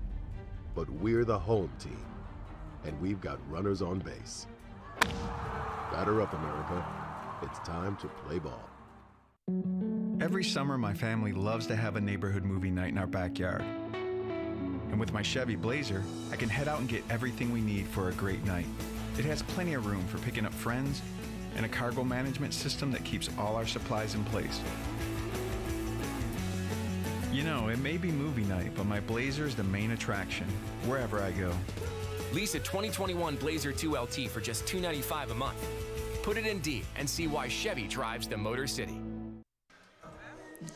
but we're the home team, and we've got runners on base. Batter up, America. It's time to play ball. Every summer, my family loves to have a neighborhood movie night in our backyard. And with my Chevy Blazer, I can head out and get everything we need for a great night. It has plenty of room for picking up friends and a cargo management system that keeps all our supplies in place. You know, it may be movie night, but my Blazer is the main attraction, wherever I go. Lease a 2021 Blazer 2 LT for just $295 a month. Put it in D and see why Chevy drives the Motor City.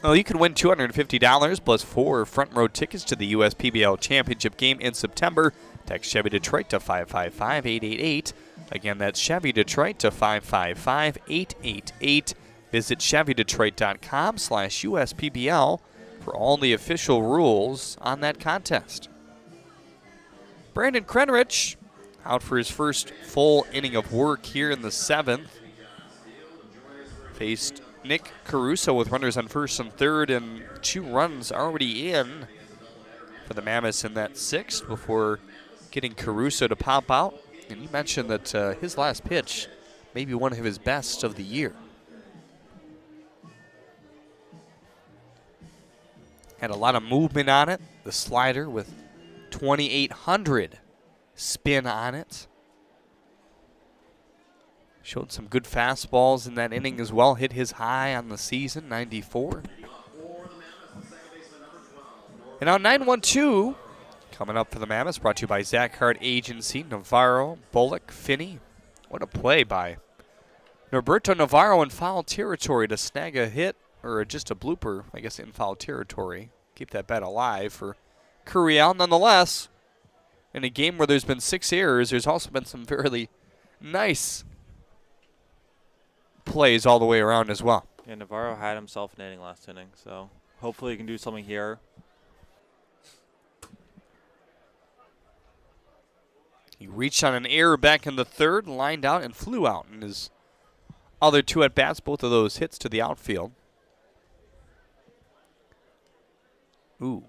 Well, you can win $250 plus 4 front row tickets to the USPBL Championship game in September. Text Chevy Detroit to 555-888. Again, that's Chevy Detroit to 555-888. Visit ChevyDetroit.com/USPBL for all the official rules on that contest. Brandon Krenrich out for his first full inning of work here in the 7th. Faced Nick Caruso with runners on first and third, and 2 runs already in for the Mammoths in that 6th before getting Caruso to pop out. And you mentioned that his last pitch may be one of his best of the year. Had a lot of movement on it. The slider with 2,800 spin on it. Showed some good fastballs in that inning as well. Hit his high on the season, 94. And now 9-1-2 coming up for the Mammoths, brought to you by Zach Hart Agency, Navarro, Bullock, Finney. What a play by Norberto Navarro in foul territory to snag a hit, or just a blooper, I guess, in foul territory. Keep that bet alive for Curiel. Nonetheless, in a game where there's been 6 errors, there's also been some fairly nice plays all the way around as well. Yeah, Navarro had himself an inning last inning, so hopefully he can do something here. He reached on an error back in the 3rd, lined out, and flew out in his other 2 at-bats, both of those hits to the outfield. Ooh.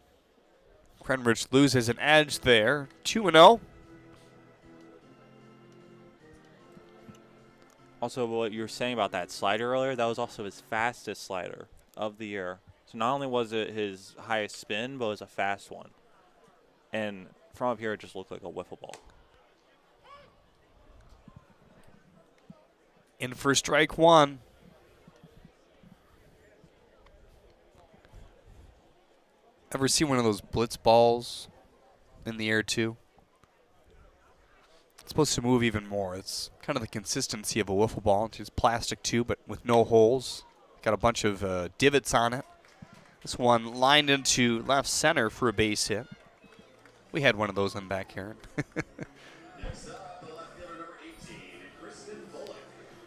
Krenrich loses an edge there. 2-0. Also, what you were saying about that slider earlier, that was also his fastest slider of the year. So not only was it his highest spin, but it was a fast one. And from up here, it just looked like a wiffle ball. In for strike 1. Ever see one of those blitz balls in the air too. It's supposed to move even more. It's kind of the consistency of a wiffle ball. It's just plastic too, but with no holes. Got a bunch of divots on it. This one lined into left center for a base hit. We had one of those in the backyard. Next up, the left fielder number 18, Kristen Bullock.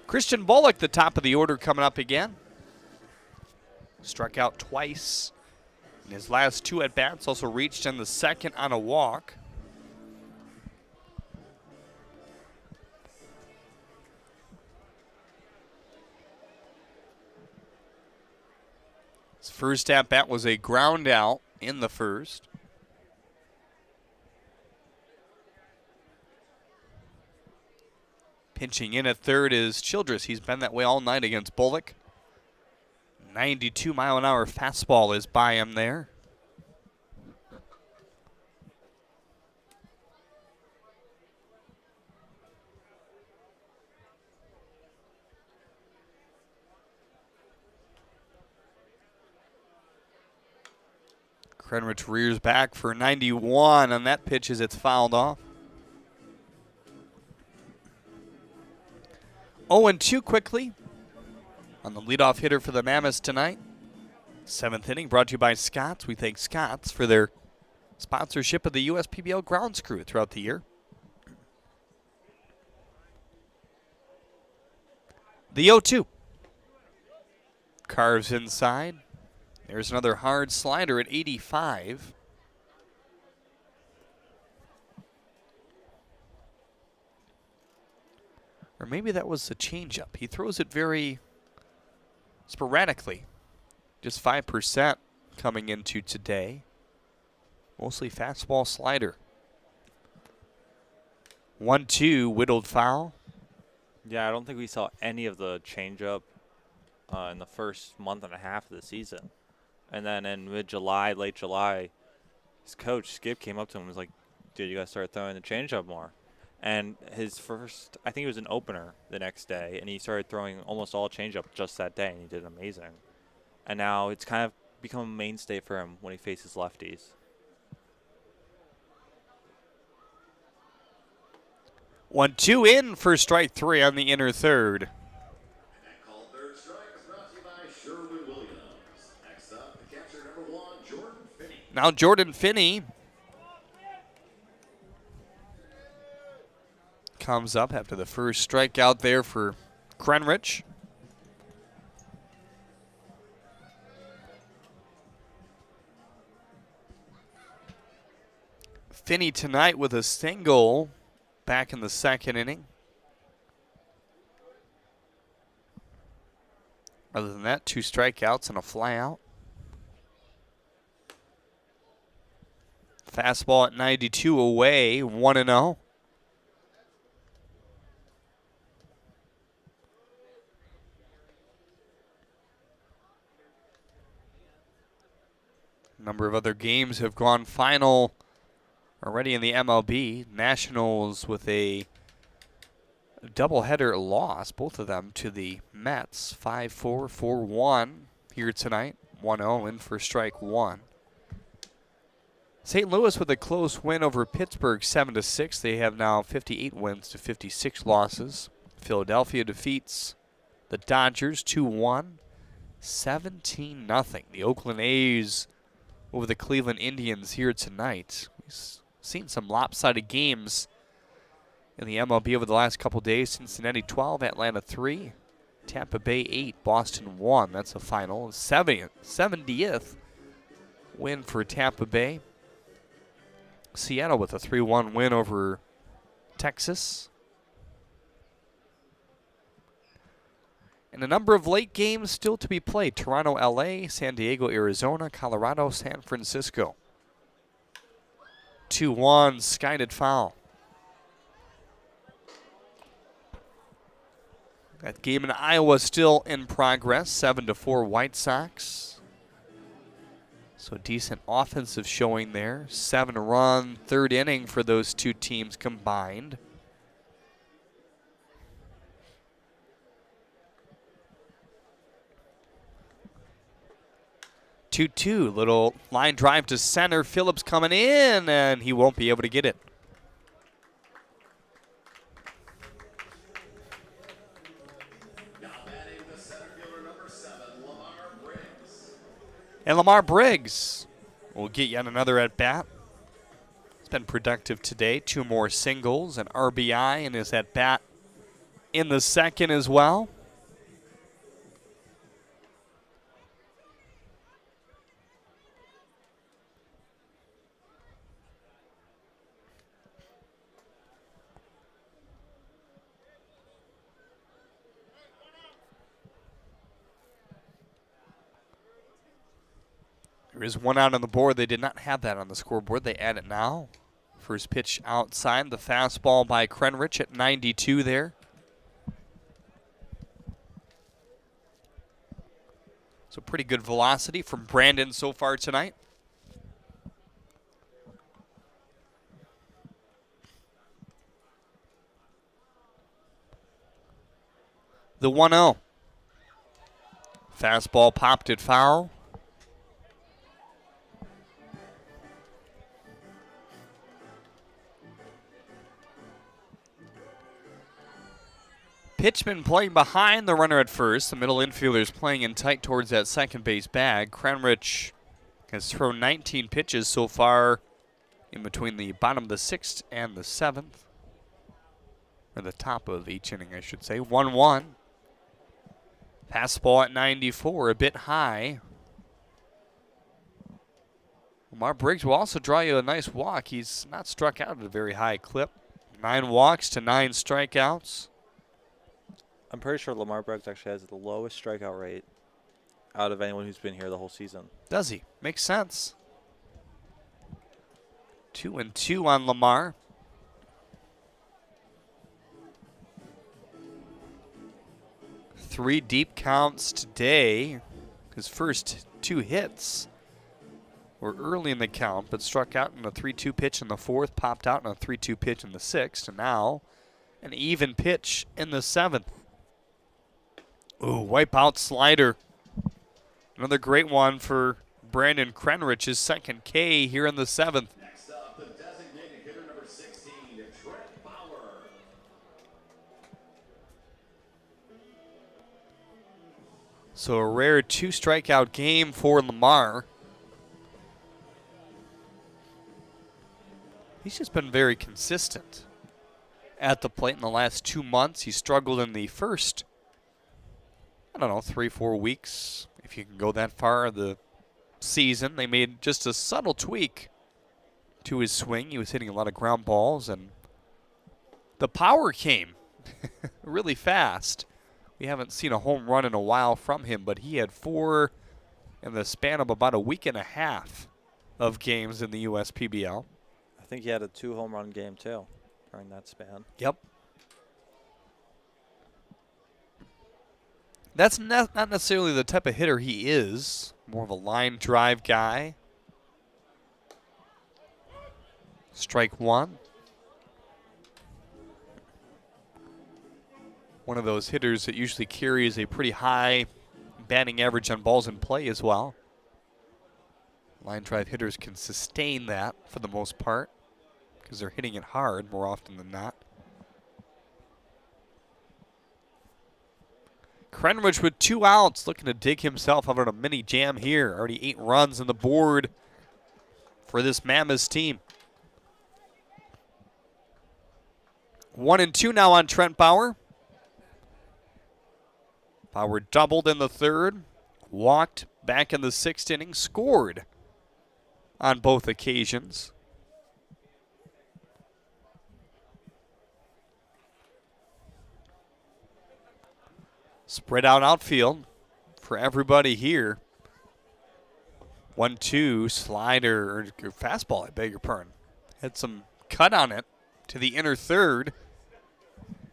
Christian Bullock, the top of the order, coming up again. Struck out twice in his last 2 at-bats. Also reached in the second on a walk. His first at-bat was a ground out in the first. Pinching in at third is Childress. He's been that way all night against Bullock. 92-mile-an-hour fastball is by him there. Krenrich rears back for 91 on that pitch as it's fouled off. 0-2 quickly on the leadoff hitter for the Mammoths tonight. 7th inning brought to you by Scott's. We thank Scott's for their sponsorship of the USPBL grounds crew throughout the year. The 0-2. Carves inside. There's another hard slider at 85. Or maybe that was a changeup. He throws it very sporadically. Just 5% coming into today. Mostly fastball slider. 1-2, whittled foul. Yeah, I don't think we saw any of the changeup in the first month and a half of the season. And then in mid-July, late July, his coach, Skip, came up to him and was like, dude, you got to start throwing the changeup more. And his first, I think it was an opener the next day, and he started throwing almost all changeup just that day, and he did amazing. And now it's kind of become a mainstay for him when he faces lefties. 1-2 in for strike 3 on the inner third. And that called third strike is brought to you by Sherwin-Williams. Next up, the catcher number 1, Jordan Finney. Now Jordan Finney comes up after the first strikeout there for Krenrich. Finney tonight with a single back in the second inning. Other than that, 2 strikeouts and a flyout. Fastball at 92 away, 1-0. A number of other games have gone final already in the MLB. Nationals with a doubleheader loss, both of them to the Mets, 5-4, 4-1 here tonight. 1-0 in for strike 1. St. Louis with a close win over Pittsburgh, 7-6. They have now 58 wins to 56 losses. Philadelphia defeats the Dodgers 2-1, 17-0. The Oakland A's over the Cleveland Indians here tonight. We've seen some lopsided games in the MLB over the last couple days. Cincinnati 12, Atlanta 3, Tampa Bay 8, Boston 1. That's a final. 70th win for Tampa Bay. Seattle with a 3-1 win over Texas. And a number of late games still to be played. Toronto, LA, San Diego, Arizona, Colorado, San Francisco. 2-1, skied foul. That game in Iowa still in progress, 7-4 White Sox. So decent offensive showing there. 7-run third inning for those two teams combined. 2-2. Little line drive to center. Phillips coming in, and he won't be able to get it. And Lamar Briggs will get yet another at bat. It's been productive today. 2 more singles, an RBI, and his at bat in the second as well. There is 1 out on the board. They did not have that on the scoreboard. They add it now. First pitch outside. The fastball by Krenrich at 92 there. So pretty good velocity from Brandon so far tonight. The 1-0. Fastball popped it foul. Pitchman playing behind the runner at first. The middle infielders playing in tight towards that second base bag. Krenrich has thrown 19 pitches so far in between the bottom of the 6th and the 7th. Or the top of each inning, I should say. 1-1. Fastball at 94, a bit high. Lamar Briggs will also draw you a nice walk. He's not struck out at a very high clip. 9 walks to 9 strikeouts. I'm pretty sure Lamar Briggs actually has the lowest strikeout rate out of anyone who's been here the whole season. Does he? Makes sense. 2-2 on Lamar. Three deep counts today. His first 2 hits were early in the count, but struck out in a 3-2 pitch in the 4th, popped out in a 3-2 pitch in the 6th, and now an even pitch in the 7th. Ooh, wipeout slider. Another great one for Brandon Krenrich, his second K here in the 7th. Next up, the designated hitter number 16, Trent Bauer. So a rare 2 strikeout game for Lamar. He's just been very consistent at the plate in the last 2 months. He struggled in the first, 3-4 weeks, if you can go that far of the season. They made just a subtle tweak to his swing. He was hitting a lot of ground balls, and the power came really fast. We haven't seen a home run in a while from him, but he had 4 in the span of about a week and a half of games in the USPBL. I think he had a 2 home run game too during that span. Yep. That's not necessarily the type of hitter he is. More of a line drive guy. Strike 1. One of those hitters that usually carries a pretty high batting average on balls in play as well. Line drive hitters can sustain that for the most part because they're hitting it hard more often than not. Krenrich with 2 outs, looking to dig himself out on a mini jam here. Already 8 runs on the board for this Mammoths team. 1-2 now on Trent Bauer. Bauer doubled in the 3rd, walked back in the 6th inning, scored on both occasions. Spread out outfield for everybody here. 1-2 slider, or fastball, I beg your pardon. Had some cut on it to the inner 3rd.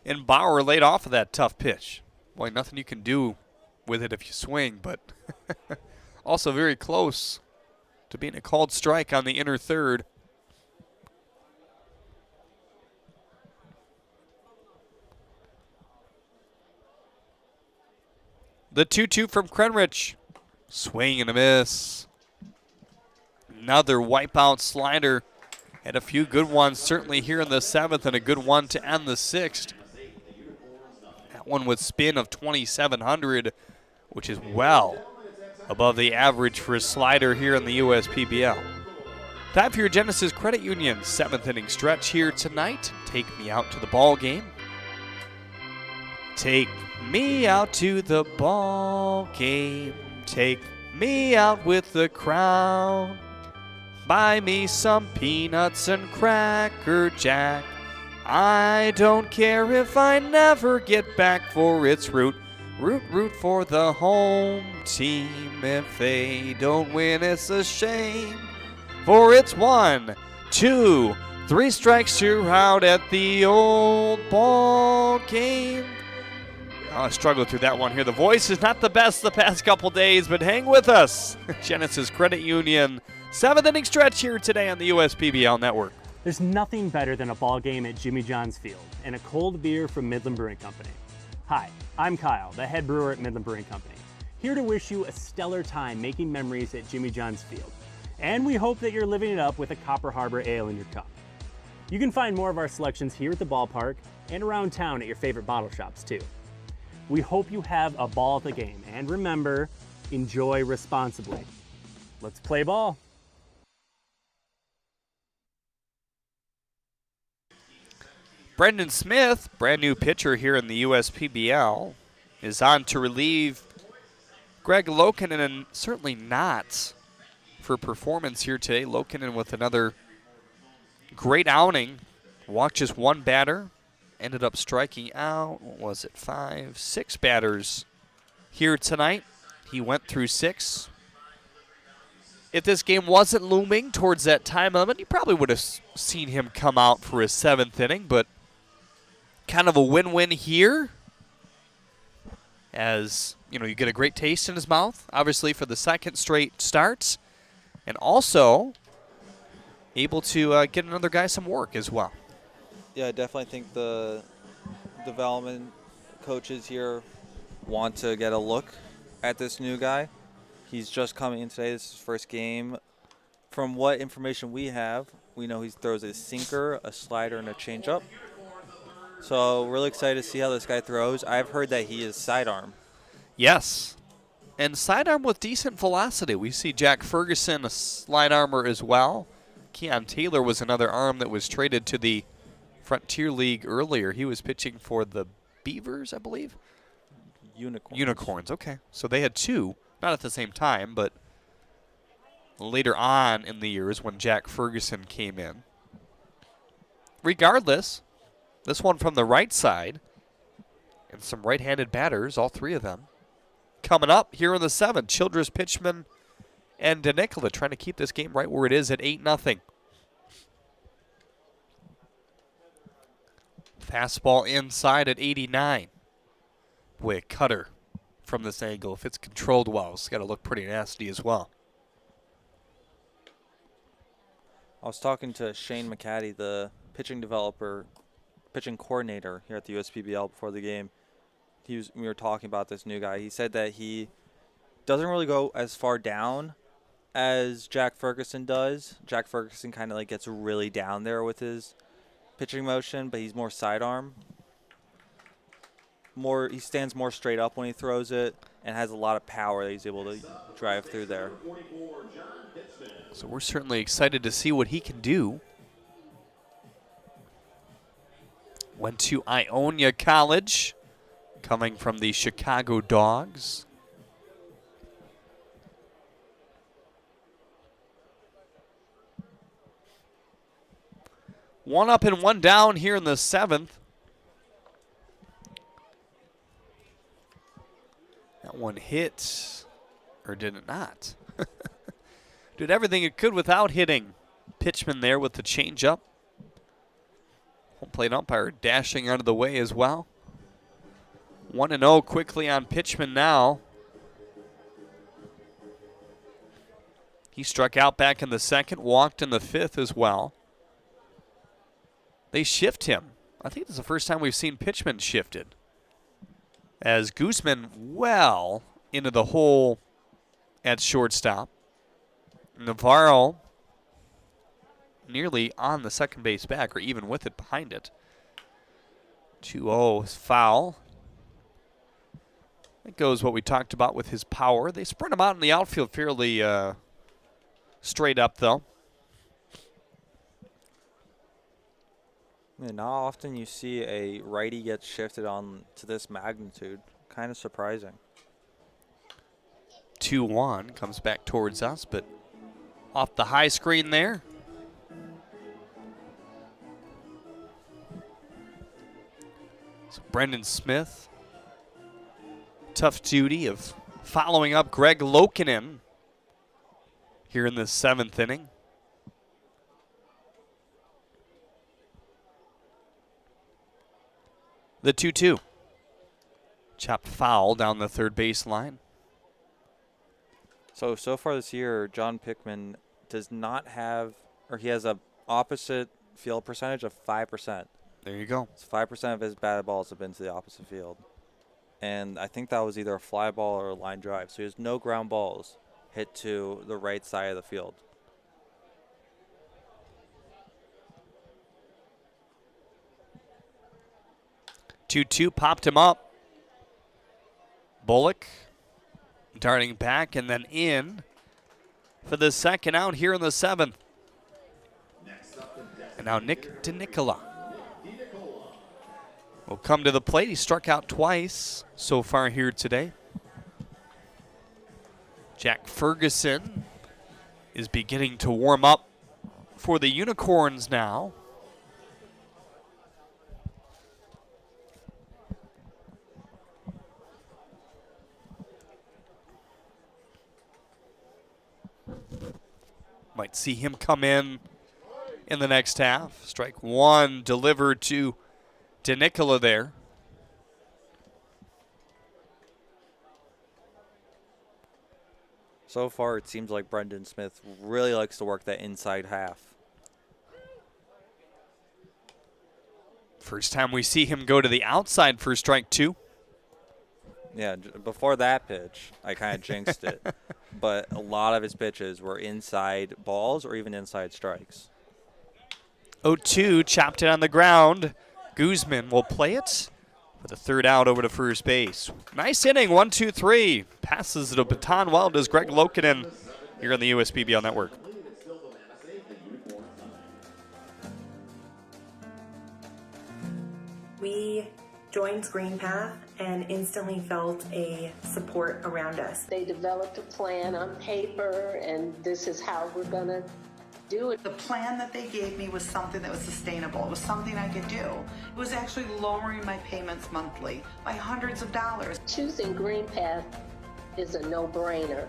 And Bauer laid off of that tough pitch. Boy, nothing you can do with it if you swing, but also very close to being a called strike on the inner 3rd. The 2-2 from Krenrich. Swing and a miss. Another wipeout slider. Had a few good ones certainly here in the 7th and a good one to end the 6th. That one with spin of 2,700, which is well above the average for a slider here in the USPBL. Time for your Genesis Credit Union 7th inning stretch here tonight. Take me out to the ball game. Take me out to the ball game. Take me out with the crowd. Buy me some peanuts and Cracker Jack. I don't care if I never get back, for it's root for the home team. If they don't win, it's a shame. For it's 1, 2, 3 strikes, you're out at the old ball game. I struggled through that one here. The voice is not the best the past couple days, but hang with us. Genesis Credit Union, 7th inning stretch here today on the USPBL Network. There's nothing better than a ball game at Jimmy John's Field and a cold beer from Midland Brewing Company. Hi, I'm Kyle, the head brewer at Midland Brewing Company, here to wish you a stellar time making memories at Jimmy John's Field. And we hope that you're living it up with a Copper Harbor Ale in your cup. You can find more of our selections here at the ballpark and around town at your favorite bottle shops too. We hope you have a ball at the game, and remember, enjoy responsibly. Let's play ball. Brendan Smith, brand new pitcher here in the USPBL, is on to relieve Greg Lokinen, and certainly not for performance here today. Lokinen with another great outing. Walked just one batter. Ended up striking out, what was it, 5, 6 batters here tonight. He went through 6. If this game wasn't looming towards that time limit, you probably would have seen him come out for his 7th inning, but kind of a win-win here, as you get a great taste in his mouth, obviously, for the 2nd straight start, and also able to get another guy some work as well. Yeah, I definitely think the development coaches here want to get a look at this new guy. He's just coming in today. This is his first game. From what information we have, we know he throws a sinker, a slider, and a changeup. So really excited to see how this guy throws. I've heard that he is sidearm. Yes, and sidearm with decent velocity. We see Jack Ferguson, a slide armor as well. Keon Taylor was another arm that was traded to the Frontier League earlier. He was pitching for the Beavers, I believe. Unicorns, okay. So they had 2, not at the same time, but later on in the years when Jack Ferguson came in. Regardless, this one from the right side, and some right-handed batters, all 3 of them. Coming up here in the 7th, Childress, Pitchman, and DeNicola trying to keep this game right where it is at 8-0. Fastball inside at 89. Boy, a cutter from this angle, if it's controlled well, it's got to look pretty nasty as well. I was talking to Shane McCaddy, the pitching coordinator here at the USPBL before the game. We were talking about this new guy. He said that he doesn't really go as far down as Jack Ferguson does. Jack Ferguson kind of gets really down there with his pitching motion, but he's more sidearm. He stands more straight up when he throws it and has a lot of power that he's able to drive through there. So we're certainly excited to see what he can do. Went to Ionia College, coming from the Chicago Dogs. One up and one down here in the 7th. That one hit, or did it not? Did everything it could without hitting. Pitchman there with the changeup. Home plate umpire dashing out of the way as well. 1-0 quickly on Pitchman now. He struck out back in the 2nd, walked in the 5th as well. They shift him. I think this is the first time we've seen Pitchman shifted, as Gooseman well into the hole at shortstop. Navarro nearly on the second base back, or even with it behind it. 2-0 is foul. That goes what we talked about with his power. They spread him out in the outfield fairly straight up, though. Yeah, not often you see a righty get shifted on to this magnitude. Kind of surprising. 2-1 comes back towards us, but off the high screen there. So Brendan Smith, tough duty of following up Greg Lokinen here in the 7th inning. The 2-2. Chopped foul down the third baseline. So far this year, John Pickman does not have, or he has a opposite field percentage of 5%. There you go. It's 5% of his batted balls have been to the opposite field. And I think that was either a fly ball or a line drive. So he has no ground balls hit to the right side of the field. 2-2 popped him up. Bullock darting back and then in for the second out here in the 7th. And now Nick DeNicola will come to the plate. He struck out twice so far here today. Jack Ferguson is beginning to warm up for the Unicorns now. Might see him come in the next half. Strike one delivered to DeNicola there. So far, it seems like Brendan Smith really likes to work that inside half. First time we see him go to the outside for strike two. Yeah, before that pitch, I kind of jinxed it. But a lot of his pitches were inside balls or even inside strikes. 0-2, chopped it on the ground. Guzman will play it for the third out over to first base. Nice inning, 1-2-3. Passes the baton well, does Greg Lokinen here on the USPBL Network. We joined Green Path and instantly felt a support around us. They developed a plan on paper, and this is how we're going to do it. The plan that they gave me was something that was sustainable. It was something I could do. It was actually lowering my payments monthly by hundreds of dollars. Choosing Green Path is a no-brainer.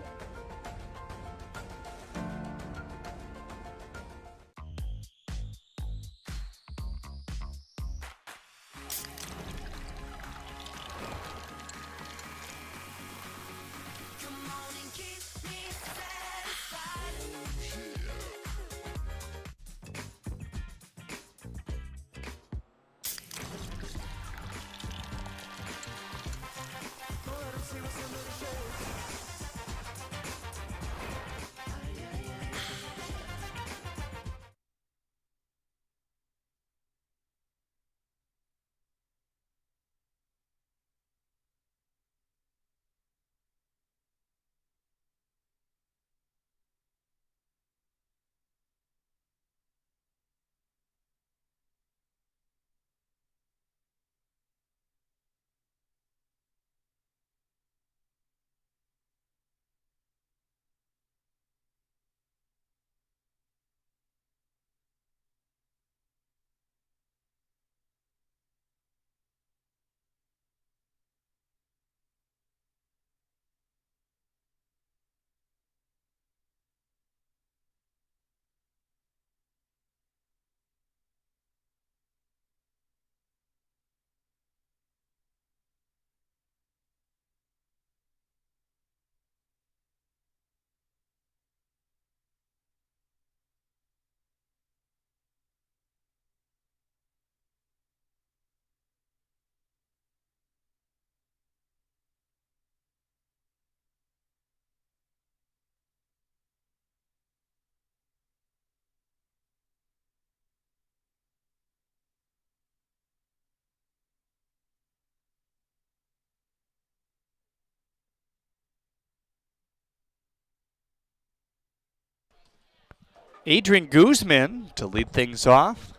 Adrian Guzman to lead things off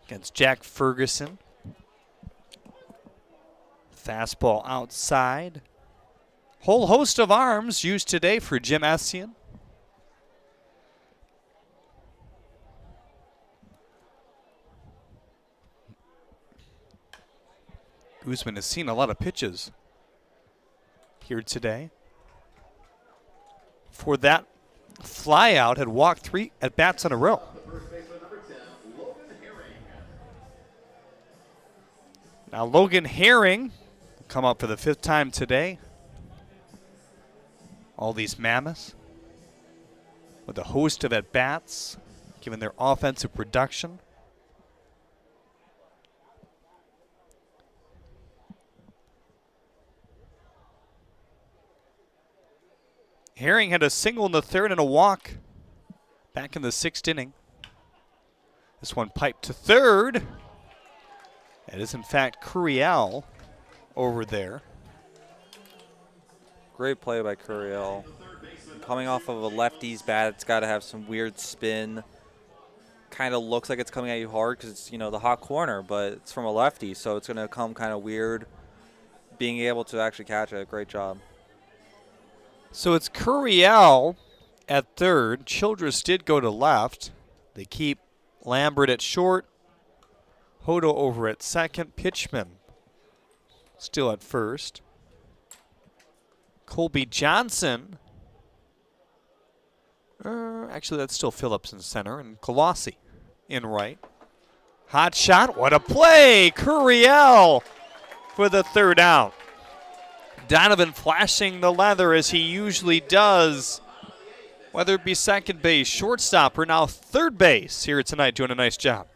against Jack Ferguson. Fastball outside. Whole host of arms used today for Jim Essian. Guzman has seen a lot of pitches here today. For that flyout, had walked 3 at-bats in a row. Now Logan Herring will come up for the 5th time today. All these Mammoths with a host of at-bats, given their offensive production. Herring had a single in the 3rd and a walk back in the 6th inning. This one piped to 3rd. It is, in fact, Curiel over there. Great play by Curiel. Coming off of a lefty's bat, it's got to have some weird spin. Kind of looks like it's coming at you hard because it's, the hot corner, but it's from a lefty, so it's going to come kind of weird. Being able to actually catch it, great job. So it's Curiel at 3rd. Childress did go to left. They keep Lambert at short. Hodo over at 2nd. Pitchman still at 1st. Colby Johnson. Actually, that's still Phillips in center. And Colossi in right. Hot shot. What a play. Curiel for the 3rd out. Donovan flashing the leather as he usually does. Whether it be second base, shortstop, or now third base here tonight, doing a nice job.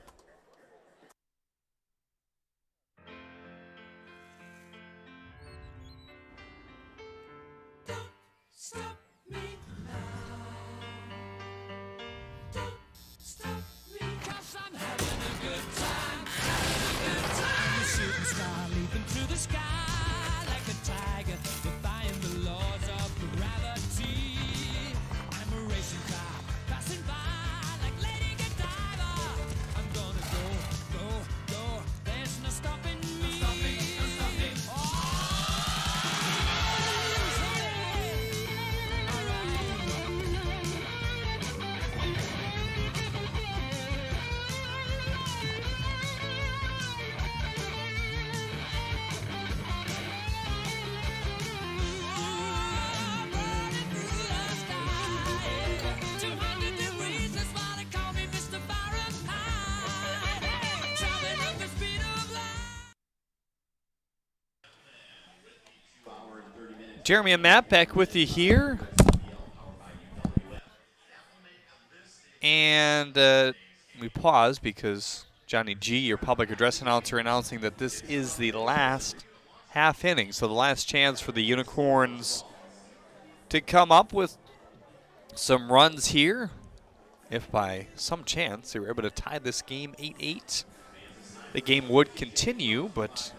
Jeremy and Matt back with you here. And we pause because Johnny G, your public address announcer, announcing that this is the last half inning. So the last chance for the Unicorns to come up with some runs here. If by some chance they were able to tie this game 8-8, the game would continue, but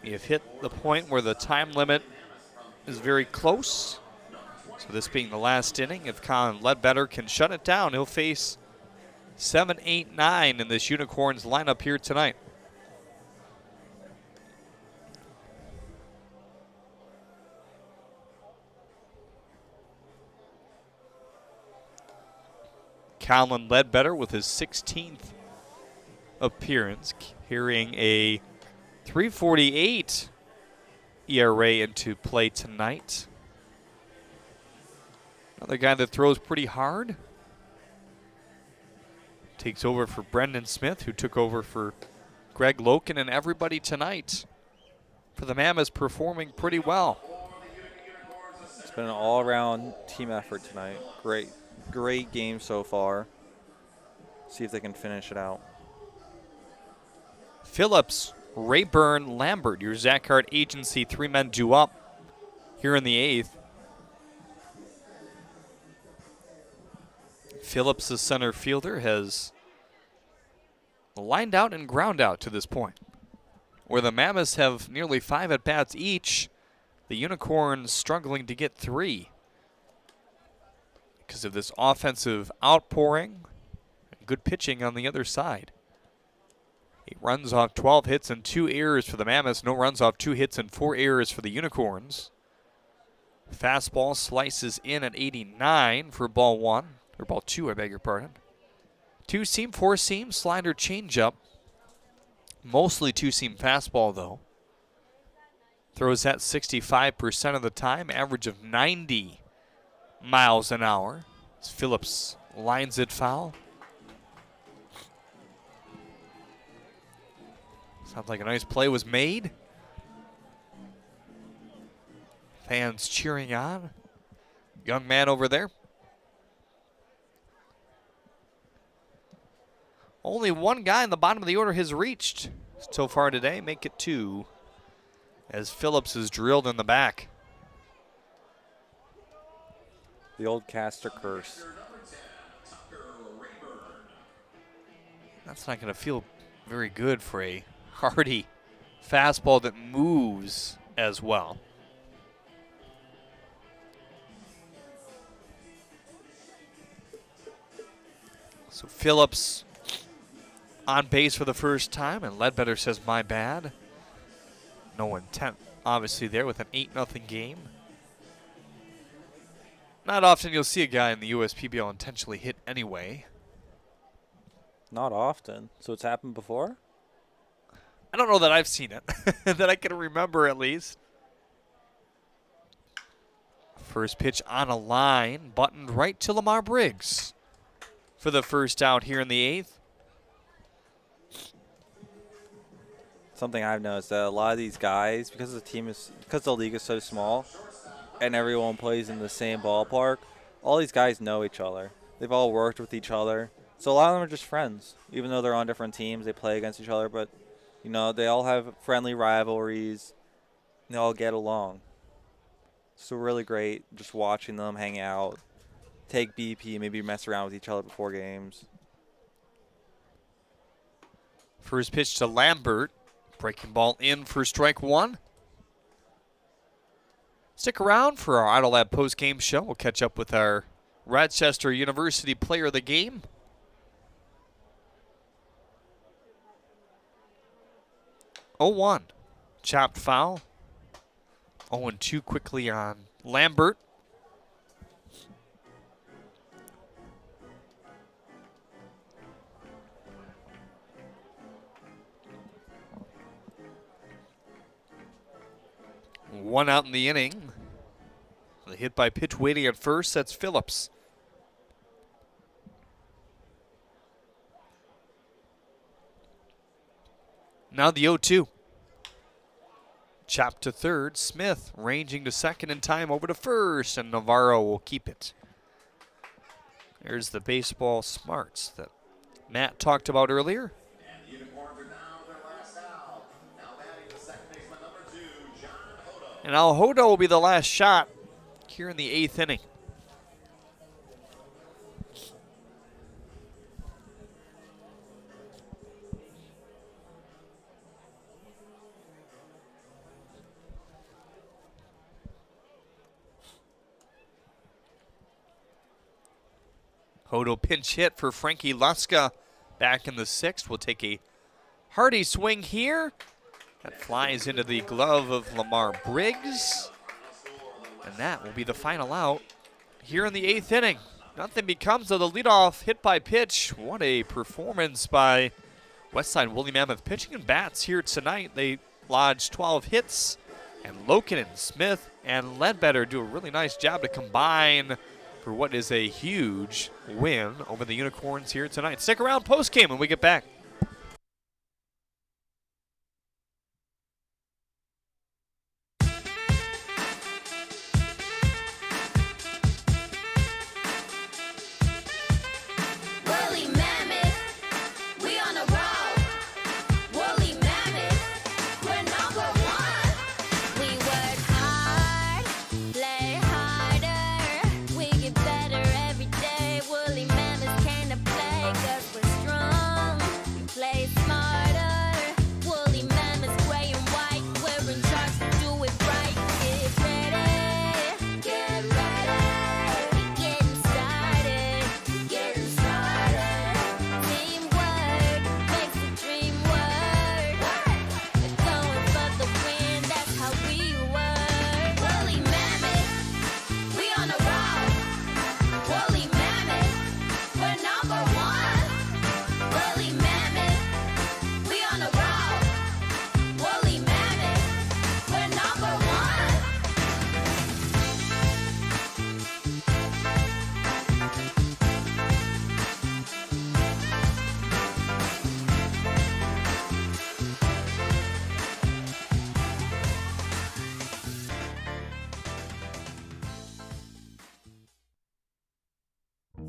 you've hit the point where the time limit is very close. So this being the last inning, if Colin Ledbetter can shut it down, he'll face 7, 8, 9 in this Unicorns lineup here tonight. Colin Ledbetter with his 16th appearance, carrying a 3.48 ERA into play tonight. Another guy that throws pretty hard. Takes over for Brendan Smith, who took over for Greg Loken, and everybody tonight for the Mammoths performing pretty well. It's been an all-around team effort tonight. Great game so far. See if they can finish it out. Phillips, Rayburn, Lambert, your Zach Hart agency, 3 men due up here in the 8th. Phillips, the center fielder, has lined out and ground out to this point. Where the Mammoths have nearly 5 at-bats each, the Unicorns struggling to get 3. because of this offensive outpouring. Good pitching on the other side. 8 runs off 12 hits and 2 errors for the Mammoths. No runs off 2 hits and 4 errors for the Unicorns. Fastball slices in at 89 for ball 1. Or ball 2, I beg your pardon. 2-seam, 4-seam, slider, changeup. Mostly 2-seam fastball, though. Throws that 65% of the time, average of 90 miles an hour. As Phillips lines it foul. Sounds like a nice play was made. Fans cheering on. Young man over there. Only one guy in the bottom of the order has reached so far today. Make it 2 as Phillips is drilled in the back. The old caster curse. That's not going to feel very good for a hearty fastball that moves as well. So Phillips on base for the first time, and Ledbetter says, my bad. No intent, obviously, there with an 8-0 game. Not often you'll see a guy in the USPBL intentionally hit anyway. Not often. So it's happened before? I don't know that I've seen it, that I can remember at least. First pitch on a line, buttoned right to Lamar Briggs for the first out here in the 8th. Something I've noticed that a lot of these guys, because the league is so small and everyone plays in the same ballpark, all these guys know each other. They've all worked with each other. So a lot of them are just friends. Even though they're on different teams, they play against each other, but you know, they all have friendly rivalries. They all get along. So really great just watching them hang out, take BP, maybe mess around with each other before games. First pitch to Lambert. Breaking ball in for strike 1. Stick around for our Idle Lab post-game show. We'll catch up with our Rochester University player of the game. Oh, 0-1. Chopped foul. 0-2 quickly on Lambert. One out in the inning. The hit by pitch waiting at first. That's Phillips. Now the 0-2. Chopped to third. Smith ranging to second in time, over to first, and Navarro will keep it. There's the baseball smarts that Matt talked about earlier. And Alhoda will be the last shot here in the 8th inning. Hodo pinch hit for Frankie Luska back in the 6th. We'll take a hearty swing here. That flies into the glove of Lamar Briggs. And that will be the final out here in the 8th inning. Nothing becomes of the leadoff hit by pitch. What a performance by Westside Woolly Mammoth pitching and bats here tonight. They lodged 12 hits, and Lokinen, Smith, and Ledbetter do a really nice job to combine for what is a huge win over the Unicorns here tonight. Stick around post-game when we get back.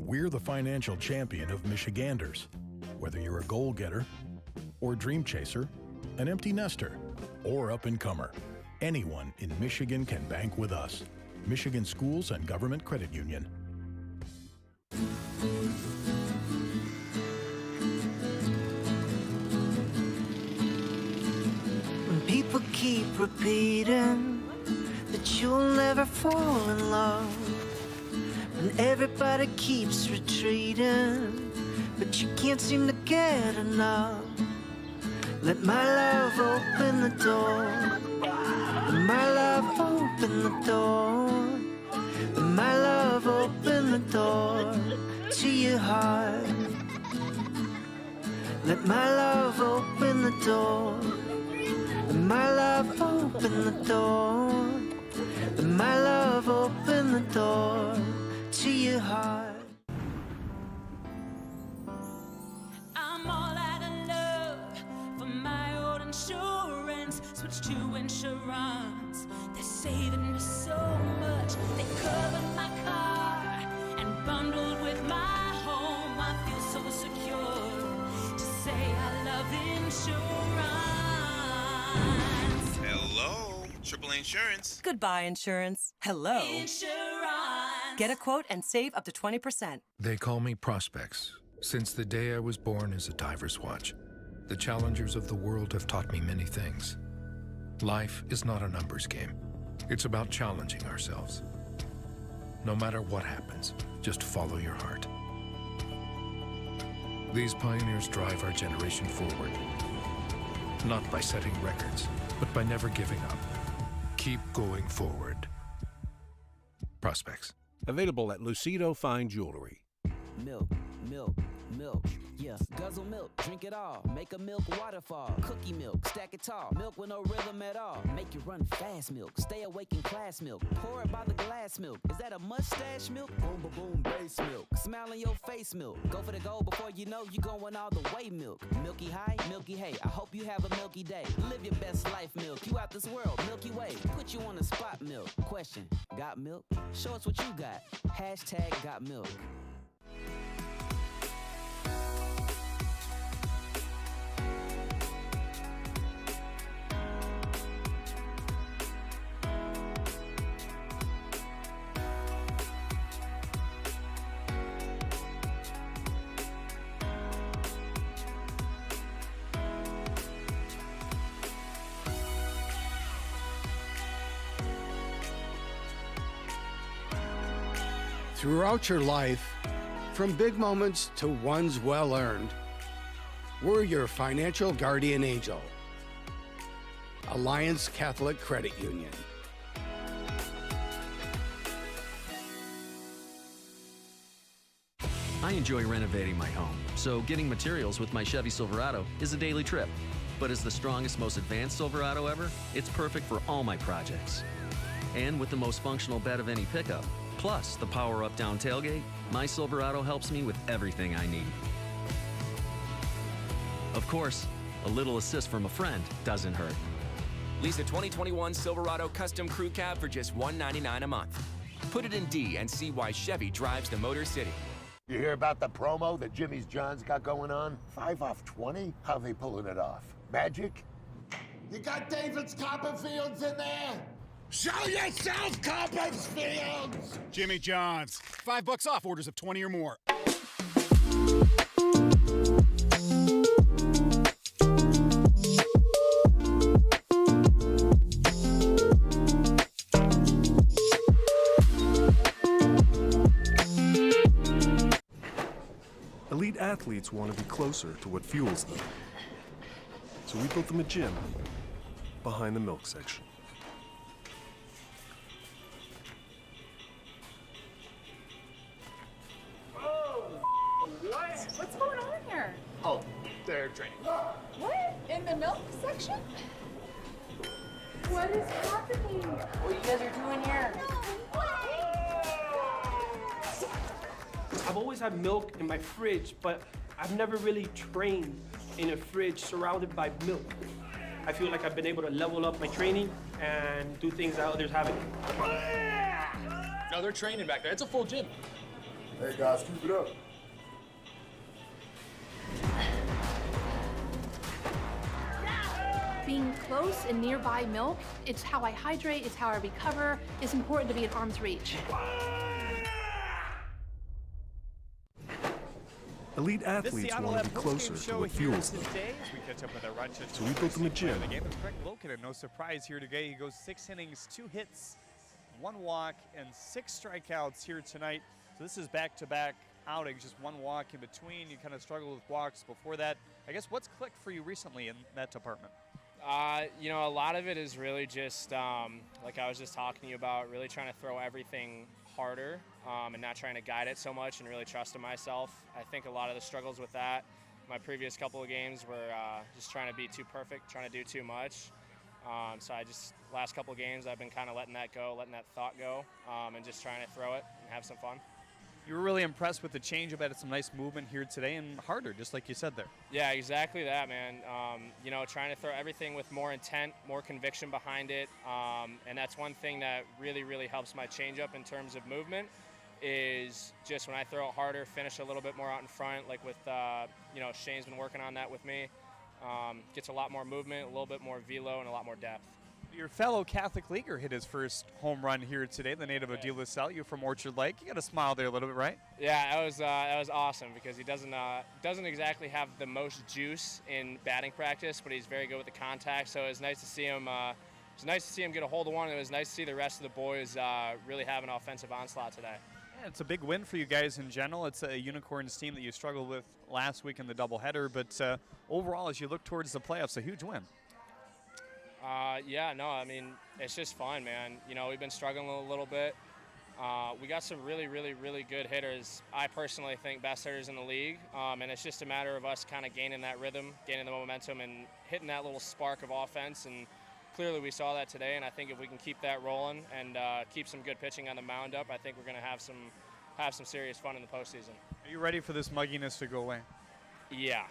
We're the financial champion of Michiganders. Whether you're a goal-getter or dream chaser, an empty nester, or up-and-comer, anyone in Michigan can bank with us. Michigan Schools and Government Credit Union. When people keep repeating that you'll never fall in love, when everybody keeps retreating, but you can't seem to get enough, let my love open the door. Let my love open the door. Let my love open the door to your heart. Let my love open the door. Let my love open the door. Let my love open the door to your heart. I'm all out of love for my old insurance. Switch to insurance. They're saving me so much. They covered my car and bundled with my home. I feel so secure to say I love insurance. Hello, AAA Insurance. Goodbye, insurance. Hello. Insurance. Get a quote and save up to 20%. They call me Prospects. Since the day I was born is a diver's watch. The challengers of the world have taught me many things. Life is not a numbers game. It's about challenging ourselves. No matter what happens, just follow your heart. These pioneers drive our generation forward. Not by setting records, but by never giving up. Keep going forward. Prospects. Available at Lucido Fine Jewelry. Milk, milk, milk. Yeah, guzzle milk, drink it all. Make a milk waterfall. Cookie milk, stack it tall. Milk with no rhythm at all. Make you run fast milk. Stay awake in class milk. Pour it by the glass milk. Is that a mustache milk? Boom, boom, boom, bass milk. Smile in your face milk. Go for the goal before you know you going all the way milk. Milky high, milky hay. I hope you have a milky day. Live your best life milk. You out this world, Milky Way. Put you on the spot milk. Question, got milk? Show us what you got. Hashtag got milk. Throughout your life, from big moments to ones well-earned, we're your financial guardian angel. Alliance Catholic Credit Union. I enjoy renovating my home, so getting materials with my Chevy Silverado is a daily trip. But as the strongest, most advanced Silverado ever, it's perfect for all my projects. And with the most functional bed of any pickup, plus the power-up down tailgate, my Silverado helps me with everything I need. Of course, a little assist from a friend doesn't hurt. Lease a 2021 Silverado Custom Crew Cab for just $199 a month. Put it in D and see why Chevy drives the Motor City. You hear about the promo that Jimmy's John's got going on? 5 off 20? How they pulling it off? Magic? You got David's Copperfields in there? Show yourself, Copperfields! Jimmy John's. $5 off orders of 20 or more. Elite athletes want to be closer to what fuels them. So we built them a gym behind the milk section. What's going on here? Oh, they're training. What? In the milk section? What is happening? What you guys are doing here? I've always had milk in my fridge, but I've never really trained in a fridge surrounded by milk. I feel like I've been able to level up my training and do things that others haven't. No, they're training back there. It's a full gym. Hey guys, keep it up. Being close and nearby milk, it's how I hydrate, it's how I recover. It's important to be at arm's reach. Elite athletes want to be closer to what fuels them. So we built them a gym. The game is Greg Loken, no surprise here today. He goes 6 innings, 2 hits, 1 walk, and 6 strikeouts here tonight. So this is back-to-back outings, just 1 walk in between. You kind of struggled with walks before that. I guess what's clicked for you recently in that department? You know, a lot of it is really just, like I was just talking to you about, really trying to throw everything harder and not trying to guide it so much and really trusting myself. I think a lot of the struggles with that, my previous couple of games were just trying to be too perfect, trying to do too much. So last couple of games, I've been kind of letting that go, letting that thought go, and just trying to throw it and have some fun. You were really impressed with the changeup. Had some nice movement here today and harder, just like you said there. Yeah, exactly that, man. You know, trying to throw everything with more intent, more conviction behind it. And that's one thing that really, really helps my changeup in terms of movement is just when I throw it harder, finish a little bit more out in front, like with, you know, Shane's been working on that with me. Gets a lot more movement, a little bit more velo, and a lot more depth. Your fellow Catholic leaguer hit his first home run here today, the native of De La Salle. You from Orchard Lake. You got a smile there a little bit, right? Yeah, that was awesome because he doesn't exactly have the most juice in batting practice, but he's very good with the contact. So it was nice to see him. It was nice to see him get a hold of one. It was nice to see the rest of the boys really have an offensive onslaught today. Yeah, it's a big win for you guys in general. It's a Unicorns team that you struggled with last week in the doubleheader, but overall, as you look towards the playoffs, a huge win. Yeah, no, I mean, it's just fun, man. You know, we've been struggling a little bit. We got some really, really, really good hitters. I personally think best hitters in the league, and it's just a matter of us kind of gaining that rhythm, gaining the momentum, and hitting that little spark of offense. And clearly we saw that today, and I think if we can keep that rolling and keep some good pitching on the mound up, I think we're going to have some serious fun in the postseason. Are you ready for this mugginess to go away? Yeah.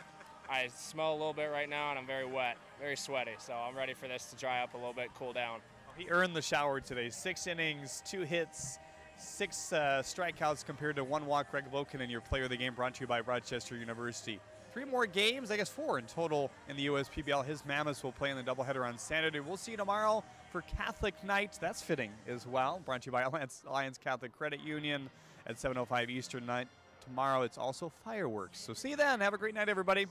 I smell a little bit right now, and I'm very wet, very sweaty, so I'm ready for this to dry up a little bit, cool down. He earned the shower today. 6 innings, 2 hits, 6 strikeouts compared to 1 walk. Greg Loken, your player of the game, brought to you by Rochester University. 3 more games, I guess 4 in total in the USPBL. His Mammoths will play in the doubleheader on Saturday. We'll see you tomorrow for Catholic Night. That's fitting as well. Brought to you by Alliance Catholic Credit Union at 7:05 Eastern night. Tomorrow it's also fireworks. So see you then. Have a great night, everybody.